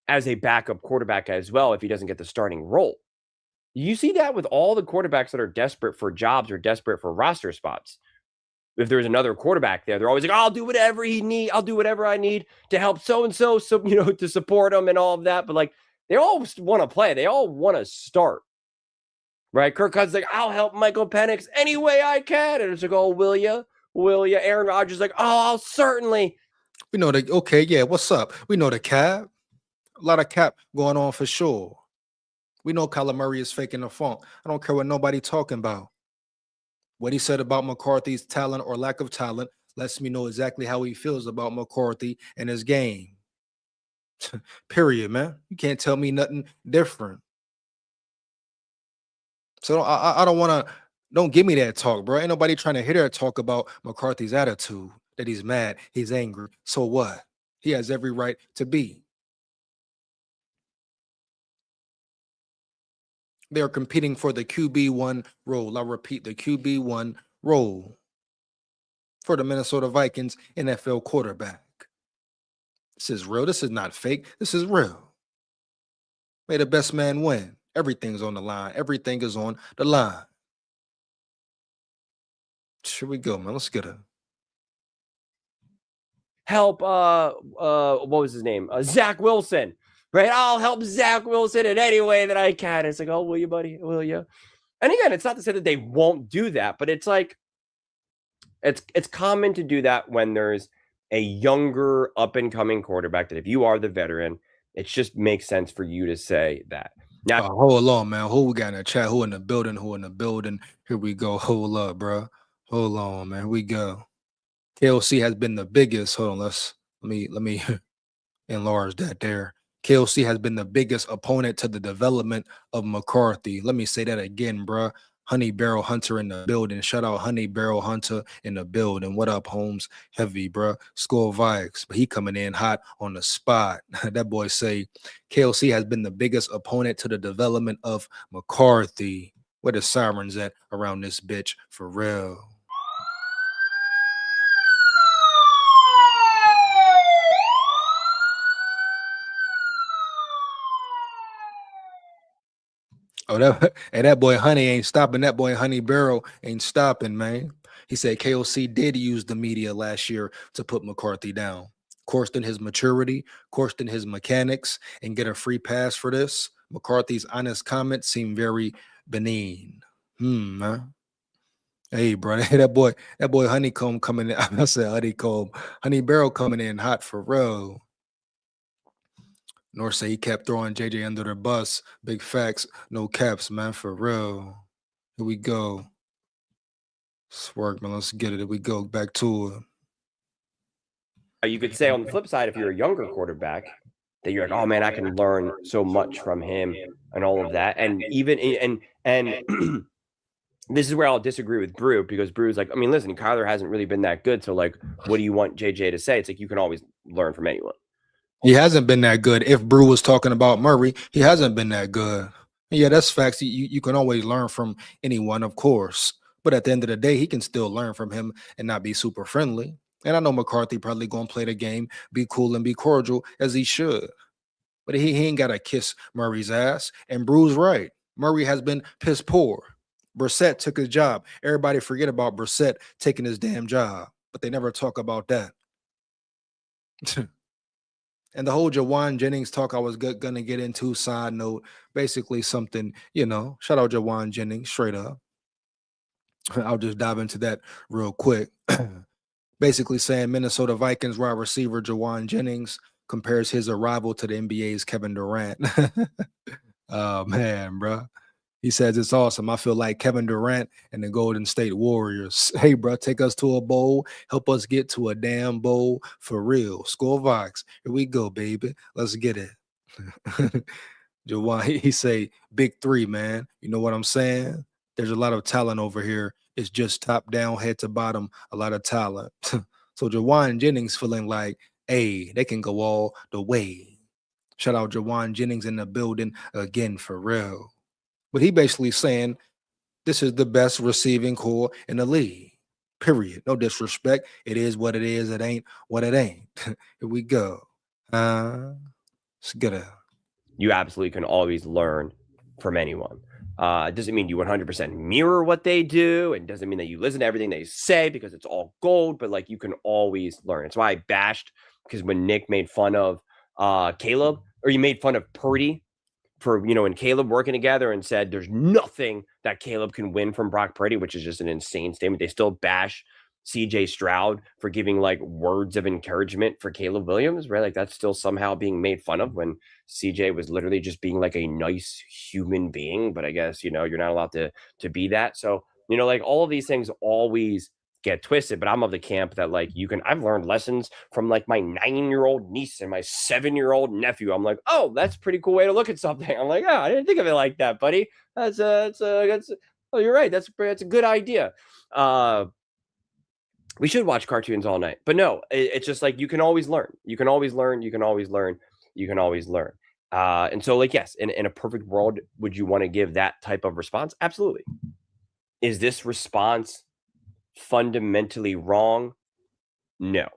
as a backup quarterback as well if he doesn't get the starting role. You see that with all the quarterbacks that are desperate for jobs or desperate for roster spots. If there's another quarterback there, they're always like, I'll do whatever he need. I'll do whatever I need to help so-and-so, you know, to support him and all of that. But like, they all want to play. They all want to start. Right? Kirk Cousins like, I'll help Michael Penix any way I can. And it's like, oh, will you? Will you? Aaron Rodgers like, oh, I'll certainly. We know that. Okay, yeah, what's up? We know the cap. A lot of cap going on for sure. We know Kyler Murray is faking the funk. I don't care what nobody talking about. What he said about McCarthy's talent or lack of talent lets me know exactly how he feels about McCarthy and his game. Period, man. You can't tell me nothing different. So I don't want to, don't give me that talk, bro. Ain't nobody trying to hear that talk about McCarthy's attitude, that he's mad, he's angry. So what? He has every right to be. They are competing for the QB1 role. I repeat, the QB1 role for the Minnesota Vikings NFL quarterback. This is real. This is not fake. This is real. May the best man win. Everything's on the line. Everything is on the line. Here we go, man. Let's get it. Help, what was his name? Zach Wilson. Right? I'll help Zach Wilson in any way that I can. It's like, oh, will you, buddy? Will you? And again, it's not to say that they won't do that, but it's like, it's common to do that when there's a younger up-and-coming quarterback that if you are the veteran, it just makes sense for you to say that. Now, hold on, man. Who we got in the chat? Who in the building? Who in the building? Here we go. Hold up, bro. Hold on, man. Here we go. KLC has been the biggest. Hold on, let me enlarge that there. KLC has been the biggest opponent to the development of McCarthy. Let me say that again, bro. Honey Barrel Hunter in the building. Shout out Honey Barrel Hunter in the building. What up, Holmes? Heavy, bro. SKOL VIKES. But he coming in hot on the spot. That boy say KLC has been the biggest opponent to the development of McCarthy. Where the sirens at around this bitch for real? Oh, that boy Honey ain't stopping. That boy Honey Barrel ain't stopping, man. He said KOC did use the media last year to put McCarthy down. Questioned his maturity, questioned his mechanics, and get a free pass for this. McCarthy's honest comments seem very benign. Man. Hey, bro, that boy Honeycomb coming in. I said Honeycomb, Honey Barrel coming in hot for real. Nor say he kept throwing JJ under the bus. Big facts, no caps, man, for real. Here we go. Swerk, man, let's get it. Here we go. Back to it. You could say on the flip side, if you're a younger quarterback, that you're like, oh man, I can learn so much from him and all of that. And even and this is where I'll disagree with Brew, because Brew's like, I mean, listen, Kyler hasn't really been that good. So like, what do you want JJ to say? It's like, you can always learn from anyone. He hasn't been that good. If Brew was talking about Murray, he hasn't been that good. Yeah, that's facts. You can always learn from anyone, of course. But at the end of the day, he can still learn from him and not be super friendly. And I know McCarthy probably going to play the game, be cool and be cordial as he should. But he ain't got to kiss Murray's ass. And Brew's right. Murray has been piss poor. Brissett took his job. Everybody forget about Brissett taking his damn job. But they never talk about that. And the whole Jauan Jennings talk I was going to get into, side note, basically something, shout out Jauan Jennings, straight up. I'll just dive into that real quick. Basically saying Minnesota Vikings wide receiver Jauan Jennings compares his arrival to the NBA's Kevin Durant. Oh, man, bro. He says it's awesome. I feel like Kevin Durant and the Golden State Warriors. Hey, bro, take us to a bowl. Help us get to a damn bowl for real. SKOL VIKES. Here we go, baby. Let's get it. Jauan, he say big three, man. You know what I'm saying? There's a lot of talent over here. It's just top down, head to bottom, a lot of talent. So Jauan Jennings feeling like, hey, they can go all the way. Shout out Jauan Jennings in the building again for real. But he basically saying this is the best receiving core in the league. Period. No disrespect. It is what it is. It ain't what it ain't. Here we go. It's good. You absolutely can always learn from anyone. It doesn't mean you 100% mirror what they do, and doesn't mean that you listen to everything they say because it's all gold, but like you can always learn. It's why I bashed, because when Nick made fun of Caleb, or you made fun of Purdy for, and Caleb working together, and said there's nothing that Caleb can win from Brock Purdy, which is just an insane statement. They still bash CJ Stroud for giving like words of encouragement for Caleb Williams, right? Like that's still somehow being made fun of when CJ was literally just being like a nice human being. But I guess, you're not allowed to be that. So, like all of these things always get twisted, but I'm of the camp that like I've learned lessons from like my 9-year-old niece and my 7-year-old nephew. I'm like, oh, that's a pretty cool way to look at something. I'm like, oh, I didn't think of it like that, buddy. Oh, you're right. That's a good idea. We should watch cartoons all night, but no, it's just like, you can always learn. You can always learn. You can always learn. You can always learn. And so like, yes, in a perfect world, would you want to give that type of response? Absolutely. Is this response fundamentally wrong? No,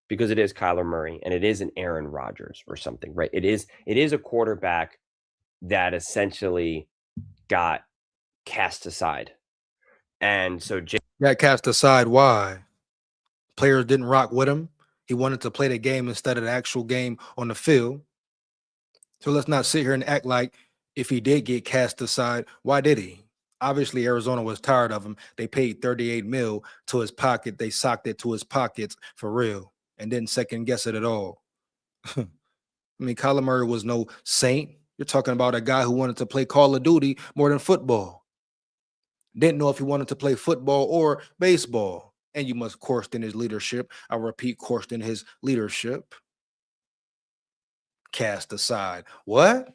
because it is Kyler Murray and it is an Aaron Rodgers or something, right? It is a quarterback that essentially got cast aside. And so got cast aside. Why? Players didn't rock with him. He wanted to play the game instead of the actual game on the field. So let's not sit here and act like if he did get cast aside, why did he? Obviously, Arizona was tired of him. They paid $38 million to his pocket. They socked it to his pockets for real and didn't second guess it at all. I mean, Kyler Murray was no saint. You're talking about a guy who wanted to play Call of Duty more than football. Didn't know if he wanted to play football or baseball. And you must question his leadership. I repeat, question his leadership. Cast aside. What?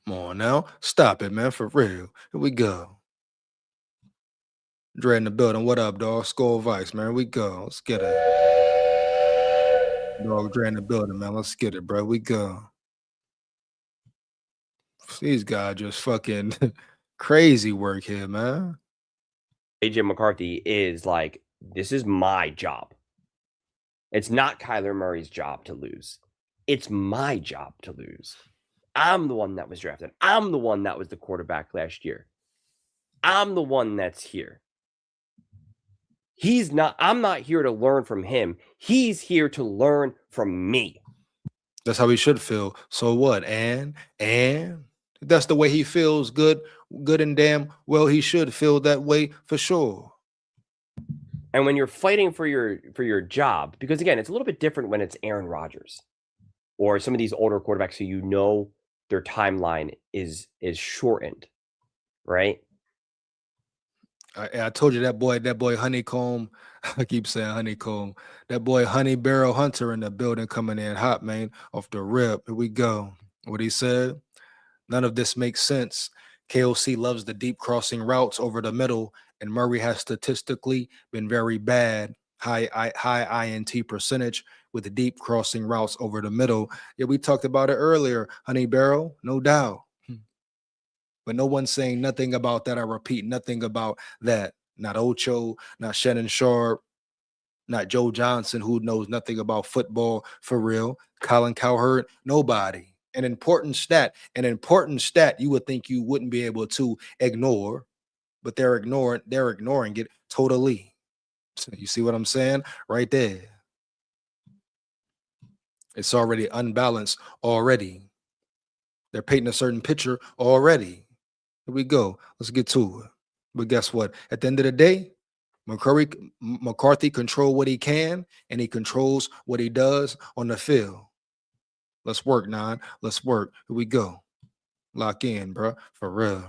Come on now. Stop it, man. For real. Here we go. Dre in the building. What up, dog? SKOL VIKES, man. Here we go. Let's get it. Dog Dre in the building, man. Let's get it, bro. We go. These guys just fucking crazy work here, man. AJ McCarthy is like, this is my job. It's not Kyler Murray's job to lose. It's my job to lose. I'm the one that was drafted. I'm the one that was the quarterback last year. I'm the one that's here. I'm not here to learn from him. He's here to learn from me. That's how he should feel. So what? And that's the way he feels. Good and damn well he should feel that way for sure. And when you're fighting for your job, because again, it's a little bit different when it's Aaron Rodgers or some of these older quarterbacks who you know their timeline is shortened, right? I told you that boy Honeycomb. I keep saying Honeycomb. That boy Honey Barrel Hunter in the building coming in hot, man, off the rip. Here we go. What he said. None of this makes sense. KOC loves the deep crossing routes over the middle, and Murray has statistically been very bad. High INT percentage with the deep crossing routes over the middle. Yeah, we talked about it earlier. Honey Barrel, no doubt. But no one's saying nothing about that. I repeat, nothing about that. Not Ocho, not Shannon Sharp, not Joe Johnson, who knows nothing about football for real. Colin Cowherd, nobody. An important stat you would think you wouldn't be able to ignore, but they're ignoring it totally. So you see what I'm saying? Right there. It's already unbalanced already. They're painting a certain picture already. Here we go. Let's get to it. But guess what? At the end of the day, McCarthy controls what he can, and he controls what he does on the field. Let's work, Nine. Let's work. Here we go. Lock in, bro. For real.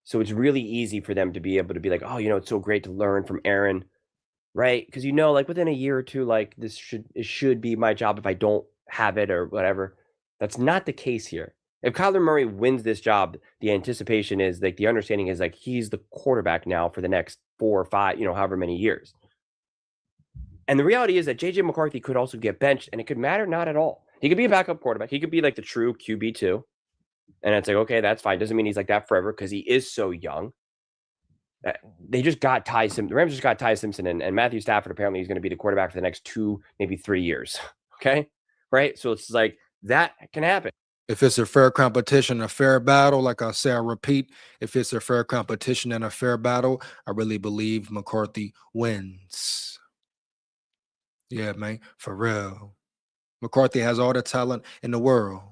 So it's really easy for them to be able to be like, oh, it's so great to learn from Aaron, right? Because like within a year or two, like it should be my job if I don't have it or whatever. That's not the case here. If Kyler Murray wins this job, the anticipation is like the understanding is like he's the quarterback now for the next 4 or 5, however many years. And the reality is that JJ McCarthy could also get benched, and it could matter not at all. He could be a backup quarterback. He could be like the true QB2. And it's like, okay, that's fine. Doesn't mean he's like that forever because he is so young. They just got Ty Simpson. The Rams just got Ty Simpson, and Matthew Stafford apparently is going to be the quarterback for the next 2, maybe 3 years. Okay? Right? So it's like that can happen. If it's a fair competition, a fair battle, like I say, I repeat, if it's a fair competition and a fair battle, I really believe McCarthy wins. Yeah, man, for real. McCarthy has all the talent in the world.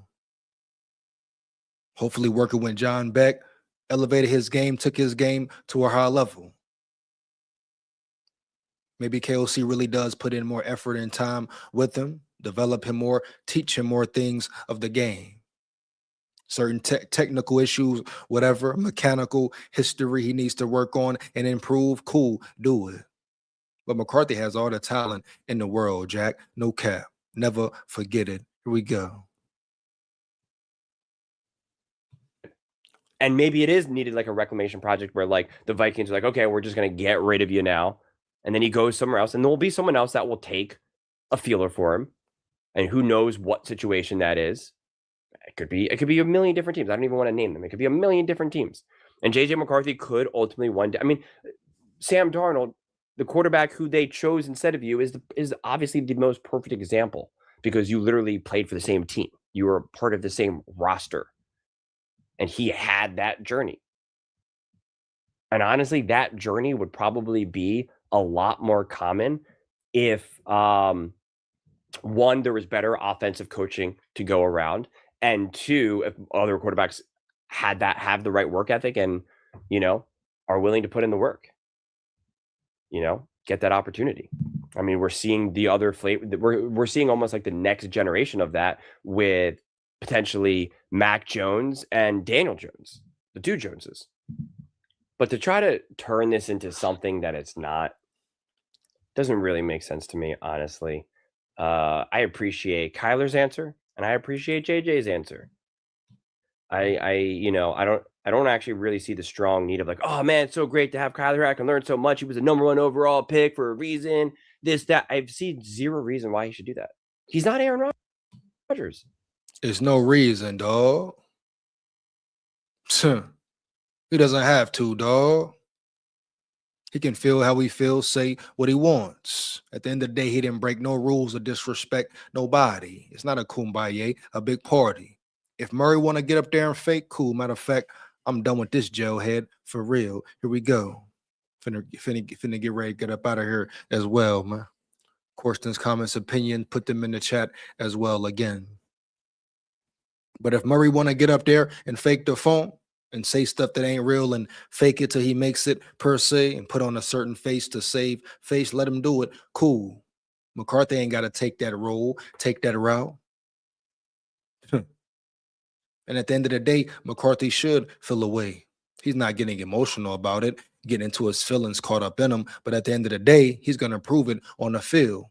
Hopefully working with John Beck, elevated his game, took his game to a high level. Maybe KOC really does put in more effort and time with him, develop him more, teach him more things of the game. Certain technical issues, whatever, mechanical history he needs to work on and improve, cool, do it. But McCarthy has all the talent in the world, Jack. No cap. Never forget it. Here we go. And maybe it is needed like a reclamation project where like the Vikings are like, okay, we're just going to get rid of you now. And then he goes somewhere else, and there will be someone else that will take a feeler for him. And who knows what situation that is. It could be a million different teams. I don't even want to name them. It could be a million different teams. And JJ McCarthy could ultimately one day. I mean, Sam Darnold, the quarterback who they chose instead of you, is obviously the most perfect example because you literally played for the same team. You were part of the same roster. And he had that journey. And honestly, that journey would probably be a lot more common if one, there was better offensive coaching to go around. And 2, if other quarterbacks have the right work ethic and, are willing to put in the work, get that opportunity. I mean, we're seeing the other flavor. We're seeing almost like the next generation of that with potentially Mac Jones and Daniel Jones, the 2 Joneses. But to try to turn this into something that it's not, doesn't really make sense to me, honestly. I appreciate Kyler's answer. And I appreciate JJ's answer. I don't actually really see the strong need of like, oh man, it's so great to have Kyler. I can learn so much. He was a #1 overall pick for a reason. This, that. I've seen zero reason why he should do that. He's not Aaron Rodgers. There's no reason, dog. He doesn't have to, dog. He can feel how he feels, say what he wants. At the end of the day, he didn't break no rules or disrespect nobody. It's not a kumbaya, a big party. If Murray want to get up there and fake, cool. Matter of fact, I'm done with this jailhead for real. Here we go. Finna get ready to get up out of here as well, man. Questions, comments, opinion, put them in the chat as well again. But if Murray want to get up there and fake the phone and say stuff that ain't real and fake it till he makes it per se and put on a certain face to save face, let him do it. Cool. McCarthy ain't got to take that role, take that route. And at the end of the day, McCarthy should feel away. He's not getting emotional about it, getting into his feelings caught up in him. But at the end of the day, he's going to prove it on the field.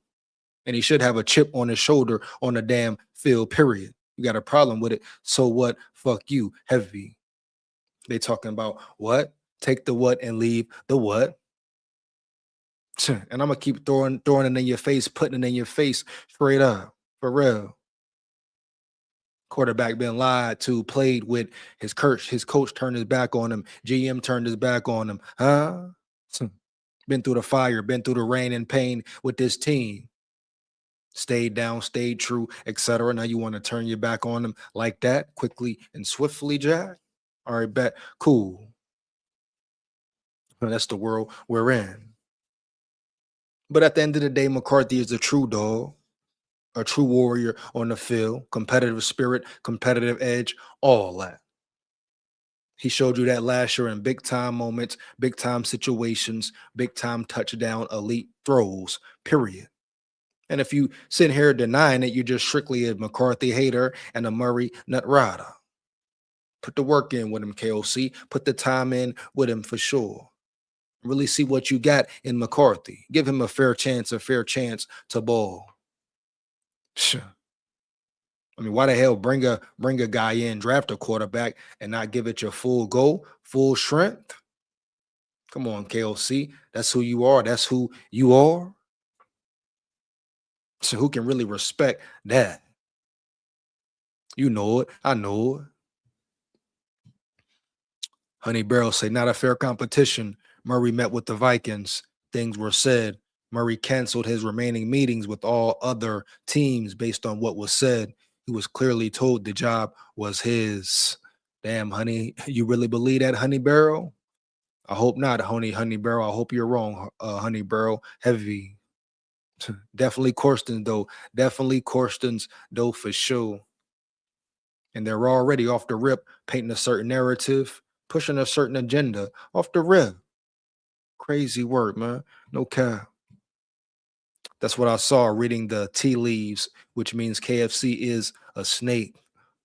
And he should have a chip on his shoulder on the damn field, period. You got a problem with it. So what? Fuck you, heavy. They talking about what? Take the what and leave the what? And I'm going to keep throwing it in your face, putting it in your face straight up. For real. Quarterback been lied to, played with, his coach turned his back on him, GM turned his back on him. Huh? Been through the fire, been through the rain and pain with this team. Stayed down, stayed true, etc. Now you want to turn your back on them like that, quickly and swiftly, Jack? All right, bet. Cool. Well, that's the world we're in. But at the end of the day, McCarthy is a true dog. A true warrior on the field, competitive spirit, competitive edge, all that. He showed you that last year in big time moments, big time situations, big time touchdown, elite throws, period. And if you sit here denying it, you're just strictly a McCarthy hater and a Murray nut rider. Put the work in with him, KOC. Put the time in with him for sure. Really see what you got in McCarthy. Give him a fair chance to ball. Sure. I mean, why the hell bring a guy in, draft a quarterback, and not give it your full go, full strength? Come on, KOC. That's who you are. That's who you are. So who can really respect that? You know it. I know it. Honey Barrel say, not a fair competition. Murray met with the Vikings. Things were said. Murray canceled his remaining meetings with all other teams based on what was said. He was clearly told the job was his. Damn, honey, you really believe that, Honey Barrel? I hope not, Honey Barrel. I hope you're wrong, Honey Barrel. Heavy. Definitely Corstens, though. Definitely Corstens, though, for sure. And they're already off the rip, painting a certain narrative, pushing a certain agenda off the rip. Crazy work, man. No cap. That's what I saw reading the tea leaves, which means KFC is a snake.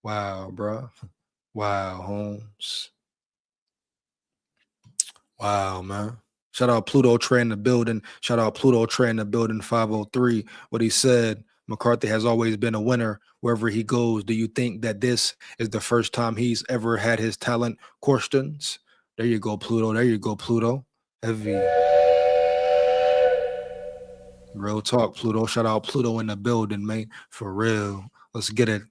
Wow, bro. Wow, Holmes. Wow, man. Shout out Pluto Trey in the building. Shout out Pluto Trey in the building 503. What he said, McCarthy has always been a winner wherever he goes. Do you think that this is the first time he's ever had his talent questions? There you go, Pluto. There you go, Pluto. Heavy. Real talk, Pluto. Shout out Pluto in the building, mate. For real. Let's get it.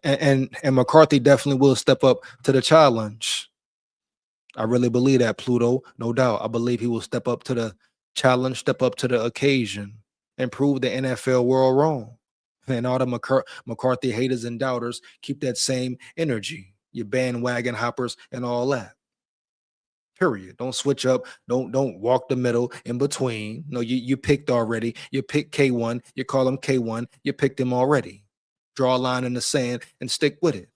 And McCarthy definitely will step up to the challenge. I really believe that, Pluto. No doubt. I believe he will step up to the challenge, step up to the occasion, and prove the NFL world wrong. And all the McCarthy haters and doubters, keep that same energy. Your bandwagon hoppers and all that. Period. Don't switch up. Don't walk the middle in between. No, you picked already. You picked K1. You call him K1. You picked him already. Draw a line in the sand and stick with it.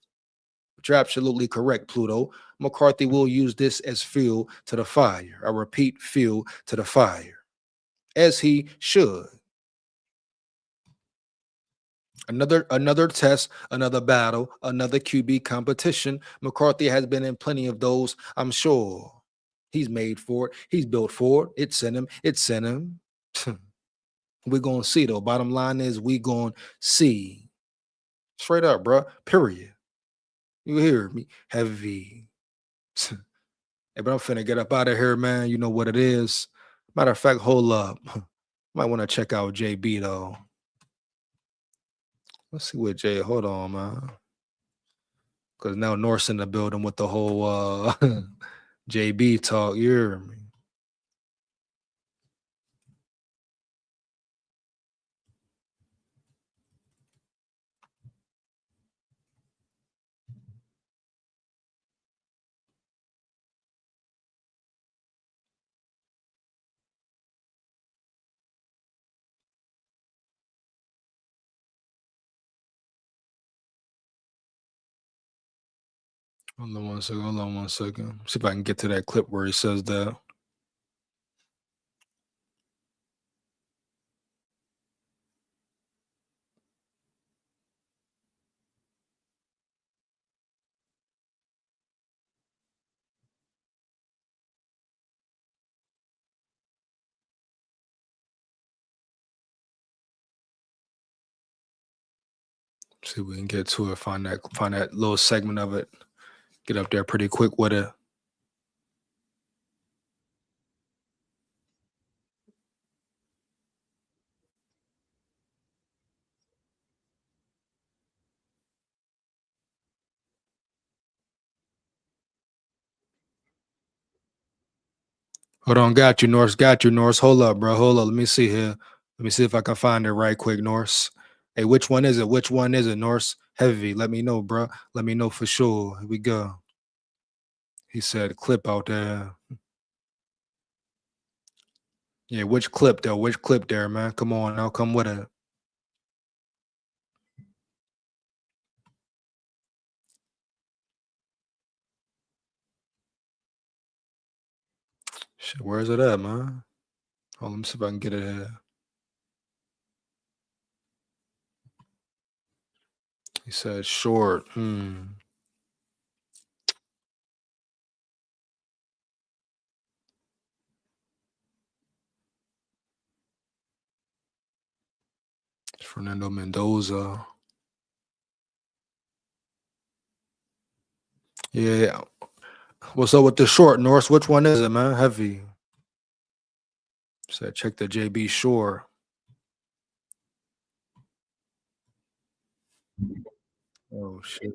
But you're absolutely correct, Pluto. McCarthy will use this as fuel to the fire. I repeat, fuel to the fire. As he should. Another test, another battle, another QB competition. McCarthy has been in plenty of those, I'm sure. He's made for it. He's built for it. It's in him. It's in him. We're going to see, though. Bottom line is we going to see. Straight up, bro. Period. You hear me? Heavy. Hey, but I'm finna get up out of here, man. You know what it is. Matter of fact, hold up. Might want to check out JB, though. Let's see what Jay. Hold on, man. Because now North's in the building with the whole JB talk. You hear me? Hold on 1 second. Hold on 1 second. See if I can get to that clip where he says that. See if we can get to it. Find that little segment of it. Get up there pretty quick with it. Hold on, got you, Norse. Got you, Norse. Hold up, bro. Hold up. Let me see here. Let me see if I can find it right quick, Norse. Hey, which one is it? Which one is it, Norse? Heavy. Let me know, bro. Let me know for sure. Here we go. He said clip out there. Yeah, which clip though? Which clip there, man? Come on now. Come with it. Shit, where is it at, man? Hold on, let me see if I can get it here. He said short. Fernando Mendoza. Yeah. What's up with the short, Norse? Which one is it, man? Heavy. Said check the JB Shore. Oh shit.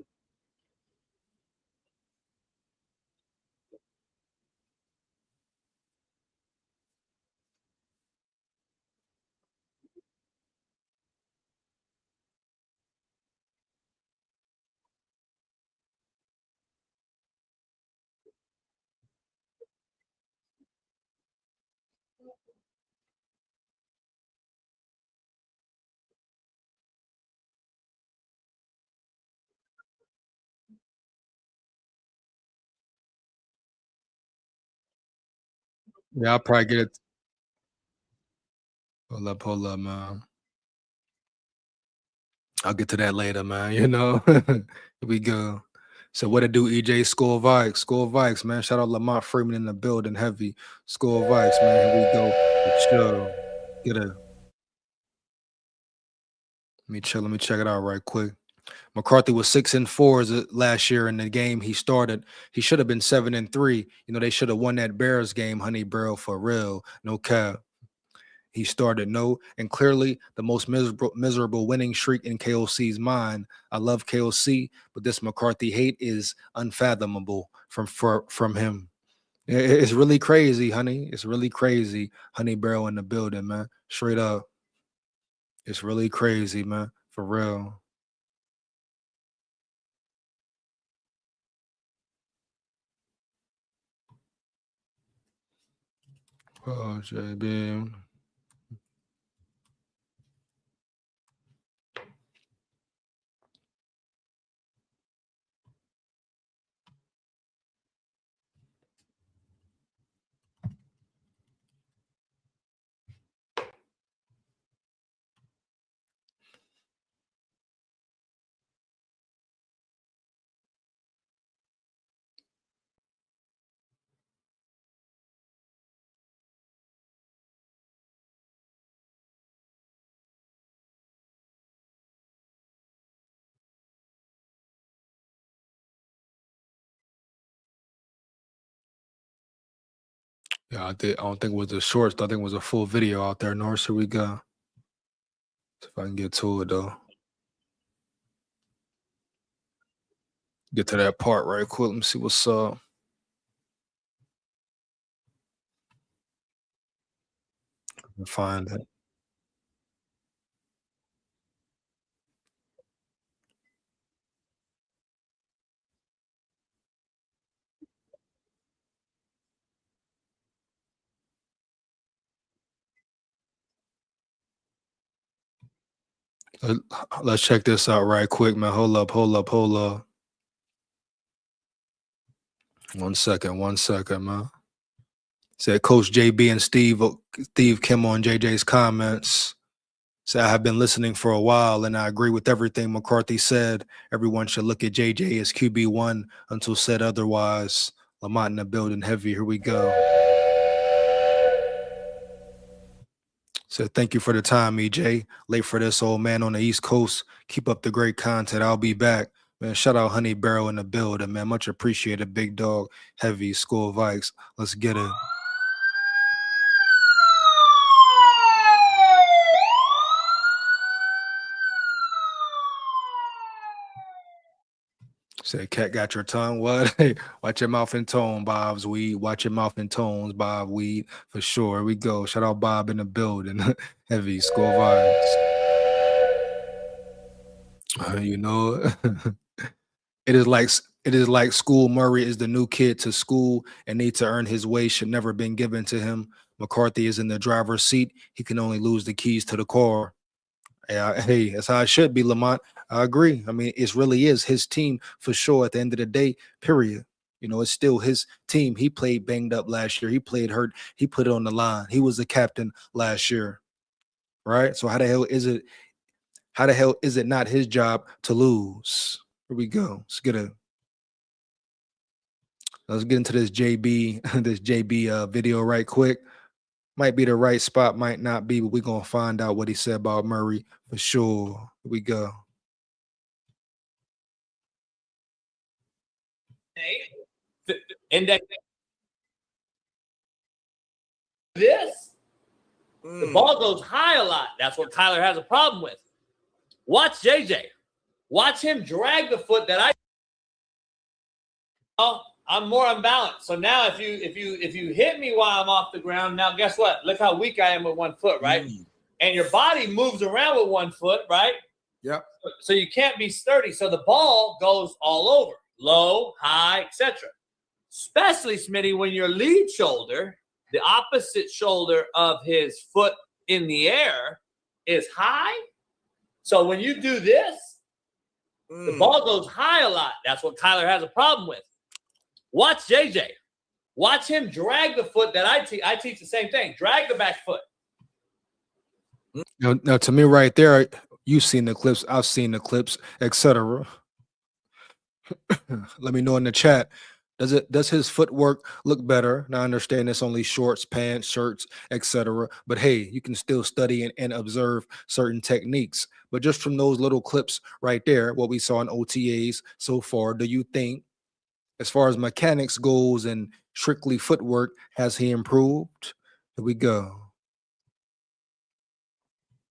Yeah, I'll probably get it. Hold up, man. I'll get to that later, man. You know, here we go. So what to do, EJ? SKOL VIKES, man. Shout out Lamont Freeman in the building, heavy. SKOL VIKES, man. Here we go. Chill. Get it. Let me check it out right quick. McCarthy was 6-4 last year in the game he started. He should have been 7-3. You know, they should have won that Bears game, honey, bro, for real. No cap. He started and clearly the most miserable winning streak in KOC's mind. I love KOC, but this McCarthy hate is unfathomable from him. It's really crazy, honey. It's really crazy, honey barrel in the building, man. Straight up. It's really crazy, man. For real. Oh, JB. Yeah, I don't think it was the shorts. I think it was a full video out there, North. Here we go. See if I can get to it though. Get to that part right quick. Let me see what's up. Find it. Let's check this out right quick, man. Hold up. 1 second, man. Said Coach JB and Steve Kim on JJ's comments. Said, I have been listening for a while, and I agree with everything McCarthy said. Everyone should look at JJ as QB1 until said otherwise. Lamont in the building heavy. Here we go. Said, thank you for the time, EJ. Late for this, old man on the East Coast. Keep up the great content. I'll be back. Man, shout out Honey Barrel in the building, man. Much appreciated, big dog. Heavy, SKOL Vikes. Let's get it. Say, Cat got your tongue. What? Hey, watch your mouth and tone, Bob's weed. Watch your mouth and tones, Bob weed. For sure. Here we go. Shout out Bob in the building. Heavy, SKOL Vibes. You know, it is like School Murray is the new kid to school and needs to earn his way. Should never been given to him. McCarthy is in the driver's seat. He can only lose the keys to the car. Hey, that's how it should be, Lamont. I agree. I mean, it really is his team for sure at the end of the day, period. You know, it's still his team. He played banged up last year. He played hurt. He put it on the line. He was the captain last year, right? So how the hell is it not his job to lose? Here we go. Let's get into this JB video right quick. Might be the right spot, might not be, but we're going to find out what he said about Murray for sure. Here we go. Index. This, the ball goes high a lot. That's what Kyler has a problem with. Watch JJ. Watch him drag the foot that I'm more unbalanced. So now if you hit me while I'm off the ground, now guess what? Look how weak I am with 1 foot, right? And your body moves around with 1 foot, right? Yep. So you can't be sturdy. So the ball goes all over, low, high, etc. Especially, Smitty, when your lead shoulder, the opposite shoulder of his foot in the air, is high. So when you do this, the ball goes high a lot. That's what Kyler has a problem with. Watch JJ. Watch him drag the foot that I teach. I teach the same thing. Drag the back foot. Now, to me right there, you've seen the clips. I've seen the clips, etc. Let me know in the chat. Does his footwork look better? Now I understand it's only shorts, pants, shirts, etc. But hey, you can still study and observe certain techniques. But just from those little clips right there, what we saw in OTAs so far, do you think, as far as mechanics goes and strictly footwork, has he improved? Here we go.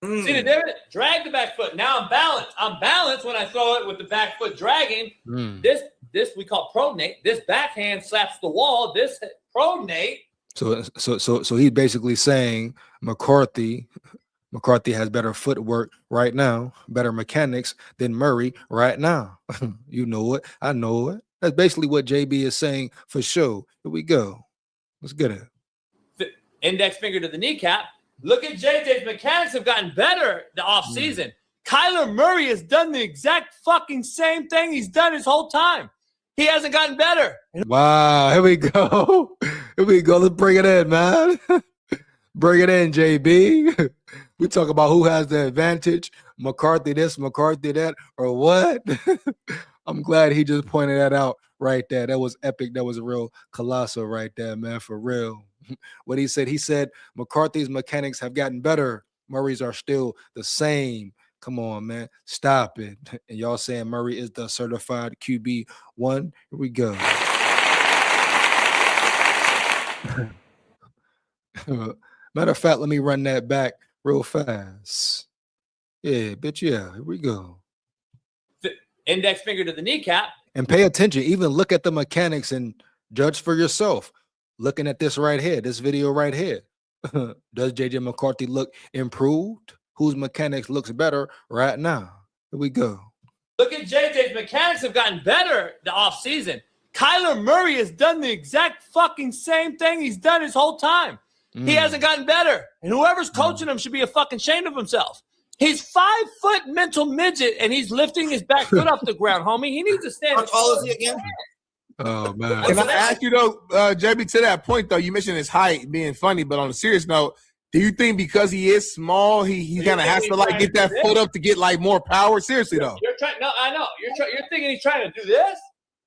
See the difference? Drag the back foot. Now I'm balanced. I'm balanced when I throw it with the back foot dragging. This we call pronate. This backhand slaps the wall. This pronate. So he's basically saying McCarthy has better footwork right now, better mechanics than Murray right now. You know it. I know it. That's basically what JB is saying for sure. Here we go. Let's get it. Index finger to the kneecap. Look at JJ's mechanics have gotten better the offseason. Kyler Murray has done the exact fucking same thing he's done his whole time. He hasn't gotten better. Wow, here we go. Here we go. Let's bring it in, man. Bring it in, JB. We talk about who has the advantage, McCarthy this, McCarthy that, or what? I'm glad he just pointed that out right there. That was epic. That was a real colossal right there, man, for real. What he said McCarthy's mechanics have gotten better. Murray's are still the same. Come on, man. Stop it. And y'all saying Murray is the certified QB1. Here we go. Matter of fact, let me run that back real fast. Yeah, bitch, yeah. Here we go. Index finger to the kneecap. And pay attention. Even look at the mechanics and judge for yourself. Looking at this right here, this video right here. Does JJ McCarthy look improved? Whose mechanics looks better right now? Here we go. Look at JJ's mechanics have gotten better the offseason. Kyler Murray has done the exact fucking same thing he's done his whole time. He hasn't gotten better. And whoever's coaching him should be a fucking ashamed of himself. He's 5 foot mental midget and he's lifting his back foot off the ground, homie. He needs to stand. How tall is he again? Oh man. Can I ask you though, JB, to that point though, you mentioned his height being funny, but on a serious note, do you think because he is small, he kind of has to like get that foot up to get like more power? Seriously though, You're trying. No, I know. You're thinking he's trying to do this.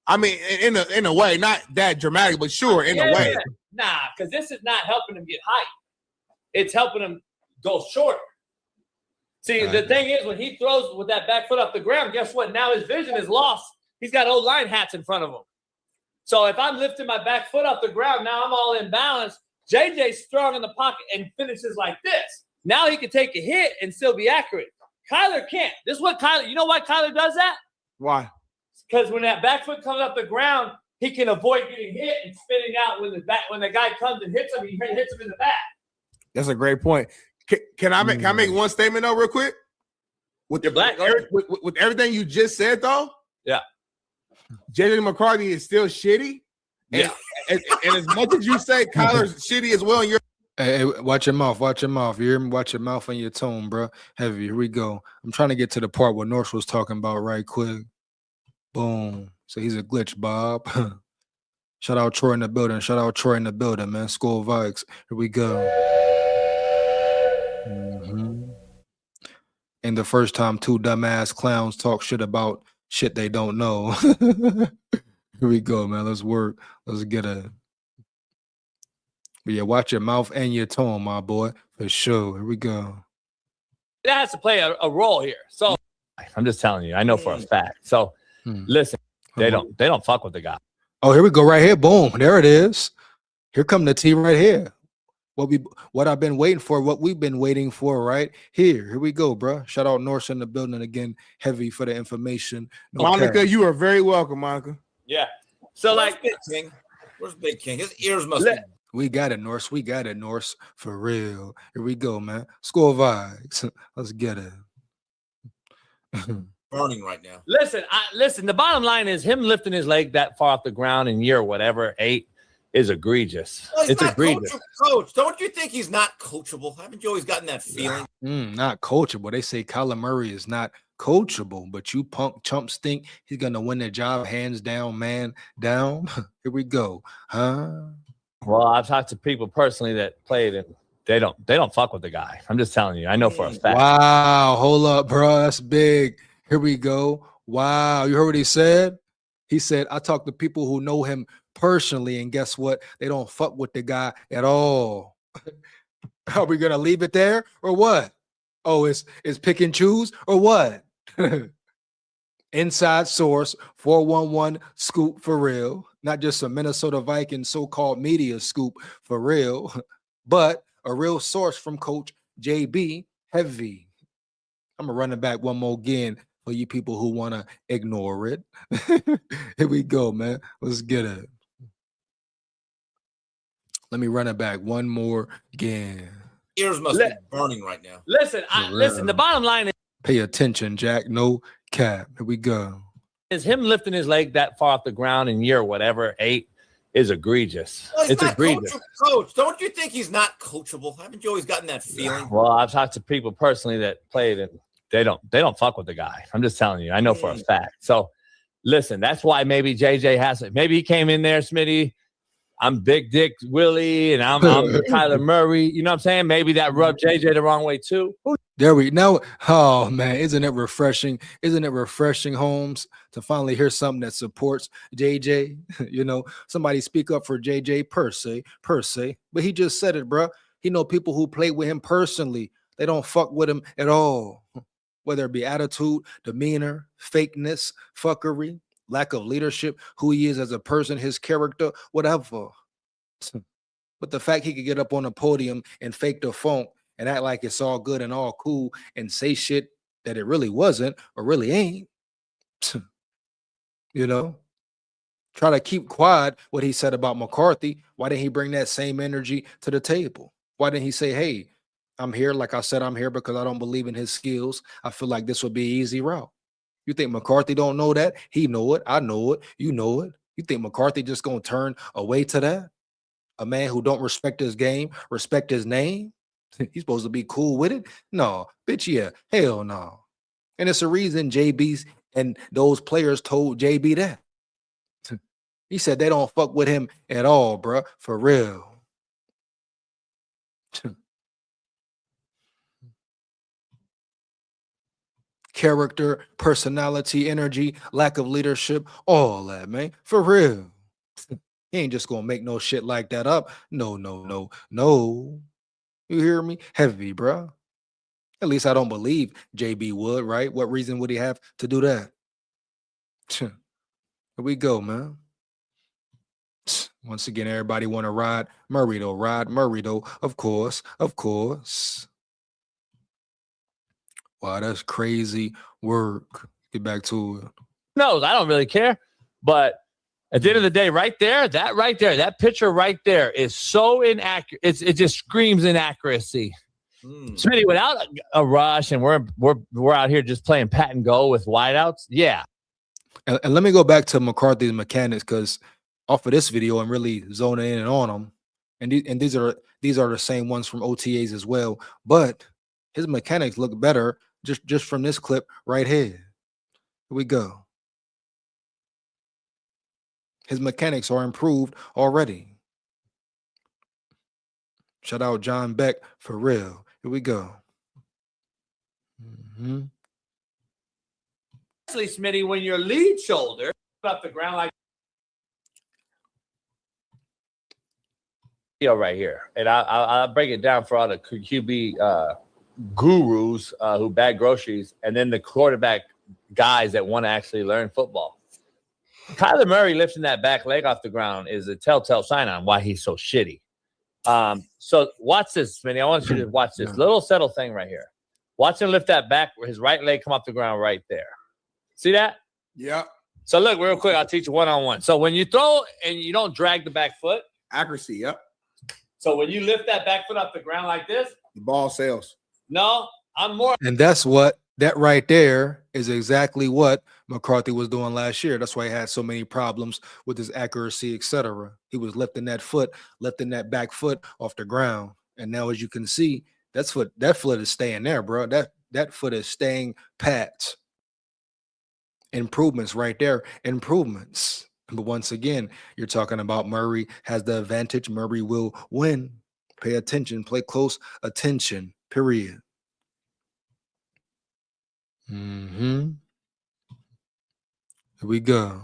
I mean, in a way, not that dramatic, but sure, in a way. Yeah. Nah, because this is not helping him get height. It's helping him go shorter. See, the thing is, when he throws with that back foot off the ground, guess what? Now his vision is lost. He's got O-line hats in front of him. So if I'm lifting my back foot off the ground, now I'm all in balance. JJ's strong in the pocket and finishes like this. Now he can take a hit and still be accurate. Kyler can't. This is what Kyler, you know why Kyler does that? Why? Because when that back foot comes off the ground, he can avoid getting hit and spinning out when the guy comes and hits him, he hits him in the back. That's a great point. Can I make one statement though, real quick? With everything you just said though, yeah, JJ McCarthy is still shitty. And, and as much as you say Kyler's shitty as well, you're Hey, watch your mouth. Watch your mouth. You hear me? Watch your mouth and your tone, bro. Heavy. Here we go. I'm trying to get to the part where North was talking about right quick. Boom. So he's a glitch, Bob. Shout out Troy in the building. Shout out Troy in the building, man. SKOL VIKES. Here we go. And the first time two dumbass clowns talk shit about shit they don't know. Here we go, man. Let's work. Let's get it. But yeah, watch your mouth and your tone, my boy, for sure. Here we go. It has to play a role here. So I'm just telling you, I know for a fact. So listen, they don't fuck with the guy. Oh, here we go, right here. Boom. There it is. Here come the T right here. What I've been waiting for, what we've been waiting for, right here. Here we go, bro. Shout out Norse in the building again. Heavy for the information. No Monica, cap. you are very welcome, Monica. Yeah. So like Big King? Where's Big King? His ears must be. We got it, Norse. We got it, Norse. For real. Here we go, man. SKOL VIKES. Let's get it. Burning right now. Listen, the bottom line is him lifting his leg that far off the ground in year whatever, 8 is egregious. Well, It's not egregious. Coach, don't you think he's not coachable? Haven't you always gotten that feeling? Not coachable. They say Kyler Murray is not coachable, but you punk chumps think he's gonna win the job hands down, man down. Here we go, huh? Well, I've talked to people personally that played and they don't fuck with the guy. I'm just telling you. I know for a fact. Wow, hold up, bro. That's big. Here we go. Wow, you heard what he said? He said, I talked to people who know him personally, and guess what? They don't fuck with the guy at all. Are we gonna leave it there or what? Oh, it's pick and choose or what? Inside source 411 scoop for real. Not just a Minnesota Vikings so-called media scoop for real, but a real source from Coach JB Heavy. I'm gonna run it back one more again for you people who want to ignore it. Here we go, man. Let's get it. Let me run it back one more again. Ears must be burning right now. Listen, the bottom line Pay attention, Jack. No cap. Here we go. is him lifting his leg that far off the ground in year whatever, 8 is egregious. Well, It's egregious. Coach, don't you think he's not coachable? Haven't you always gotten that feeling? Well, I've talked to people personally that played and they don't fuck with the guy. I'm just telling you. I know for a fact. So listen, that's why maybe JJ hasn't. Maybe he came in there, Smitty. I'm Big Dick Willie and I'm Kyler Murray. You know what I'm saying? Maybe that rubbed JJ the wrong way too. There we know. Oh man, isn't it refreshing? Isn't it refreshing, Holmes, to finally hear something that supports JJ? You know, somebody speak up for JJ per se. But he just said it, bro. He know people who play with him personally. They don't fuck with him at all. Whether it be attitude, demeanor, fakeness, fuckery, lack of leadership, who he is as a person, his character, whatever. But the fact he could get up on a podium and fake the funk and act like it's all good and all cool and say shit that it really wasn't or really ain't, you know, try to keep quiet what he said about McCarthy. Why didn't he bring that same energy to the table? Why didn't he say, hey, I'm here. Like I said, I'm here because I don't believe in his skills. I feel like this would be an easy route. You think McCarthy don't know that? He know it. I know it. You know it. You think McCarthy just going to turn away to that? A man who don't respect his game, respect his name? He's supposed to be cool with it? No. Bitch, yeah. Hell no. And it's a reason JB's and those players told JB that. He said they don't fuck with him at all, bro. For real. Character, personality, energy, lack of leadership, all that, man. For real. He ain't just gonna make no shit like that up. No, no, no, no. You hear me? Heavy, bro. At least I don't believe JB would, right? What reason would he have to do that? Here we go, man. Once again, everybody want to ride Murray, though. Ride Murray, though. Of course. Of course. Wow, that's crazy work. Get back to it. knows? I don't really care. But at the end of the day, right there, that picture right there is so inaccurate. It just screams inaccuracy. Smitty, without a rush, and we're out here just playing pat and go with wideouts. Yeah. And let me go back to McCarthy's mechanics, because off of this video, I'm really zoning in on them. And these are the same ones from OTAs as well. But his mechanics look better just from this clip right here. Here we go. His mechanics are improved already. Shout out John Beck for real. Here we go. Especially, Smitty, when your lead shoulder off the ground like right here, and I'll break it down for all the QB gurus who bag groceries, and then the quarterback guys that want to actually learn football. Kyler Murray lifting that back leg off the ground is a telltale sign on why he's so shitty. So watch this, Smitty. I want you to watch this little settle thing right here. Watch him lift that back, his right leg come off the ground right there. See that? Yeah. So look, real quick, I'll teach you one-on-one. So when you throw and you don't drag the back foot. Accuracy, yep. So when you lift that back foot off the ground like this. The ball sails. No, I'm more. And that right there is exactly what McCarthy was doing last year. That's why he had so many problems with his accuracy, etc. He was lifting that back foot off the ground. And now, as you can see, that foot is staying there, bro. That foot is staying pat. Improvements right there. Improvements. But once again, you're talking about Murray has the advantage. Murray will win. Pay attention. Play close attention. Period. Here we go.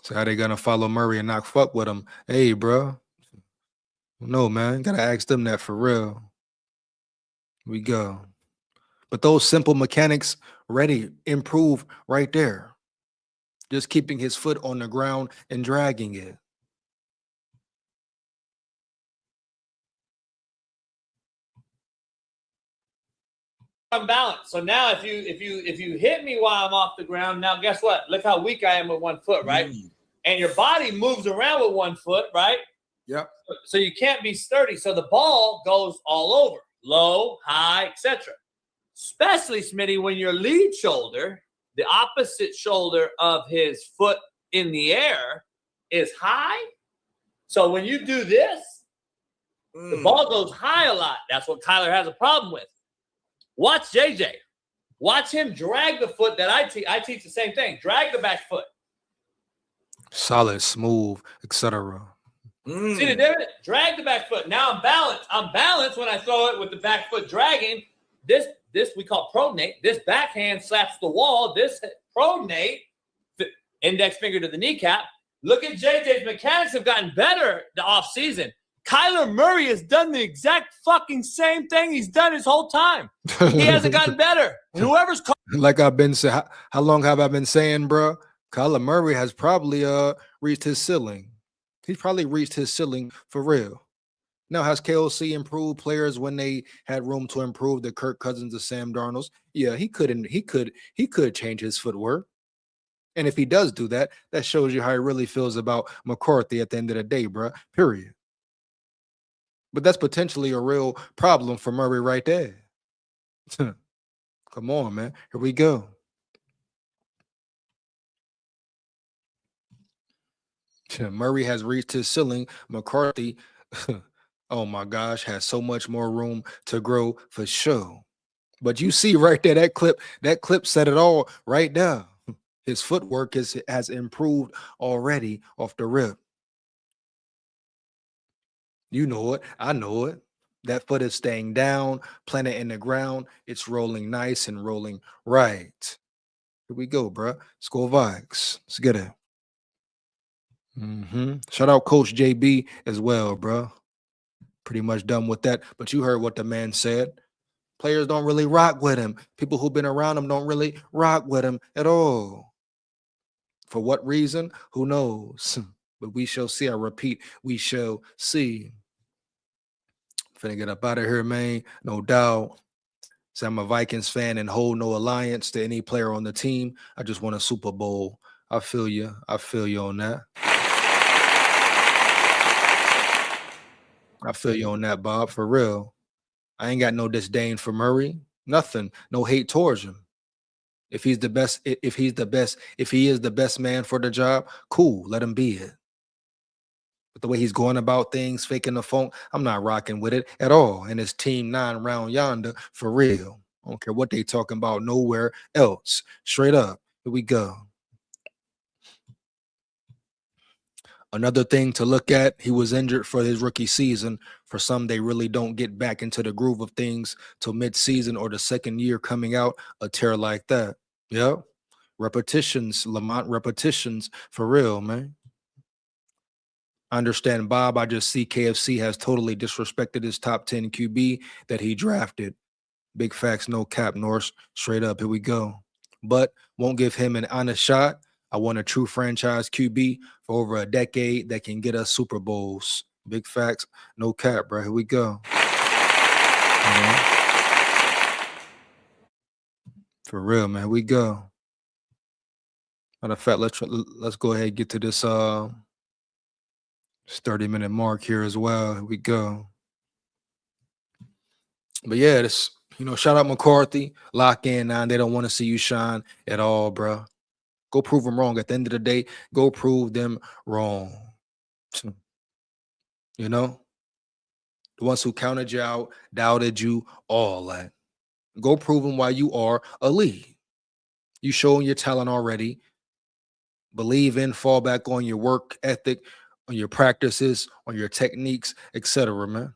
So how they gonna follow Murray and not fuck with him? Hey, bro. No, man. Gotta ask them that for real. Here we go. But those simple mechanics ready, improve right there. Just keeping his foot on the ground and dragging it. Unbalanced. So now if you hit me while I'm off the ground, now guess what? Look how weak I am with one foot, right? And your body moves around with one foot, right? Yep. So you can't be sturdy. So the ball goes all over, low, high, etc. Especially, Smitty, when your lead shoulder, the opposite shoulder of his foot in the air, is high. So when you do this, the ball goes high a lot. That's what Kyler has a problem with. Watch JJ. Watch him drag the foot that I teach. I teach the same thing. Drag the back foot. Solid, smooth, etc. See the difference? Drag the back foot. Now I'm balanced. I'm balanced when I throw it with the back foot dragging. This we call pronate. This backhand slaps the wall. This pronate, index finger to the kneecap. Look at JJ's mechanics have gotten better the offseason. Kyler Murray has done the exact fucking same thing he's done his whole time. He hasn't gotten better. Whoever's like I've been saying, how long have I been saying, bro? Kyler Murray has probably reached his ceiling. He's probably reached his ceiling for real. Now, has KOC improved players when they had room to improve? The Kirk Cousins, the Sam Darnolds. Yeah, he could change his footwork. And if he does do that, that shows you how he really feels about McCarthy at the end of the day, bro. Period. But that's potentially a real problem for Murray right there. Come on, man. Here we go. Murray has reached his ceiling. McCarthy, oh my gosh, has so much more room to grow for sure. But you see right there, that clip set it all right now. His footwork has improved already off the rip. You know it. I know it. That foot is staying down, planted in the ground. It's rolling nice and rolling right. Here we go, bro. SKOL VIKES. Let's get it. Shout out Coach JB as well, bro. Pretty much done with that. But you heard what the man said. Players don't really rock with him. People who've been around him don't really rock with him at all. For what reason? Who knows? But we shall see. I repeat, we shall see. Finna get up out of here, man. No doubt. So I'm a Vikings fan and hold no alliance to any player on the team. I just want a Super Bowl. I feel you. I feel you on that. I feel you on that, Bob. For real. I ain't got no disdain for Murray. Nothing. No hate towards him. If he's the best, if he is the best man for the job, cool. Let him be it. But the way he's going about things, faking the phone, I'm not rocking with it at all. And it's Team 9 round yonder for real. I don't care what they talking about nowhere else. Straight up. Here we go. Another thing to look at, he was injured for his rookie season. For some, they really don't get back into the groove of things till mid-season or the second year coming out, a tear like that. Yep. Repetitions, Lamont, repetitions for real, man. I understand, Bob. I just see KFC has totally disrespected his top 10 QB that he drafted. Big facts, no cap, Norse. Straight up, here we go. But won't give him an honest shot. I want a true franchise QB for over a decade that can get us Super Bowls. Big facts, no cap, bro. Here we go. For real, man. We go. Matter of fact, let's go ahead and get to this 30-minute mark here as well. Here we go. But yeah, this, shout out McCarthy. Lock in now. They don't want to see you shine at all, bro. Go prove them wrong. At the end of the day, go prove them wrong. The ones who counted you out, doubted you, all that. Go prove them why you are elite. You showing your talent already. Believe in, fall back on your work ethic, on your practices, on your techniques, etc., man.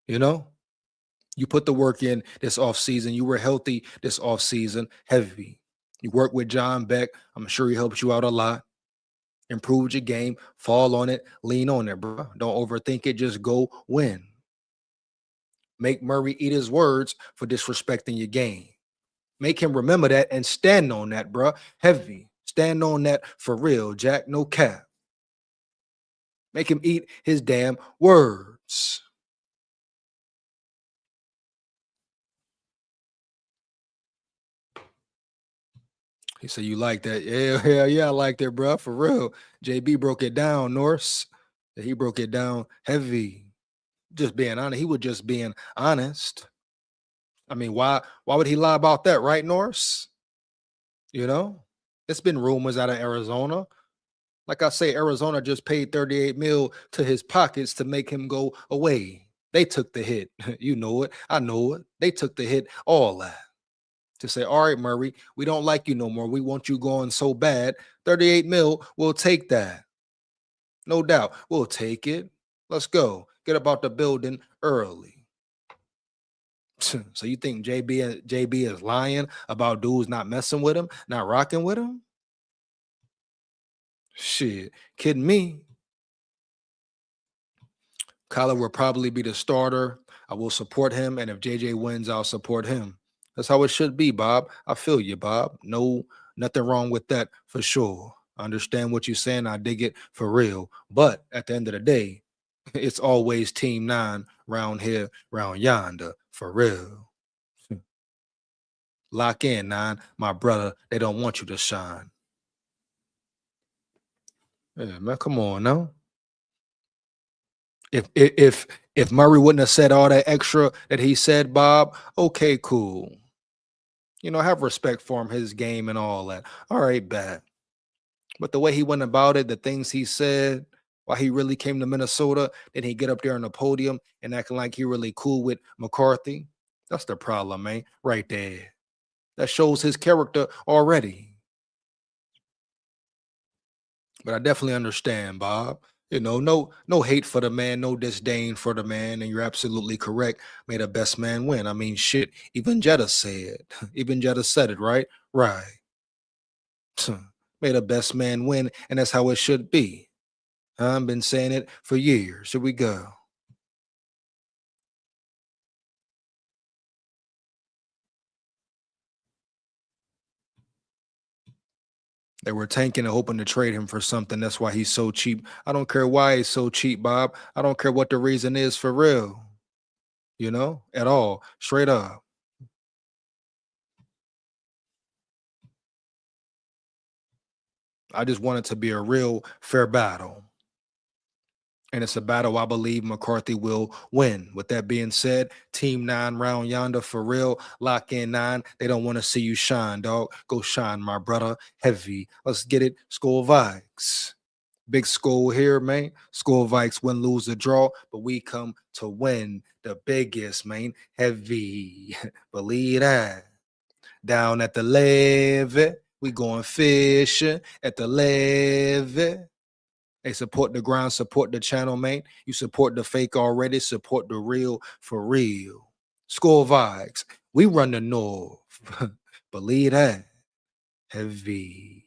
You put the work in this offseason. You were healthy this offseason, heavy. You work with John Beck. I'm sure he helped you out a lot. Improved your game. Fall on it. Lean on it, bro. Don't overthink it. Just go win. Make Murray eat his words for disrespecting your game. Make him remember that and stand on that, bro. Heavy. Stand on that for real, Jack. No cap. Make him eat his damn words. He said, you like that? Yeah, I like that, bro. For real. JB broke it down, Norse. He broke it down heavy. Just being honest. He was just being honest. I mean, why would he lie about that, right, Norse? It's been rumors out of Arizona. Like I say, Arizona just paid $38 million to his pockets to make him go away. They took the hit. You know it. I know it. They took the hit, all that. To say, all right, Murray, we don't like you no more. We want you going so bad. $38 million, we'll take that. No doubt. We'll take it. Let's go. Get about the building early. So you think JB is lying about dudes not messing with him, not rocking with him? Shit, kidding me. Kyler will probably be the starter. I will support him, and if JJ wins, I'll support him. That's how it should be, Bob. I feel you, Bob. No, nothing wrong with that for sure. I understand what you're saying. I dig it for real. But at the end of the day, it's always Team 9 round here, round yonder, for real. Lock in, 9. My brother, they don't want you to shine. Yeah, man, come on now. If Murray wouldn't have said all that extra that he said, Bob, okay, cool. Have respect for him, his game and all that. All right, bad. But the way he went about it, the things he said, why he really came to Minnesota, then he get up there on the podium and acting like he really cool with McCarthy. That's the problem, man, right there. That shows his character already. But I definitely understand, Bob. You know, no hate for the man, no disdain for the man, and you're absolutely correct. May the best man win. I mean, shit. Even Jetta said. Even Jetta said it, right? Right. May the best man win, and that's how it should be. I've been saying it for years. Here we go. They were tanking and hoping to trade him for something. That's why he's so cheap. I don't care why he's so cheap, Bob. I don't care what the reason is for real. You know, at all. Straight up. I just want it to be a real fair battle. And it's a battle I believe McCarthy will win. With that being said, Team 9 round yonder for real. Lock in 9. They don't want to see you shine, dog. Go shine, my brother. Heavy. Let's get it. SKOL VIKES. Big SKOL here, man. SKOL VIKES win, lose, or draw. But we come to win the biggest, man. Heavy. Believe that. Down at the levee. We going fishing at the levee. Hey, support the ground, support the channel, man. You support the fake already, support the real for real. SKOL VIKES. We run the north. Believe that. Heavy.